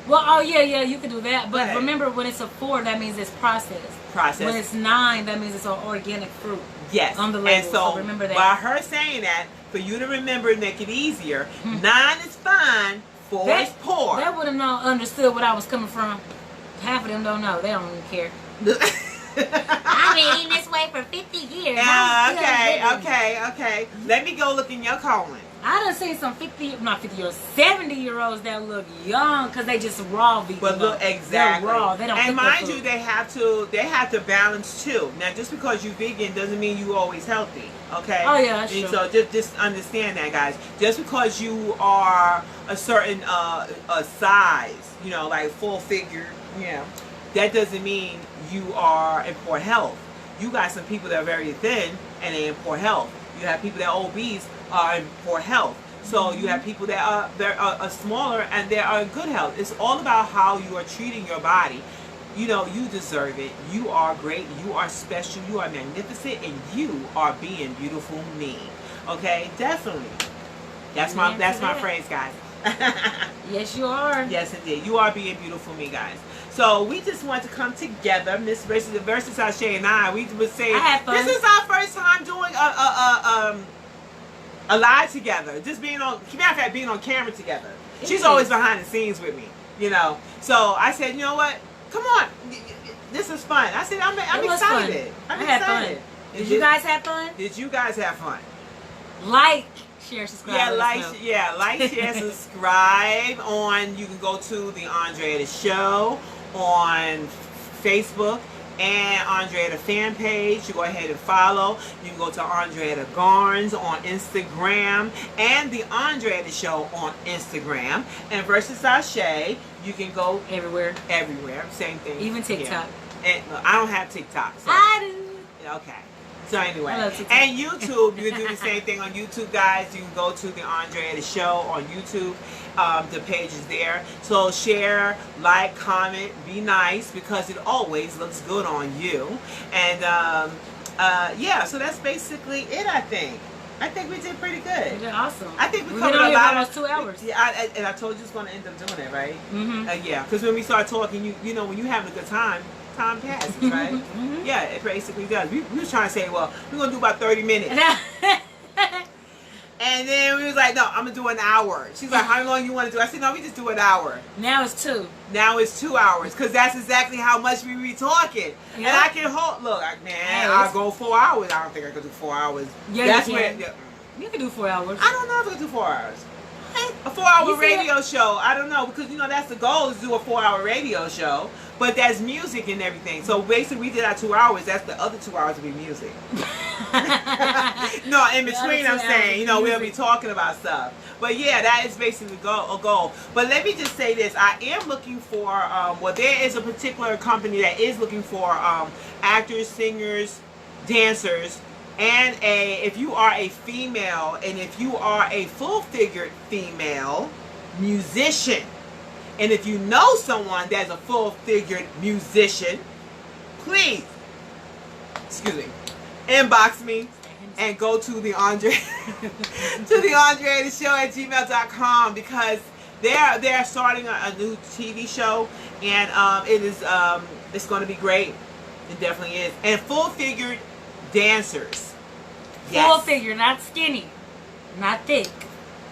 Well, oh yeah, you can do that. But Right. remember, when it's a 4, that means it's processed. Processed. When it's 9, that means it's an organic fruit. Yes. On the label, And so, so remember that. by her saying that, for you to remember and make it easier, 9 is fine, 4 is poor. That would have understood what I was coming from. Half of them don't know. They don't even care. I've been eating this way for 50 years. I'm still living. Okay. Let me go look in your colon. I done seen some 70-year-olds that look young because they just raw vegan. But look, exactly. They're raw. They don't and cook their mind food. you, they have to balance too. Now, just because you're vegan doesn't mean you're always healthy. Okay. Oh, yeah, that's And true. so just understand that, guys. Just because you are a certain size, like full figure, that doesn't mean you are in poor health. You got some people that are very thin and they're in poor health. You have people that are obese are in poor health. So you have people that are smaller and they are in good health. It's all about how you are treating your body. You deserve it. You are great. You are special. You are magnificent, and you are being beautiful me. Okay, definitely. That's my phrase, guys. Yes, you are. Yes, indeed. You are being beautiful me, guys. So we just want to come together, Miss Verizstyle, Shae and I. We would say I had fun. this is our first time doing a live together. Just being on, matter of fact, being on camera together. She's always behind the scenes with me, So I said, you know what? Come on, this is fun. I said, I'm excited. I'm I had excited. fun. Did you guys have fun? Did you guys have fun? Like, share, subscribe. Yeah, let us know. like, share, subscribe on. You can go to the ANDRÉTTA'S show on Facebook and ANDRÉTTA fan page. You go ahead and follow. You can go to ANDRÉTTA Garns on Instagram and the ANDRÉTTA show on Instagram. And Verizstyle Shae, you can go Everywhere. Same thing. Even TikTok. Yeah. And I don't have TikTok. So. I do. Okay. So anyway, I love TikTok. and YouTube, you can do the same thing on YouTube, guys. You can go to the ANDRÉTTA show on YouTube. The page is there. So share, like, comment, be nice, because it always looks good on you. And yeah, so that's basically it, I think. I think we did pretty good. You're awesome. I think we We've covered been on a here for lot almost of 2 hours. Yeah, and I told you it's going to end up doing it, right? Mm-hmm. Yeah, because when we start talking, you know, when you're having a good time, time passes, right? Mm-hmm. Yeah, it basically does. We was trying to say, well, we're going to do about 30 minutes. And then we was like, no, I'm going to do an hour. She's like, how long you want to do? I said, no, we just do an hour. Now it's 2. Now it's 2 hours, because that's exactly how much we be talking. Yep. And I can hold, look, man, Hey, I'll go 4 hours. I don't think I could do 4 hours. Yeah, That's you where, can. yeah. You can do 4 hours. I don't know if I can do 4 hours. A 4-hour You see radio show, I don't know, because, you know, that's the goal, is to do a 4-hour radio show. But that's music and everything. So basically, we did our 2 hours. That's the other 2 hours to be music. No, in between, I'm saying, you know, we'll be talking about stuff. But yeah, that is basically a goal. But let me just say this. I am looking for, well, there is a particular company that is looking for actors, singers, dancers, and if you are a female, and if you are a full-figured female musician, and if you know someone that's a full-figured musician, please, excuse me, inbox me and go to the Andre to the ANDRÉTTA'S show at gmail.com, because they're starting a new TV show, and it is it's going to be great. It definitely is. And full-figured dancers. Yes. Full figure, not skinny, not thick.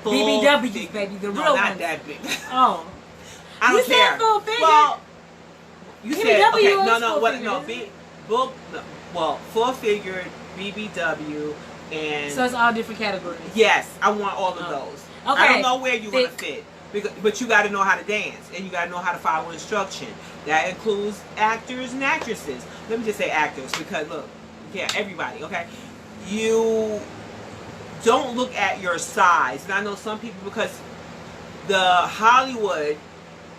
Full BBWs, figure. baby, the No, real not ones. that big. Oh, I don't you care. said full figure. Well, you said BBW okay. is No, full what? figure, No, well, full figured BBW and so it's all different categories. yes, I want all of Oh. those. Okay. I don't know where you want to Thick. fit, but you got to know how to dance, and you got to know how to follow instruction. That includes actors and actresses. Let me just say actors, because look, yeah, everybody. Okay, you don't look at your size. And I know some people, because the Hollywood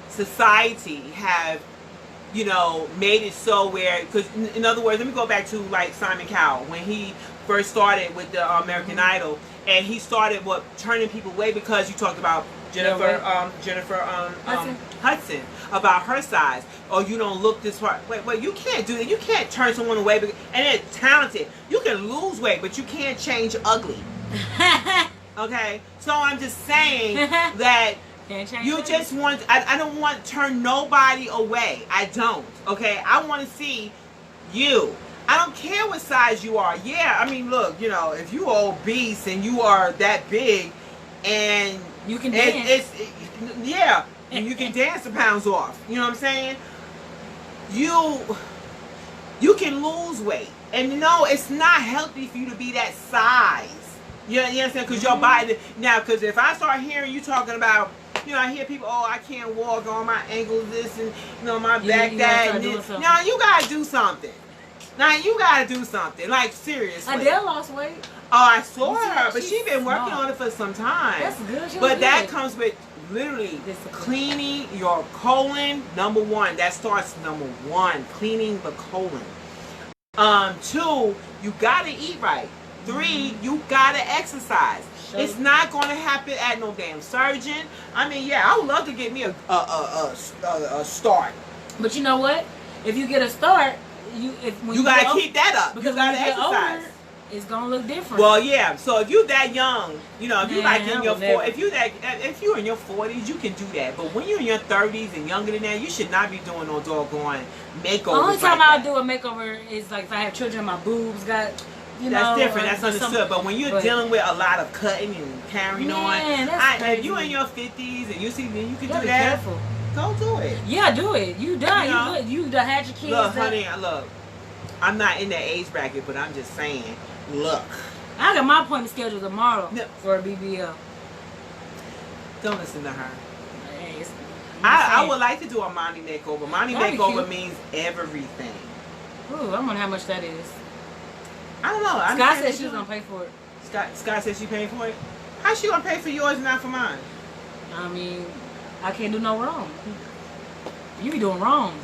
society have, you know, made it so where, because in other words, let me go back to like Simon Cowell when he first started with the American Idol, and he started turning people away, because you talked about Jennifer Hudson about her size. Oh, you don't look this far. Wait, you can't do that. You can't turn someone away, and they're talented. You can lose weight, but you can't change ugly. Okay, so I'm just saying that you just want, I don't want to turn nobody away. I don't. Okay, I want to see you. I don't care what size you are. Yeah, I mean, look, you know, if you are obese and you are that big, and you can dance. Yeah, you can dance the pounds off. You know what I'm saying? You can lose weight, and no, it's not healthy for you to be that size. You understand? Because your body now. Because if I start hearing you talking about, you know, I hear people, oh, I can't walk on my ankles, this, and you know, my back that, and this. Now you gotta do something. Now you gotta do something. Like seriously. Adele lost weight. Oh, I saw her, but she's been working on it for some time. That's good. But that comes with literally cleaning your colon. Number one, that starts number one, cleaning the colon. 2, you gotta eat right. 3, you gotta exercise. Sure. It's not gonna happen at no damn surgeon. I mean, yeah, I would love to get me a start. But you know what? If you get a start, you gotta keep that up. Because you gotta when you get exercise. older, it's gonna look different. Well, yeah. So if you that young, you know, if you like in your if you're in your 40s, you can do that. But when you're in your 30s and younger than that, you should not be doing no doggone makeovers. The only time like I'll do a makeover is like if I have children, my boobs got. That's different. That's understood. But when you're dealing with a lot of cutting and carrying on, if you're in your 50s and you see, then you can do that. Careful. Go do it. Yeah, do it. You done. You done had your kids. Look, honey, look. I'm not in that age bracket, but I'm just saying. Look. I got my appointment scheduled tomorrow for a BBL. Don't listen to her. I would like to do a Monty makeover. Monty makeover means everything. Ooh, I wonder how much that is. I don't know. Scott said she was going to pay for it. Scott said she paid for it? How's she going to pay for yours and not for mine? I mean, I can't do no wrong. You be doing wrong. Ain't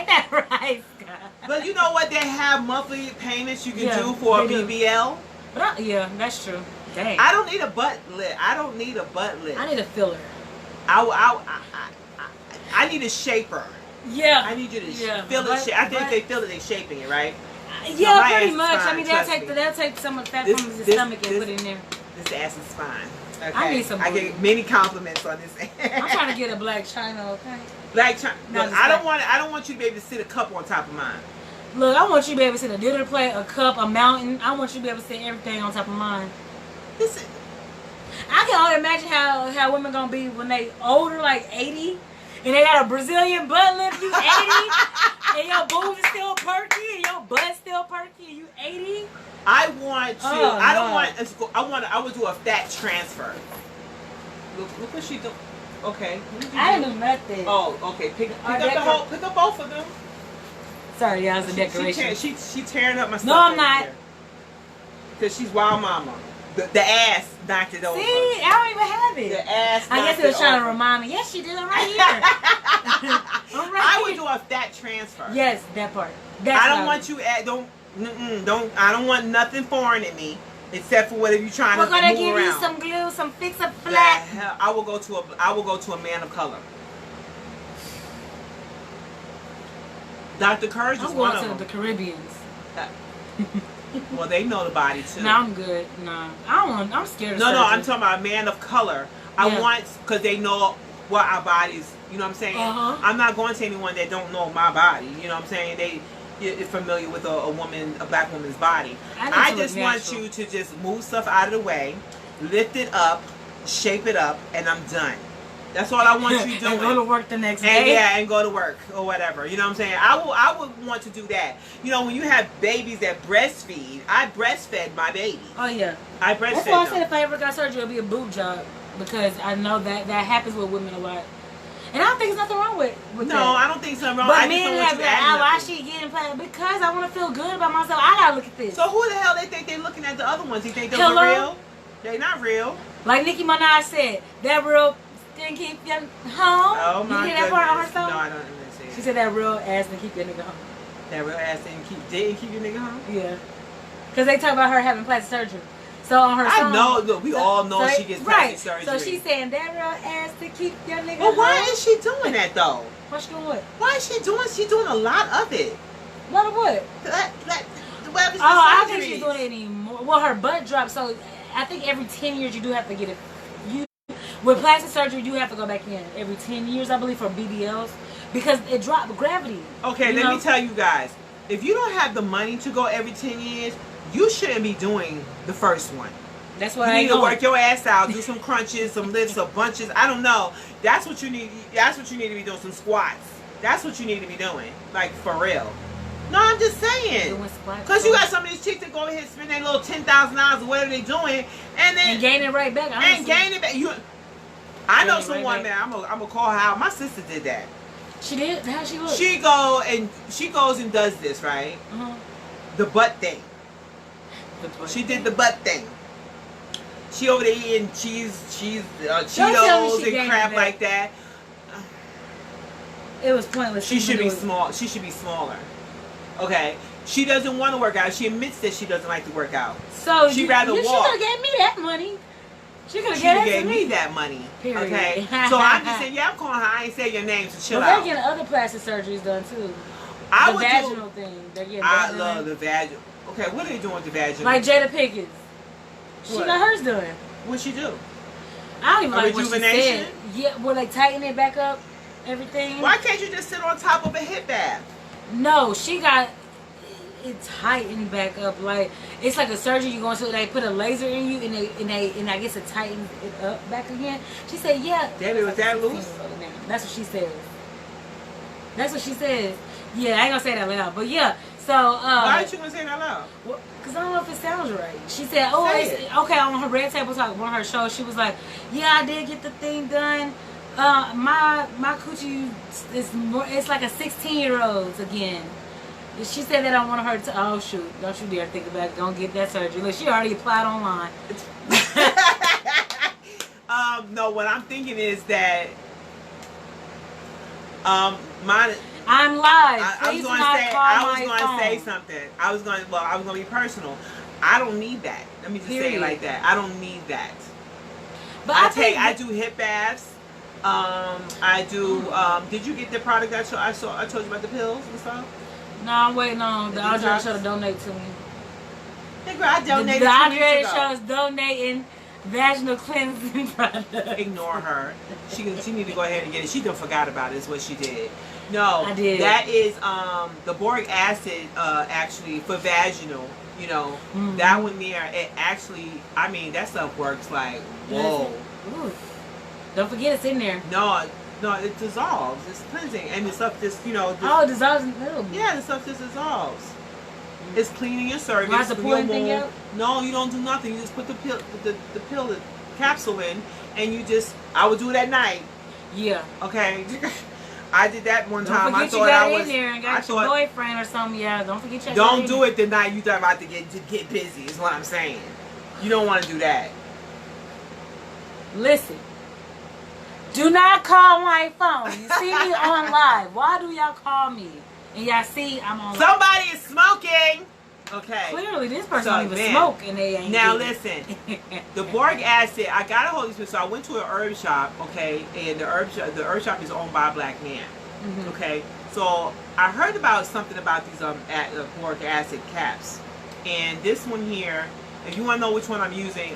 that right, Scott? But you know what? They have monthly payments you can do for a BBL. Yeah, that's true. Dang. I don't need a butt lift. I don't need a butt lift. I need a filler. I need a shaper. Yeah. I need you to Yeah, feel but- it. I think but- they feel it. They shaping it, right? Yeah, my ass pretty is much. fine, I mean, trust me. they'll take some of the fat This- from his this- stomach and this- put it in there. This ass is fine. Okay. I need some I booty. get many compliments on this. I'm trying to get a black china, okay? Like, No, look, just I like- don't want you to be able to sit a cup on top of mine. Look, I want you to be able to sit a dinner plate, a cup, a mountain. I want you to be able to sit everything on top of mine. Listen, I can only imagine how women gonna be when they older, like 80, and they got a Brazilian butt lift. You 80, and your boobs is still perky, and your butt still perky, and you 80. I want you. Oh, I don't no. want. I would do a fat transfer. Look what she do. Okay. What did you I do? didn't do nothing. Oh, okay. Pick Our up the decor- whole. Pick up both of them. Sorry, yeah, it was a decoration. She tearing up my stuff. No, I'm not. Because she's wild mama. The ass knocked it over. See, I don't even have it. The ass. I guess knocked it was trying to over. remind me. Yes, she did. I'm right here. I'm right I would here. do a fat transfer. Yes, that part. That's I what don't want you at I don't want nothing foreign in me except for whatever you're trying We're to gonna move give around. you some glue, some fix a The flat. hell, I will go to a man of color. Dr. Courage is I'm one going of to the them. Caribbeans. Well, they know the body too. No, I'm good. No, I don't want. I'm scared of No, surgery. I'm talking about a man of color. I Yeah. want, because they know what our bodies, you know what I'm saying? Uh-huh. I'm not going to anyone that don't know my body, you know what I'm saying? They is familiar with a black woman's body. I need I to look just want natural. you to just move stuff out of the way, lift it up, shape it up, and I'm done. That's all I want you doing. And go to work the next And day. yeah, and go to work or whatever. You know what I'm saying? I would want to do that. You know, when you have babies that breastfeed, I breastfed my baby. Oh yeah. I breastfed That's why I them. said if I ever got surgery, it'll be a boob job because I know that happens with women a lot. And I don't think there's nothing wrong with No, that. I don't think something wrong. But I just men don't want have you like, adding why nothing. she getting played? Because I want to feel good about myself. I gotta look at this. So who the hell they think they're looking at the other ones? You think they're Hello? real? They're not real. Like Nicki Minaj said, that real didn't keep your home. Oh my You hear goodness. that part on her song? No, I don't understand. She said that real ass didn't keep your nigga home. That real ass didn't keep your nigga home? Yeah. Because they talk about her having plastic surgery. So on her I song. know. Look, we all know so she gets plastic surgery. So she's saying that real ass to keep your nigga But why home. is she doing that though? What's she doing what? Why is she doing? She's doing a lot of it. What of what? Whatever Oh, I don't think she's doing it anymore. Well, her butt dropped, so I think every 10 years you do have to get it. With plastic surgery, you have to go back in every 10 years, I believe, for BBLs because it dropped gravity. Okay, you let know? me tell you guys. If you don't have the money to go every 10 years, you shouldn't be doing the first one. That's You why I need ain't to going. work your ass out, do some crunches, some lifts, some bunches. I don't know. That's what you need. That's what you need to be doing. Some squats. That's what you need to be doing. Like for real. No, I'm just saying. Doing squats. Because you got some of these chicks that go ahead and spend their little $10,000 or whatever they doing, and then and gain it right back. and honestly. gain it back. I know Gain it right someone, back. man. I'm gonna call her out. My sister did that. She did. How she look? She goes and does this, right? Uh-huh. The butt thing. She did the butt thing. She over there eating tell me Cheetos she and gained crap it back. like that. It was pointless. She should be doing it. small. She should be smaller. Okay. She doesn't want to work out. She admits that she doesn't like to work out. So She'd rather She walk. could have gave me that money. She could have She gave it gave to me me. that money. Period. Okay. So I'm just saying, yeah, I'm calling her. I ain't saying your name, so chill But they're out. getting other plastic surgeries done too. I The would vaginal do. thing. They're getting I that love done. the vaginal. Okay, what are they doing with the vaginal? Like Jada Pinkett. She What? got hers done. What she do? I don't even A like what she rejuvenation? said. Yeah, will they tighten it back up? Everything? Why can't you just sit on top of a hip bath? No, she got it tightened back up. Like it's like a surgery you going to. They put a laser in you and I guess it tightened it up back again. She said, yeah. Debbie, was that loose? That's what she says. That's what she says. Yeah, I ain't gonna say that loud, but yeah. So Why aren't you gonna say that loud? because I don't know if it sounds right. She said, "Oh, Say it's, it. okay." On her Red Table Talk, one of her shows, she was like, "Yeah, I did get the thing done. My coochie is more. It's like a 16-year-old's again." She said that on one of her. Oh shoot! Don't you dare think about it. Don't get that surgery. Look, she already applied online. No, what I'm thinking is that I'm live. I was Please going not to say call my phone. something. I was going to be personal. I don't need that. Let me just say it Period. like that. I don't need that. But I do hip baths. I do. Did you get the product I told you about the pills and stuff? No, I'm waiting on the Andre show to donate to me. Nigga, I donated. The Andre show is donating vaginal cleansing product. Ignore her. She need to go ahead and get it. She done forgot about it. Is what she did. No, I did. That is the boric acid actually for vaginal. You know, that one there. It actually, I mean, that stuff works like whoa. Ooh. Don't forget it's in there. No, it dissolves. It's cleansing, and the stuff just, you know. It dissolves in the pill. Yeah, the stuff just dissolves. It's cleaning your cervix. Do I have to pour anything out? No, you don't do nothing. You just put the pill, the capsule in, and you just. I would do it at night. Yeah. Okay. I did that one Don't time. forget I thought you got I it was. in there and got your boyfriend or something. Yeah. Don't forget your. Don't do it the night you about to get busy. Is what I'm saying. You don't want to do that. Listen. Do not call my phone. You see me on live. Why do y'all call me? And y'all see I'm on live. Somebody is smoking. Okay. Clearly, this person don't even smoke and they ain't. Now listen, the boric acid. I got a hold of this. So I went to an herb shop. Okay, and the herb shop is owned by a black man. Okay, so I heard about something about these boric acid caps, and this one here. If you want to know which one I'm using,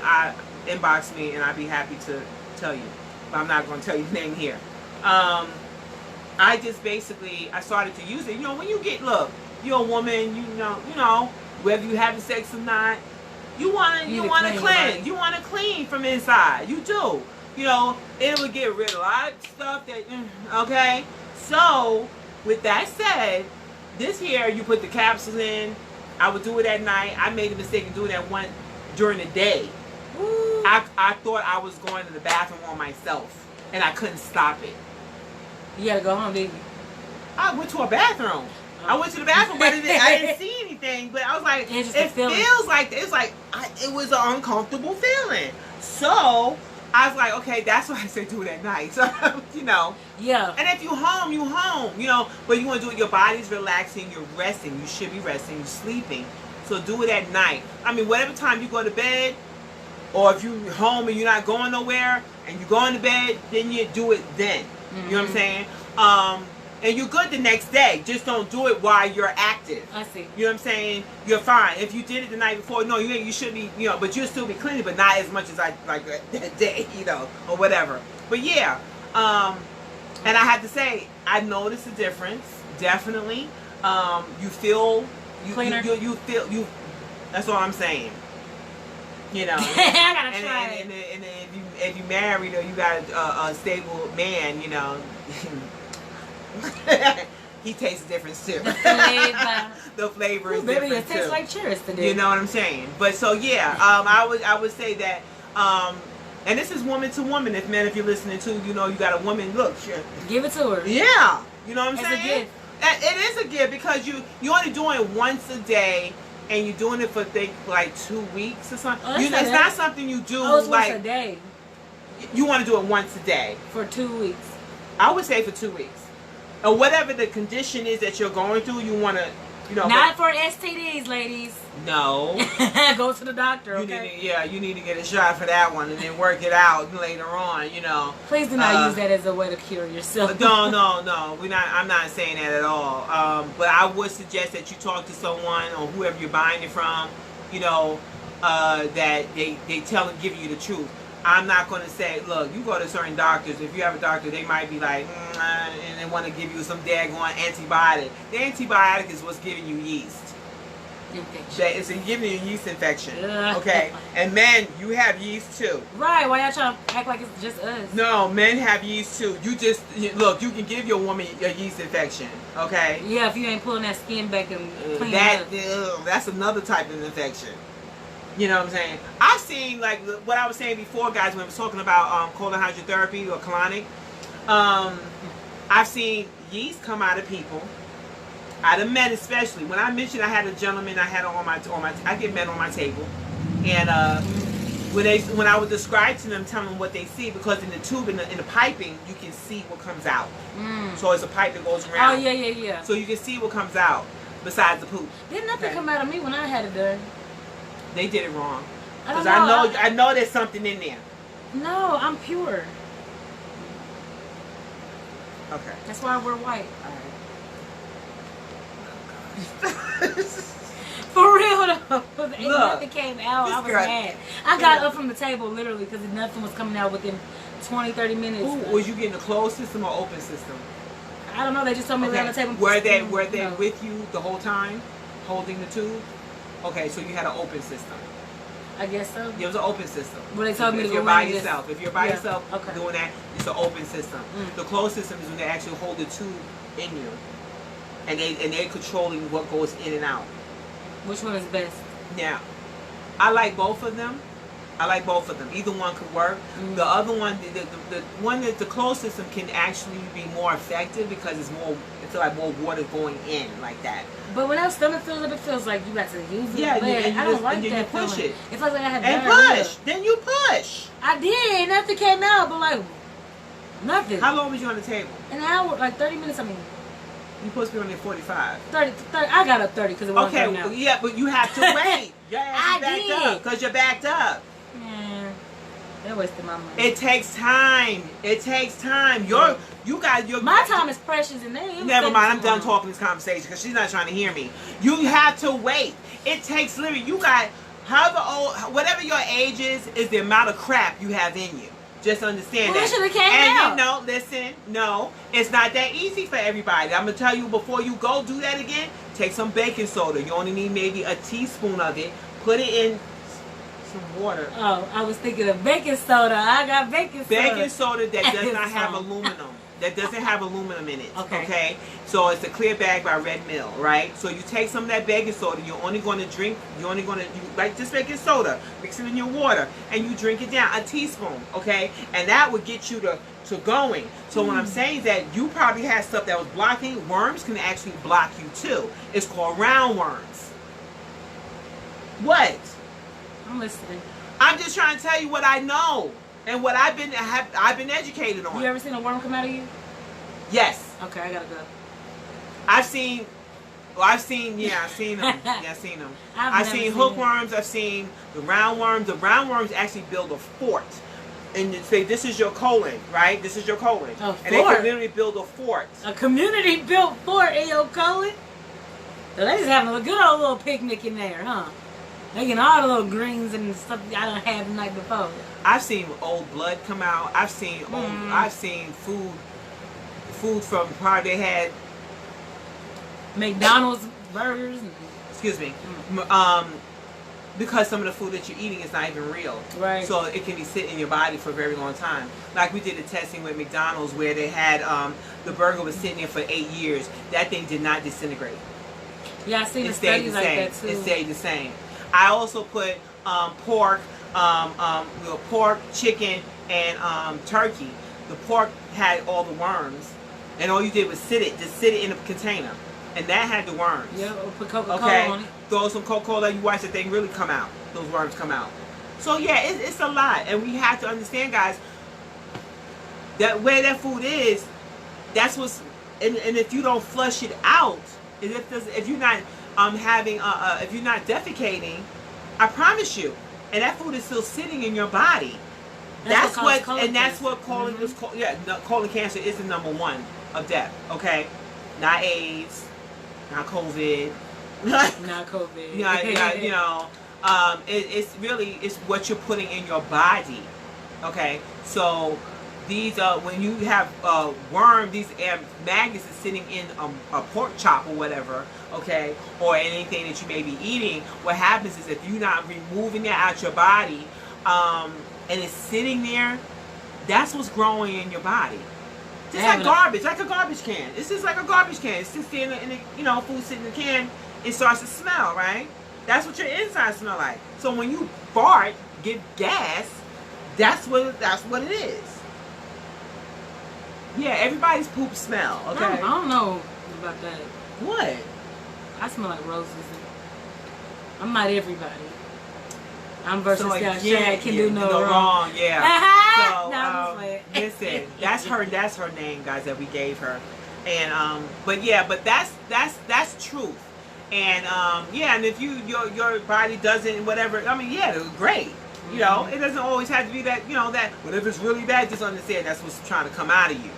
inbox me and I'd be happy to tell you. But I'm not going to tell you the name here. I just basically, I started to use it. You know, when you get, look, you're a woman, you know, whether you having sex or not, you want to cleanse. You want to clean from inside. You do. You know, it would get rid of a lot of stuff that, okay? So, with that said, this here, you put the capsules in. I would do it at night. I made a mistake of doing that one during the day. I thought I was going to the bathroom on myself, and I couldn't stop it. You gotta go home, didn't you? I went to a bathroom. I went to the bathroom, but I didn't see anything. But I was like, it feels like it was an uncomfortable feeling. So I was like, okay, that's why I said do it at night. So you know. Yeah. And if you home, you home. You know, but you want to do it. Your body's relaxing. You're resting. You should be resting. You're sleeping. So do it at night. I mean, whatever time you go to bed. Or if you're home and you're not going nowhere and you're going to bed, then you do it then. You know what I'm saying? And you're good the next day. Just don't do it while you're active. I see. You know what I'm saying? You're fine. If you did it the night before, no, you should be, you know, but you'll still be cleaning, but not as much as I like that day, you know, or whatever. But yeah, and I have to say, I noticed a difference. Definitely. You feel cleaner. You feel. That's all I'm saying. You know, I gotta try it. And if you married or you got a stable man, you know, he tastes a difference too. The flavor. The flavor is baby, different it tastes too. like cheers today. You know what I'm saying? But so yeah, I would say that, and this is woman to woman. If you're listening to, you know, you got a woman. Look, sure. Give it to her. Yeah, you know what I'm It's saying? a gift. It is a gift because you only doing it once a day. And you're doing it for like 2 weeks or something. Oh, it's not something you do it's like once a day. You want to do it once a day For 2 weeks. I would say for 2 weeks, or whatever the condition is that you're going through. You want to, you know. Not for STDs, ladies. No. Go to the doctor. Okay. You need to get a shot for that one and then work it out later on. You know. Please do not use that as a way to cure yourself. No. I'm not saying that at all. But I would suggest that you talk to someone or whoever you're buying it from. You know, that they give you the truth. I'm not going to say, look, you go to certain doctors. If you have a doctor, they might be like, and they want to give you some daggone antibiotic. The antibiotic is what's giving you yeast. It's giving you a yeast infection. Okay? And men, you have yeast too. Right. Why y'all trying to act like it's just us? No, men have yeast too. Look, you can give your woman a yeast infection. Okay? Yeah, if you ain't pulling that skin back and cleaning it up. That's another type of infection. You know what I'm saying? I've seen, like what I was saying before, guys, when I was talking about colon hydrotherapy or colonic. I've seen yeast come out of people, out of men especially. When I mentioned I had a gentleman, I get men on my table, and when I would describe to them, telling them what they see, because in the tube, in the piping, you can see what comes out. So it's a pipe that goes around. Oh yeah. So you can see what comes out besides the poop. Didn't nothing come out of me when I had it done? They did it wrong. Because I know there's something in there. No, I'm pure. Okay. That's why we're white. For real though. And nothing came out. I was mad. I got up from the table literally because nothing was coming out within 20, 30 minutes. Ooh, was you getting a closed system or open system? I don't know. They just told me to lay on the table. Were they with you the whole time, holding the tube? Okay, so you had an open system. I guess so. It was an open system. Well, they told me to if go you're by in and yourself. If you're by yourself okay. doing that, it's an open system. The closed system is when they actually hold the tube in you, and they're controlling what goes in and out. Which one is best? Now, I like both of them. Either one could work. The other one, the one that the closed system can actually be more effective because it's like more water going in like that. But when our stomach fills up, it feels like you got to use it. Yeah, I don't like that. You push feeling. it. It feels like I have and diarrhea. push. Then you push. I did. Nothing came out, but like nothing. How long was you on the table? An hour, like 30 minutes. I mean. You supposed to be on there 45. 30. I got up 30 because it wasn't coming out. Yeah, but you have to wait. Your ass is backed up because you're backed up. Yeah, they're wasting my money. It takes time. My time is precious, and they. Never mind. I'm done talking this conversation because she's not trying to hear me. You have to wait. It takes literally. You got whatever your age is the amount of crap you have in you. Just understand that. It should have came out. No, listen, no, it's not that easy for everybody. I'm gonna tell you before you go do that again. Take some baking soda. You only need maybe a teaspoon of it. Put it in some water. Oh, I was thinking of baking soda. I got baking soda. Baking soda that does not have aluminum. That doesn't have aluminum in it. Okay. So it's a clear bag by Red Mill, right? So you take some of that baking soda. You're only going to drink. Like just baking soda. Mix it in your water, and you drink it down, a teaspoon. Okay, and that would get you to going. So what I'm saying is that you probably had stuff that was blocking. Worms can actually block you too. It's called roundworms. What? I'm listening. I'm just trying to tell you what I know. And what I've been educated on. You ever seen a worm come out of you? Yes. Okay, I gotta go. I've seen them. Yeah, I've seen them. I've seen hookworms. I've seen the roundworms. The roundworms actually build a fort. And you say, this is your colon, right? This is your colon. A fort? And they can literally build a fort. A community-built fort in your colon? So they just having a good old little picnic in there, huh? They getting all the little greens and stuff I done had the night before. I've seen old blood come out. I've seen food from probably they had McDonald's burgers. Excuse me. Because some of the food that you're eating is not even real. Right. So it can be sitting in your body for a very long time. Like we did a testing with McDonald's where they had the burger was sitting there for 8 years. That thing did not disintegrate. Yeah, I seen the studies like that too. It stayed the same. I also put pork, pork, chicken, and turkey. The pork had all the worms, and all you did was sit it in a container, and that had the worms. Yeah, or put Coca-Cola on it. Throw some Coca-Cola, you watch the thing really come out. Those worms come out. So yeah, it's a lot, and we have to understand, guys, that where that food is, that's what's, and if you don't flush it out, if you're not if you're not defecating, I promise you, and that food is still sitting in your body. That's what colon cancer is the #1 of death. Okay, not AIDS, not COVID, not COVID. It's what you're putting in your body. Okay, so these when you have worm, these maggots is sitting in a pork chop or whatever, okay, or anything that you may be eating. What happens is if you're not removing that out your body, and it's sitting there, that's what's growing in your body. Just like garbage, like a garbage can. It's just like a garbage can. It sits there in the food sitting in the can. It starts to smell, right? That's what your insides smell like. So when you fart, get gas, that's what it is. Yeah, everybody's poop smell, okay? I don't know about that. What? I smell like roses. I'm not everybody. I'm versus Shae can do no wrong. Yeah. Listen, that's her name, guys, that we gave her. And but that's truth. And and if your body doesn't whatever, I mean, yeah, great. You know, it doesn't always have to be that, that, but if it's really bad, just understand that's what's trying to come out of you,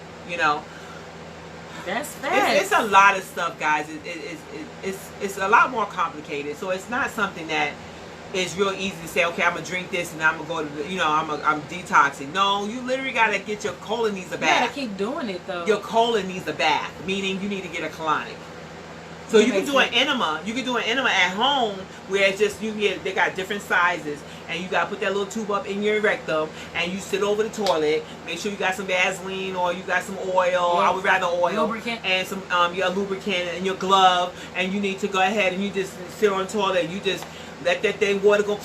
That's fast. It's a lot of stuff, guys. It's a lot more complicated. So it's not something that is real easy to say, okay, I'm gonna drink this and I'm gonna go to the, I'm detoxing. No, you literally gotta get your colon needs a bath. You gotta keep doing it though. Your colon needs a bath, meaning you need to get a colonic. So you can do an enema. You can do an enema at home where it's just they got different sizes, and you gotta put that little tube up in your rectum, and you sit over the toilet. Make sure you got some Vaseline or you got some oil. Yeah. I would rather oil. Lubricant. And some your lubricant and your glove, and you need to go ahead and you just sit on the toilet. And you just let that thing water go.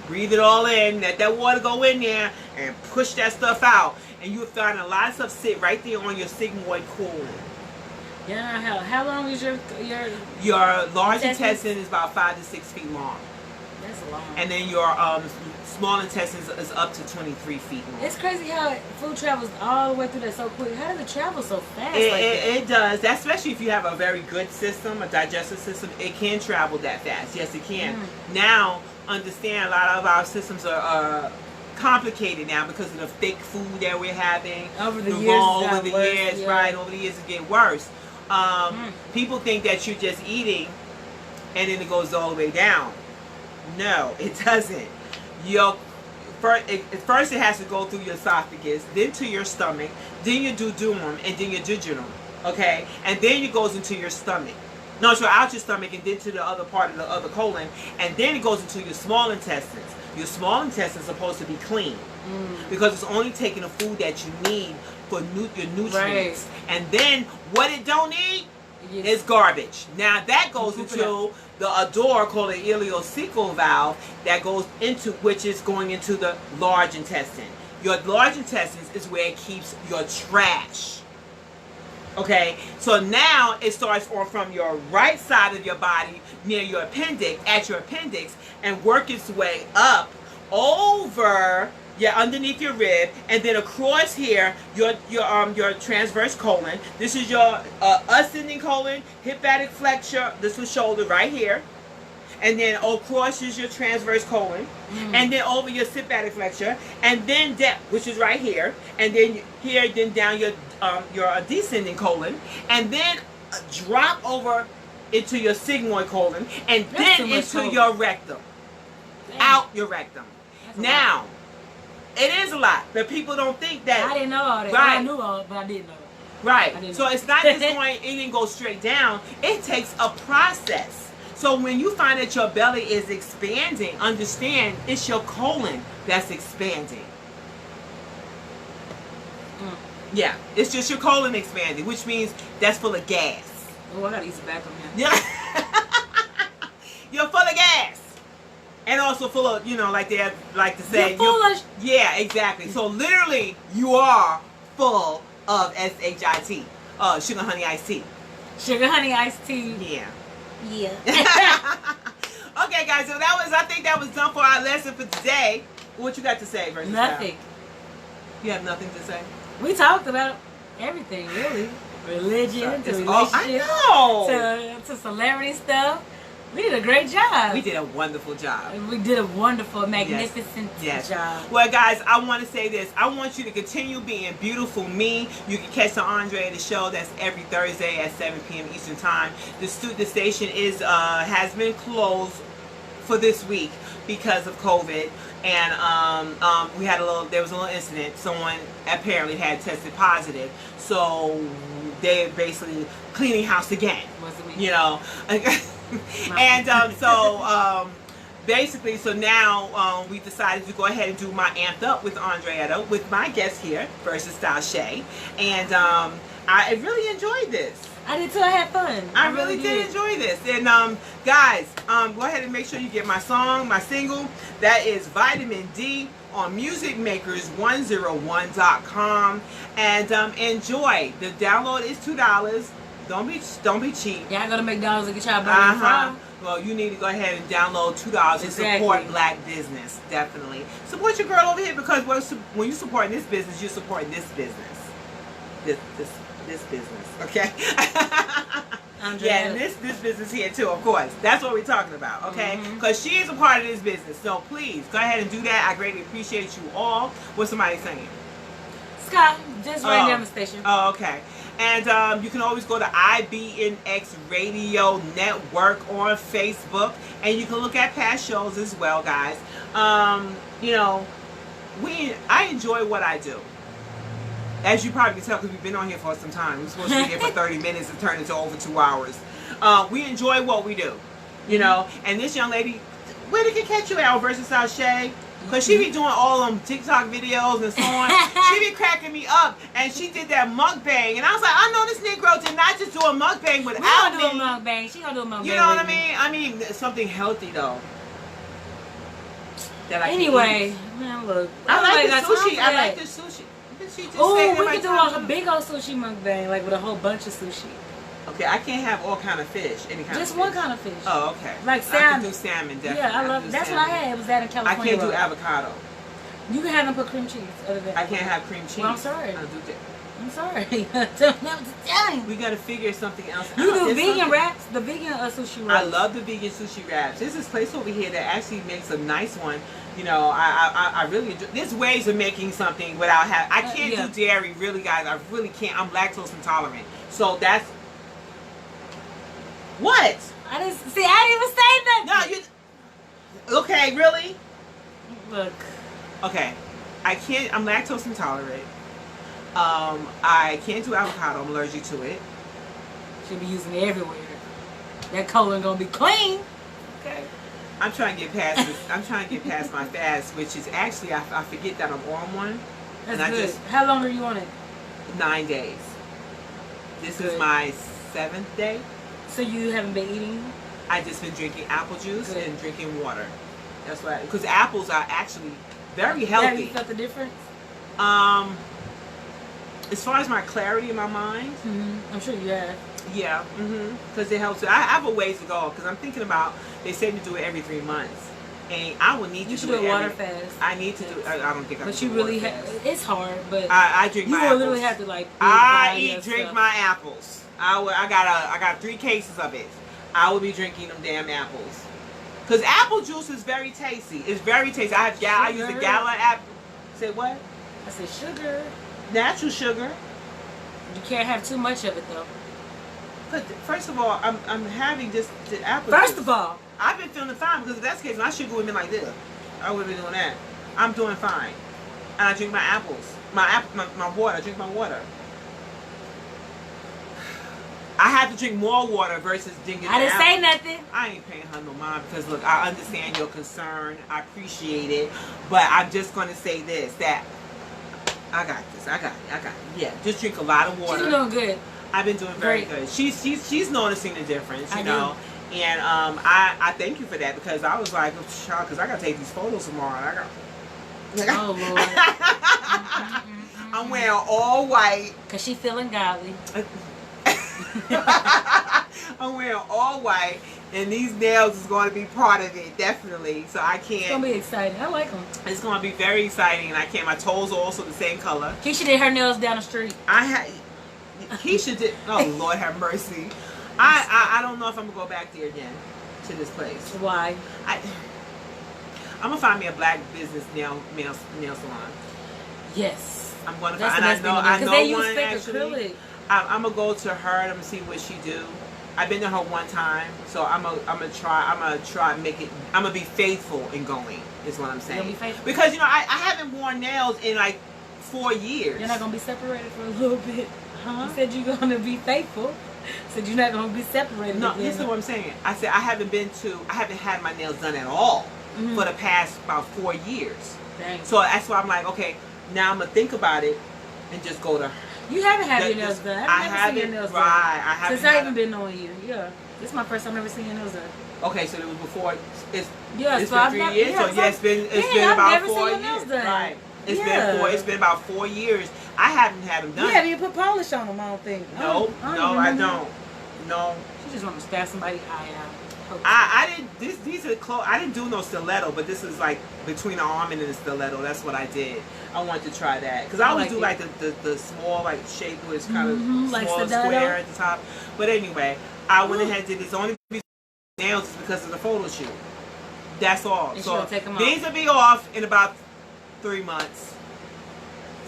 Breathe it all in. Let that water go in there and push that stuff out, and you'll find a lot of stuff sit right there on your sigmoid colon. Yeah, how long is your large intestine is about 5 to 6 feet long. That's long. And then your small intestine is up to 23 feet long. It's crazy how food travels all the way through that so quick. How does it travel so fast? It does. That's especially if you have a very good system, a digestive system. It can travel that fast. Yes, it can. Now, understand a lot of our systems are complicated now because of the fake food that we're having. Over the years, right? Over the years, it's getting worse. People think that you're just eating and then it goes all the way down. No, it doesn't. First it has to go through your esophagus, then to your stomach, then your duodenum, and then your jejunum. Okay? And then it goes into your stomach. No, so out your stomach and then to the other part of the other colon, and then it goes into your small intestines. Your small intestines are supposed to be clean because it's only taking the food that you need for your nutrients. Right. And then what it don't need is garbage. Now that goes into a door called the ileocecal valve that goes into, which is going into the large intestine. Your large intestines is where it keeps your trash. Okay, so now it starts from your right side of your body near your appendix, at your appendix, and work its way up over, underneath your rib, and then across here, your transverse colon. This is your ascending colon, hepatic flexure. This is shoulder right here, and then across is your transverse colon, and then over your sympathetic flexure, and then depth, which is right here, and then here, then down your descending colon, and then drop over into your sigmoid colon, and then into your rectum. Dang. Out your rectum. Now, it is a lot, but people don't think that. I didn't know all that. Right. I knew all, but I didn't know. Right. So it's not just going, it didn't go straight down. It takes a process. So when you find that your belly is expanding, understand it's your colon that's expanding. Yeah, it's just your colon expanding, which means that's full of gas. Oh, I gotta use the bathroom now. Yeah. You're full of gas. And also full of, like they like to say. You're full of... Yeah, exactly. So literally, you are full of SHIT. Sugar, honey, iced tea. Sugar, honey, iced tea. Yeah. Yeah. Okay, guys. So I think that was done for our lesson for today. What you got to say, Verizstyle? Nothing. You have nothing to say? We talked about everything, really. Religion, to relationships, I know. To celebrity stuff. We did a great job. We did a wonderful job. We did a wonderful, magnificent job. Well, guys, I want to say this. I want you to continue being beautiful me. You can catch the Andre show. That's every Thursday at 7 p.m. Eastern Time. The station has been closed for this week because of COVID. And we had there was a little incident. Someone apparently had tested positive. So they're basically cleaning house again. And basically, so now we decided to go ahead and do my Amped Up with Andretta with my guest here, Verizstyle Shae. And I really enjoyed this. I did too. I had fun. I really did enjoy this. And guys, go ahead and make sure you get my song, my single. That is Vitamin D on musicmakers101.com. And enjoy. The download is $2. Don't be cheap. Yeah, I go to McDonald's and get y'all burger and fry. Well, you need to go ahead and download $2 and support black business. Definitely support your girl over here, because when you support this business, you're supporting this business. This business, okay? Yeah, and this business here too, of course. That's what we're talking about, okay? Because she is a part of this business. So please go ahead and do that. I greatly appreciate you all. What's somebody saying? Scott, just right down the station. Oh, okay. And you can always go to IBNX Radio Network on Facebook, and you can look at past shows as well, guys. You know, I enjoy what I do. As you probably can tell, because we've been on here for some time. We're supposed to be here for 30 minutes and turn into over 2 hours. We enjoy what we do, you know. And this young lady, where did it catch you at, Verizstyle Shae? Because she be doing all them TikTok videos and so on. She be cracking me up. And she did that mukbang. And I was like, I know this Negro did not just do a mukbang without me. She gonna do a mukbang. She gonna do a mukbang. You know what I mean? I mean, something healthy, though. That I anyway, man, look. I like the sushi. I like the sushi. Oh, we could do a big old sushi mukbang, like with a whole bunch of sushi. Okay, I can't have all kind of fish. Any kind Just of fish. one kind of fish. Oh, okay. Like salmon. I can do salmon, definitely. Yeah, I love it. That's what I had. It was that in California. I can't do avocado. You can have them put cream cheese. Other than I can't have cream cheese. Well, I'm sorry. I'll do that. I'm sorry. Don't know what to tell you. We gotta figure something else out. You do vegan wraps, the vegan sushi wraps. I love the vegan sushi wraps. There's this place over here that actually makes a nice one. You know, I really enjoy. There's ways of making something without having. I can't do dairy, really, guys. I really can't. I'm lactose intolerant. So that's what. I didn't see. I didn't even say No, nothing. you. Okay, really? Look. Okay, I can't. I'm lactose intolerant. I can't do avocado. I'm allergic to it. Should be using it everywhere. That colon gonna be clean. Okay. I'm trying to get past this. I'm trying to get past my fast, which is actually I forget that I'm on one. That's and good. How long are you on it? 9 days. This is my 7th day. So you haven't been eating? I just been drinking apple juice and drinking water. That's right. Because apples are actually very healthy. Have you felt the difference? As far as my clarity in my mind, I'm sure you have. Yeah, because it helps. I have a ways to go because I'm thinking about. They say to do it every 3 months, and I will need to do it. Water fast. I need to do. I don't think I. But you really have. It's hard, but I drink my apples. You will literally have to like. Drink my apples. I got 3 cases of it. I will be drinking them damn apples. Cause apple juice is very tasty. It's very tasty. I use a gallon of apple. Say what? I said sugar. Natural sugar. You can't have too much of it though. But first of all, I'm having just the apple First juice. of all, I've been feeling fine because if that's the case, my sugar would have been like this. I would have been doing that. I'm doing fine. And I drink my apples. My water. I drink my water. I have to drink more water versus drinking I didn't say nothing. I ain't paying her no mind because, look, I understand your concern. I appreciate it. But I'm just going to say this, that I got this. I got it. Yeah, just drink a lot of water. She's doing good. I've been doing very good. She's noticing the difference, you know. Do. And I thank you for that because I was like, because I got to take these photos tomorrow. And oh, Lord. I'm wearing all white. Because she feeling godly. I'm wearing all white, and these nails is going to be part of it, definitely. So I can't. It's going to be exciting. I like them. It's going to be very exciting, and I can't. My toes are also the same color. Keisha did her nails down the street. Keisha did. Oh, Lord have mercy. I don't know if I'm going to go back there again to this place. Why? I'm going to find me a black business nail salon. Yes. I'm going to find. And I know they use one fake actually. acrylic. I'm gonna go to her and I'm gonna see what she do. I've been to her one time, so I'm gonna try and make it. I'm gonna be faithful in going. Is what I'm saying. You'll be faithful? Because you know I haven't worn nails in like 4 years. You're not gonna be separated for a little bit. Huh? You said you're gonna be faithful. Said you're not gonna be separated. No, again. listen to what I'm saying. I said I haven't had my nails done at all for the past about 4 years. Dang. So that's why I'm like, okay, now I'm gonna think about it and just go to her. You haven't had your nails done. I haven't seen your nails done. I haven't. Since I even been knowing you. Yeah. This is my first time ever seeing your nails done. Okay, so it was before. It's so been 3 years. So yeah, it's been about 4 years. Right. It's been about 4 years. I haven't had them done. You haven't even put polish on them. I don't think. No, I don't. No. She just want to stab somebody's eye out. I didn't. These are close. I didn't do no stiletto, but this is like between the arm and the stiletto. That's what I did. I wanted to try that because I always do like the small like shape where it's kind of small square at the top. But anyway, I went ahead and did this. Only nails is because of the photo shoot. That's all. And so take them these will be off in about 3 months.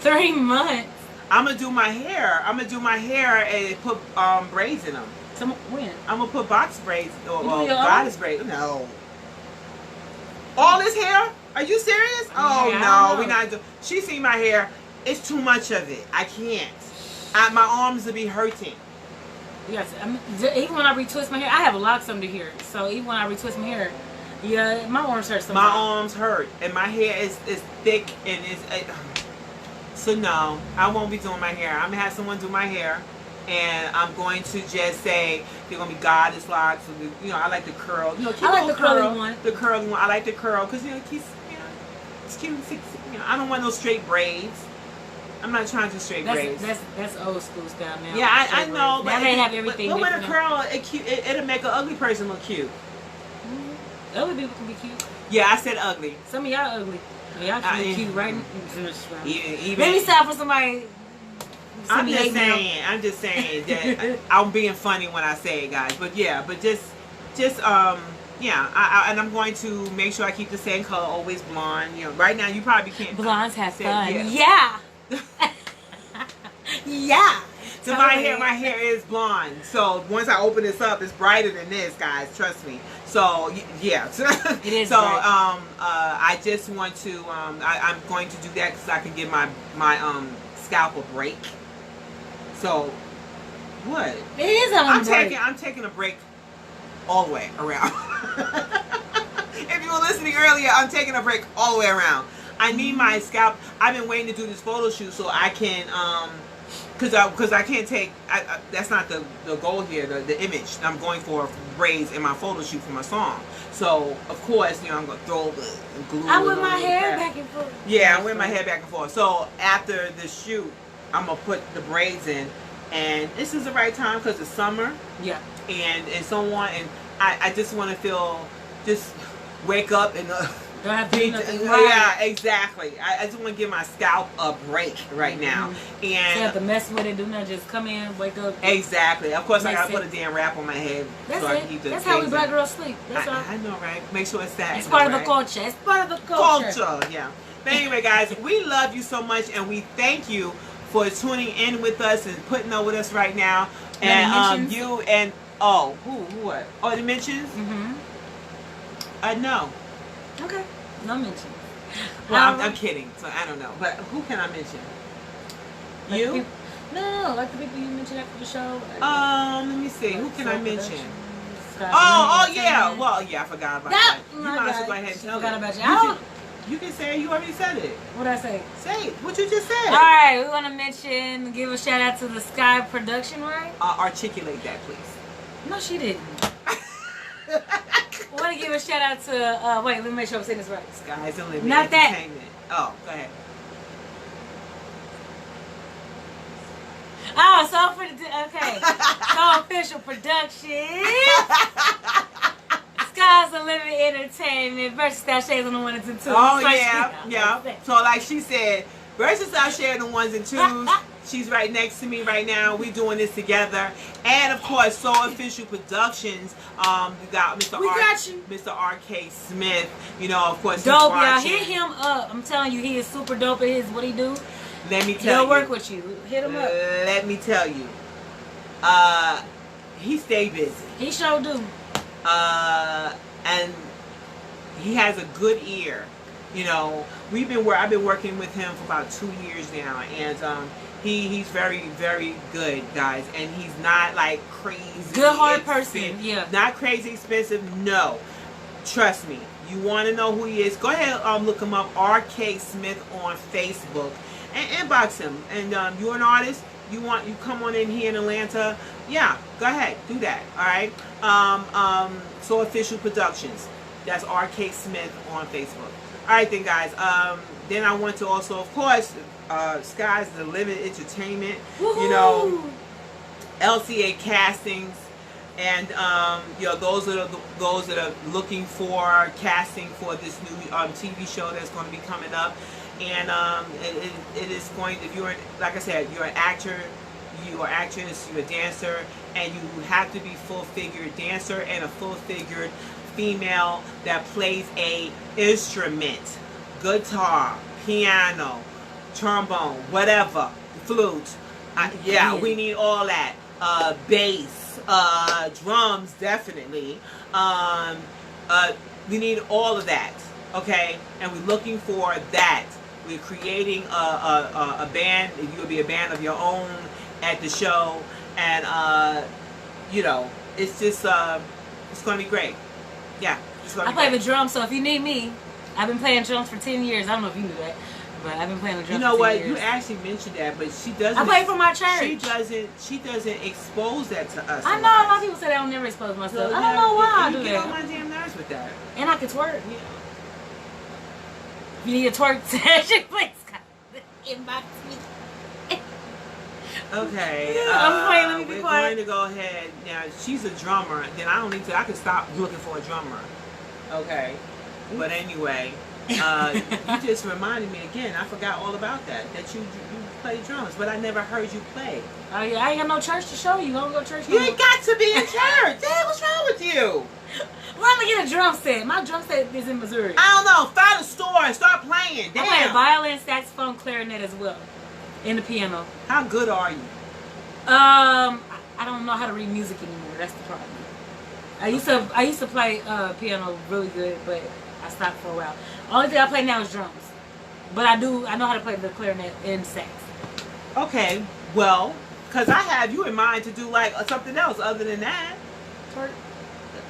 3 months. I'm gonna do my hair. I'm gonna do my hair and put braids in them. When? I'm gonna put box braids or You do your goddess braids. No. All this hair? Are you serious? Oh Yeah, no, we not. She seen my hair. It's too much of it. I can't. My arms will be hurting. Yes, even when I retwist my hair, I have locks under here. So even when I retwist my hair, yeah, my arms hurt sometimes. My arms hurt, and my hair is thick and is. So no, I won't be doing my hair. I'm gonna have someone do my hair, and I'm going to just say they're gonna be goddess locks. You know, I like the curl. You know, keep I like the curly curl, one. The curly one. I like the curl because you know, it keeps, you know, it's cute. You know, I don't want no straight braids. I'm not trying to do straight braids. That's old school style now. Yeah, I know. Now they have everything. But with a curl, it'll make an ugly person look cute. Mm-hmm. Ugly people can be cute. Yeah, I said ugly. Some of y'all ugly. Y'all can be cute, right? Even, Let me stop for somebody. I'm just saying that I'm being funny when I say it, guys. But yeah, yeah. And I'm going to make sure I keep the same color, always blonde. You know, right now you probably can't. Blondes have fun. Yeah. Yeah. So my hair is blonde. So once I open this up, it's brighter than this, guys. Trust me. So yeah. It is. So bright. I just want to. I'm going to do that because I can give my scalp a break. So what? It is on break. I'm taking a break all the way around. If you were listening earlier, I'm taking a break all the way around. I need my scalp. I've been waiting to do this photo shoot so I can, because I can't take. That's not the goal here. The image I'm going for braids in my photo shoot for my song. So of course, you know, I'm gonna throw the glue. I wear my hair back and forth. Yeah, I wear my hair back and forth. So after the shoot, I'm gonna put the braids in, and this is the right time because it's summer. Yeah. And so on, and I just want to just wake up and. Don't have to do nothing. Yeah, exactly. I just want to give my scalp a break right now. And you have to mess with it, do not just come in, wake up. Exactly. Of course, I gotta put a damn wrap on my head. That's so it. I can keep the That's how we black girls sleep. That's all. I know, right? Make sure it's that. It's part of the culture. It's part of the culture. Yeah. But anyway, guys, we love you so much, and we thank you for tuning in with us and putting up with us right now. And you and what? Oh, the mentions? No. Okay. No mention. Well, I'm kidding, so I don't know. But who can I mention? Like you? No, like the people you mentioned after the show. Let me see. Who can I mention? Yeah. Well, yeah, I forgot about that. You might as well go ahead and tell me. Forgot about you. You can say it. You already said it. What did I say? Say it. What you just said. All right. We want to give a shout out to the Sky Production, right? Articulate that, please. No, she didn't. I want to give a shout out to, wait, let me make sure I'm saying this right. Sky's the Limit. Not that. Entertainment. Oh, go ahead. Oh, so official production. Sky's the Limit Entertainment. Verizstyle Shae's on the 1s and 2s. Oh, yeah. So like she said, Verizstyle Shae on the 1s and 2s. She's right next to me right now. We doing this together. And of course, So Official Productions. We got Mr. R.K. Smith. You know, of course. Dope, y'all. Hit him up. I'm telling you, he is super dope at what he do. Let me tell you. He'll work with you. Hit him up. Let me tell you. He stay busy. He sure do. And he has a good ear. You know, I've been working with him for about 2 years now, and he's very, very good, guys, and he's not like crazy. Good-hearted person, yeah. Not crazy expensive, no. Trust me. You want to know who he is? Go ahead, look him up, R.K. Smith on Facebook, and inbox him. And you're an artist. You come on in here in Atlanta? Yeah, go ahead, do that. All right. So Official Productions. That's R.K. Smith on Facebook. All right, then, guys. Then I want to also, of course, Sky's the Limit Entertainment. Woo-hoo! You know, LCA Castings, and you know, those that are looking for casting for this new TV show that's going to be coming up. And it is going. If you're, like I said, you're an actor, you are actress, you're a dancer, and you have to be full-figured dancer and a full-figured female that plays a instrument, guitar, piano, trombone, whatever. flute. Yeah, we need all that. Bass, drums, definitely. We need all of that. Okay, and we're looking for that. We're creating a band. You'll be a band of your own at the show, and you know, it's just it's going to be great. Yeah, I play the drums, so if you need me, I've been playing drums for 10 years. I don't know if you knew that, but I've been playing the drums. You know for 10 what? years. You actually mentioned that, but she doesn't. I play for my church. She doesn't expose that to us. I know a lot of people say that I don't never expose myself. So, I don't know why I do you that. get on my damn nerves with that. And I can twerk. Yeah. If you need a twerk session, please inbox me. Okay. I'm playing. Let me be we're quiet. going to go ahead. Now, she's a drummer. Then I don't need to. I can stop looking for a drummer. Okay. But anyway, you just reminded me again. I forgot all about that. That you play drums, but I never heard you play. Oh yeah, I ain't got no church to show you. Don't go to church. You ain't got to be in church. Dad, what's wrong with you? Well, I'm gonna get a drum set. My drum set is in Missouri. I don't know. Find a store and start playing. Damn. I play violin, saxophone, clarinet as well, and the piano. How good are you? I don't know how to read music anymore. That's the problem. I used to play piano really good, but I stopped for a while. Only thing I play now is drums, but I know how to play the clarinet and sax. Okay, well, because I have you in mind to do like something else other than that. Twerk.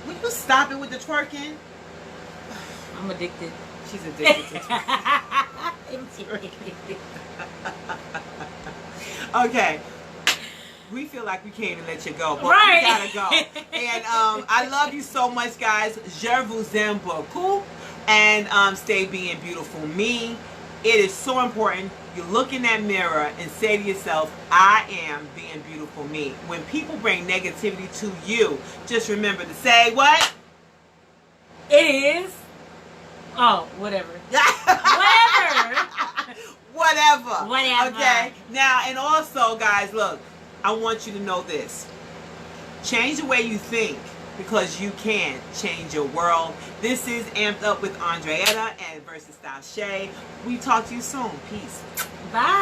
Will you stop it with the twerking? I'm addicted. She's addicted to twerking. Okay. We feel like we can't even let you go, but right. We gotta go. And I love you so much, guys. Je vous aime beaucoup. And stay being beautiful me. It is so important. You look in that mirror and say to yourself, I am being beautiful me. When people bring negativity to you, just remember to say what? It is. Oh, whatever. Whatever. Whatever. Okay. Now, and also, guys, look. I want you to know this. Change the way you think, because you can change your world. This is Amped Up with Andrétta and Verizstyle Shae. We talk to you soon. Peace. Bye.